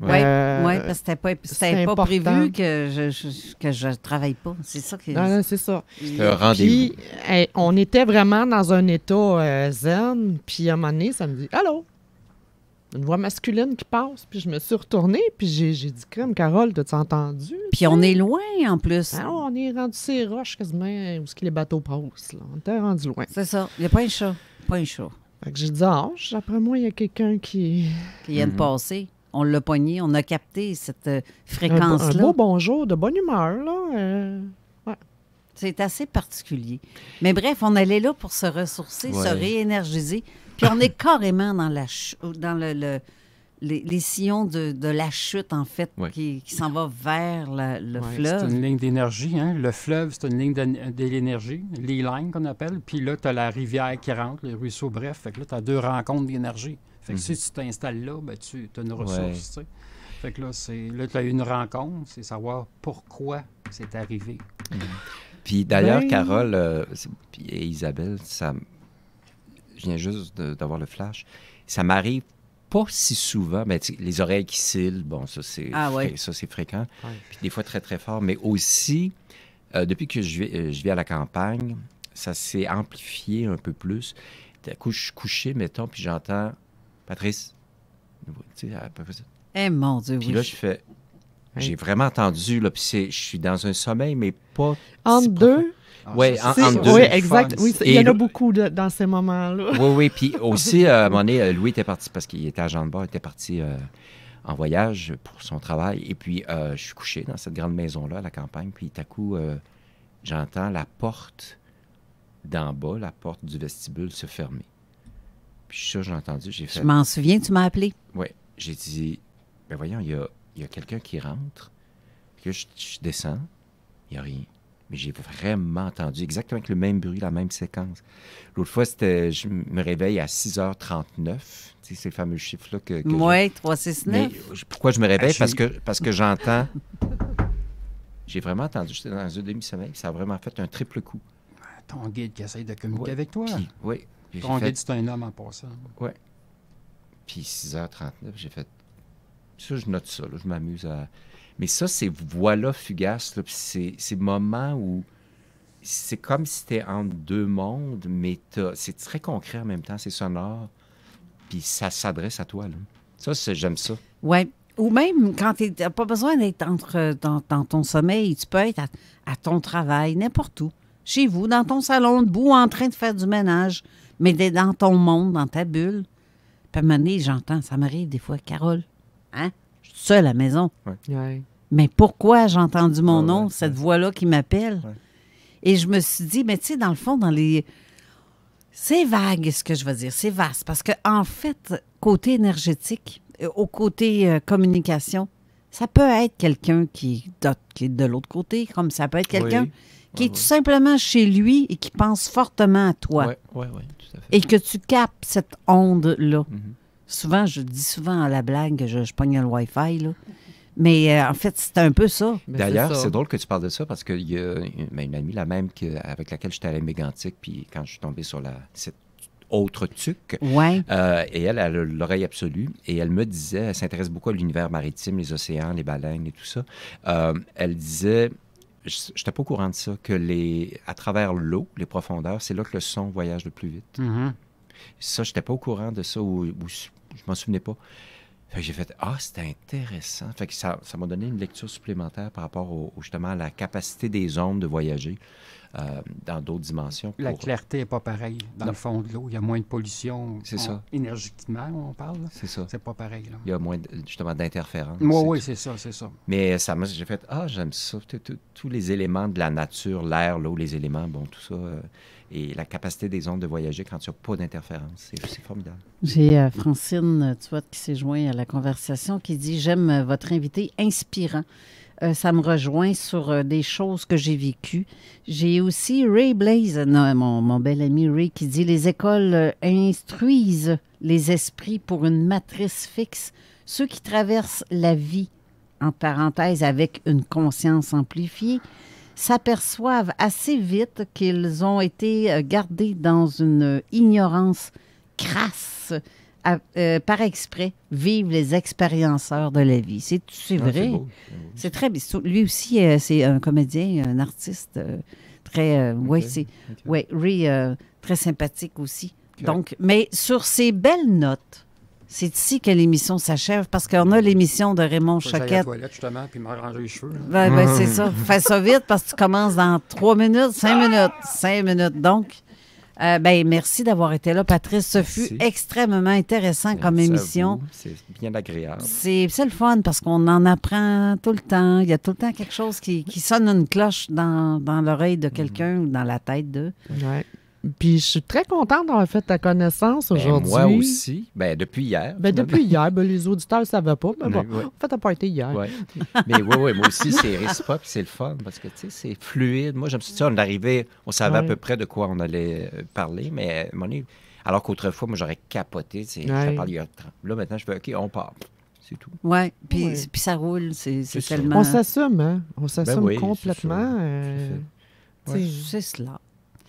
Oui, parce que c'était pas prévu que je travaille pas. C'est ça qui... Non, c'est ça. C'était un rendez-vous. Puis, on était vraiment dans un état zen. Puis à un moment donné, ça me dit « Allô? » Une voix masculine qui passe. Puis je me suis retournée. Puis j'ai dit « Crème, Carole, t'as-tu entendu? » Puis on est loin, en plus. Ah, on est rendu ces roches quasiment où les bateaux passent. Là. On était rendu loin. C'est ça. Il n'y a pas un chat. Pas un chat. Fait que j'ai dit « Ah, après moi, il y a quelqu'un qui... » Qui vient de passer. On l'a pogné, on a capté cette fréquence-là. Un beau bonjour, de bonne humeur, là. Ouais. C'est assez particulier. Mais bref, on allait là pour se ressourcer, se réénergiser. Puis on est carrément dans les sillons de la chute, en fait, qui s'en va vers le fleuve. C'est une ligne d'énergie. Hein? Le fleuve, c'est une ligne de l'énergie, les lignes qu'on appelle. Puis là, tu as la rivière qui rentre, le ruisseau, bref. Fait que là, tu as 2 rencontres d'énergie. Fait que si tu t'installes là, ben, tu as une ressource. Tu sais. Fait que là, tu as eu une rencontre, c'est savoir pourquoi c'est arrivé. Puis d'ailleurs, Carole et Isabelle, je viens juste d'avoir le flash, ça m'arrive pas si souvent, mais les oreilles qui cillent, bon, ça c'est fréquent. Puis des fois très, très fort, mais aussi, depuis que je vis à la campagne, ça s'est amplifié un peu plus. D'un coup, je suis couché, mettons, puis j'entends Patrice. Tu sais, à peu près ça. Eh mon Dieu, puis là, je fais. J'ai vraiment entendu, là, puis je suis dans un sommeil, mais pas. Entre deux? Oui, entre deux. Oui, exact. Oui, il y en a beaucoup dans ces moments-là. Oui. Puis aussi, à un moment donné, Louis était parti, parce qu'il était agent de bord, il était parti en voyage pour son travail. Et puis, je suis couché dans cette grande maison-là, à la campagne. Puis, tout à coup, j'entends la porte d'en bas, la porte du vestibule se fermer. Puis ça, j'ai entendu, j'ai fait... Je m'en souviens, tu m'as appelé. Oui, j'ai dit, ben voyons, il y a quelqu'un qui rentre. Puis là, je descends, il n'y a rien. Mais j'ai vraiment entendu, exactement avec le même bruit, la même séquence. L'autre fois, c'était, je me réveille à 6h39. Tu sais, c'est le fameux chiffre-là que oui, 369. Mais pourquoi je me réveille? Parce que j'entends... J'ai vraiment entendu, j'étais dans un demi-sommeil, ça a vraiment fait un triple coup. Ton guide qui essaye de communiquer avec toi. Oui. Ton guide, c'est un homme en passant. Oui. Puis 6h39, j'ai fait... Ça, je note ça, là, je m'amuse à... Mais ça, ces voix-là fugaces, là, c'est ces moments où c'est comme si c'était entre deux mondes, mais c'est très concret en même temps, c'est sonore, puis ça s'adresse à toi. Là. Ça, j'aime ça. Oui. Ou même quand tu n'as pas besoin d'être dans ton sommeil, tu peux être à ton travail, n'importe où. Chez vous, dans ton salon, debout, en train de faire du ménage, mais dans ton monde, dans ta bulle. Puis à un moment donné, j'entends, ça m'arrive des fois, Carole, hein? Je suis seule à la maison. Ouais. Mais pourquoi j'ai entendu mon nom, cette voix-là qui m'appelle? Ouais. Et je me suis dit, mais tu sais, dans le fond, c'est vague, ce que je veux dire. C'est vaste. Parce que en fait, côté énergétique, au côté communication, ça peut être quelqu'un qui est de l'autre côté, comme ça peut être quelqu'un qui est tout simplement chez lui et qui pense fortement à toi. Oui, tout à fait. Et que tu captes cette onde-là. Souvent, je dis souvent à la blague, je pogne le Wi-Fi, là. Mais en fait, c'est un peu ça. D'ailleurs, c'est drôle que tu parles de ça parce qu'il y a une amie, la même avec laquelle j'étais allé à Mégantic, puis quand je suis tombé sur cette autre tuque, et elle a l'oreille absolue, et elle me disait, elle s'intéresse beaucoup à l'univers maritime, les océans, les baleines et tout ça. Elle disait, je n'étais pas au courant de ça, que à travers l'eau, les profondeurs, c'est là que le son voyage le plus vite. Ça, je n'étais pas au courant de ça, ou je m'en souvenais pas. Fait que j'ai fait « Ah, c'était intéressant ». Fait que ça m'a donné une lecture supplémentaire par rapport justement à la capacité des ondes de voyager dans d'autres dimensions. La clarté n'est pas pareille dans le fond de l'eau. Il y a moins de pollution. C'est ça. Énergétiquement, on parle. C'est ça. C'est pas pareil. Là. Il y a moins, justement, d'interférences. Oui, c'est ça. Mais j'ai fait « Ah, j'aime ça ». Tous les éléments de la nature, l'air, l'eau, les éléments, bon, tout ça... et la capacité des ondes de voyager quand il n'y a pas d'interférence. C'est formidable. J'ai Francine, tu vois, qui s'est joint à la conversation, qui dit « J'aime votre invité inspirant. Ça me rejoint sur des choses que j'ai vécues. » J'ai aussi Ray Blaze, mon bel ami Ray, qui dit « Les écoles instruisent les esprits pour une matrice fixe. Ceux qui traversent la vie, en parenthèse, avec une conscience amplifiée, s'aperçoivent assez vite qu'ils ont été gardés dans une ignorance crasse, par exprès, vivent les expérienceurs de la vie. C'est vrai. C'est très bien. Lui aussi, c'est un comédien, un artiste très... Ray, très sympathique aussi. Okay. Donc, mais sur ces belles notes, c'est ici que l'émission s'achève parce qu'on a l'émission de Raymond Choquette. J'allais à la toilette, justement, puis m'arranger les cheveux. C'est ça. Fais ça vite parce que tu commences dans 3 minutes, 5 minutes. 5 minutes. Donc, merci d'avoir été là, Patrice. Ce fut extrêmement intéressant comme émission. C'est bien agréable. C'est le fun parce qu'on en apprend tout le temps. Il y a tout le temps quelque chose qui sonne une cloche dans l'oreille de quelqu'un ou dans la tête d'eux. Ouais. Puis je suis très contente d'avoir fait ta connaissance aujourd'hui. Moi aussi. Depuis hier. Depuis hier. Les auditeurs ne savaient pas. Mais bon, en fait, t'as pas été hier. Ouais. Mais moi aussi, c'est réciproque, c'est le fun parce que, tu sais, c'est fluide. Moi, j'aime ça. On savait à peu près de quoi on allait parler, mais alors qu'autrefois, moi, j'aurais capoté. Je parle là, maintenant, je fais OK, on part. C'est tout. Oui, puis ça roule. C'est tellement... On s'assume, hein? On s'assume complètement. C'est cela.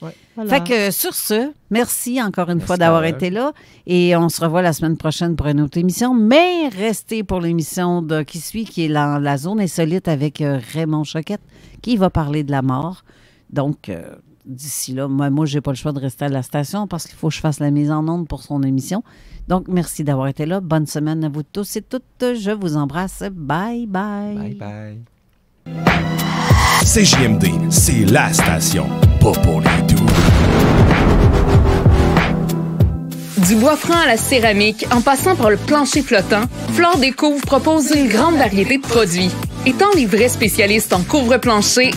Ouais. Voilà. Fait que sur ce, merci encore une fois d'avoir été là et on se revoit la semaine prochaine pour une autre émission, mais restez pour l'émission qui suit, qui est la zone insolite avec Raymond Choquette qui va parler de la mort. Donc, d'ici là, moi j'ai pas le choix de rester à la station parce qu'il faut que je fasse la mise en onde pour son émission. Donc, merci d'avoir été là. Bonne semaine à vous tous et toutes. Je vous embrasse. Bye bye. Bye bye. CJMD, c'est la station, pas pour les doux. Du bois franc à la céramique, en passant par le plancher flottant, Flore Découvre propose une grande variété de produits. Étant les vrais spécialistes en couvre-plancher,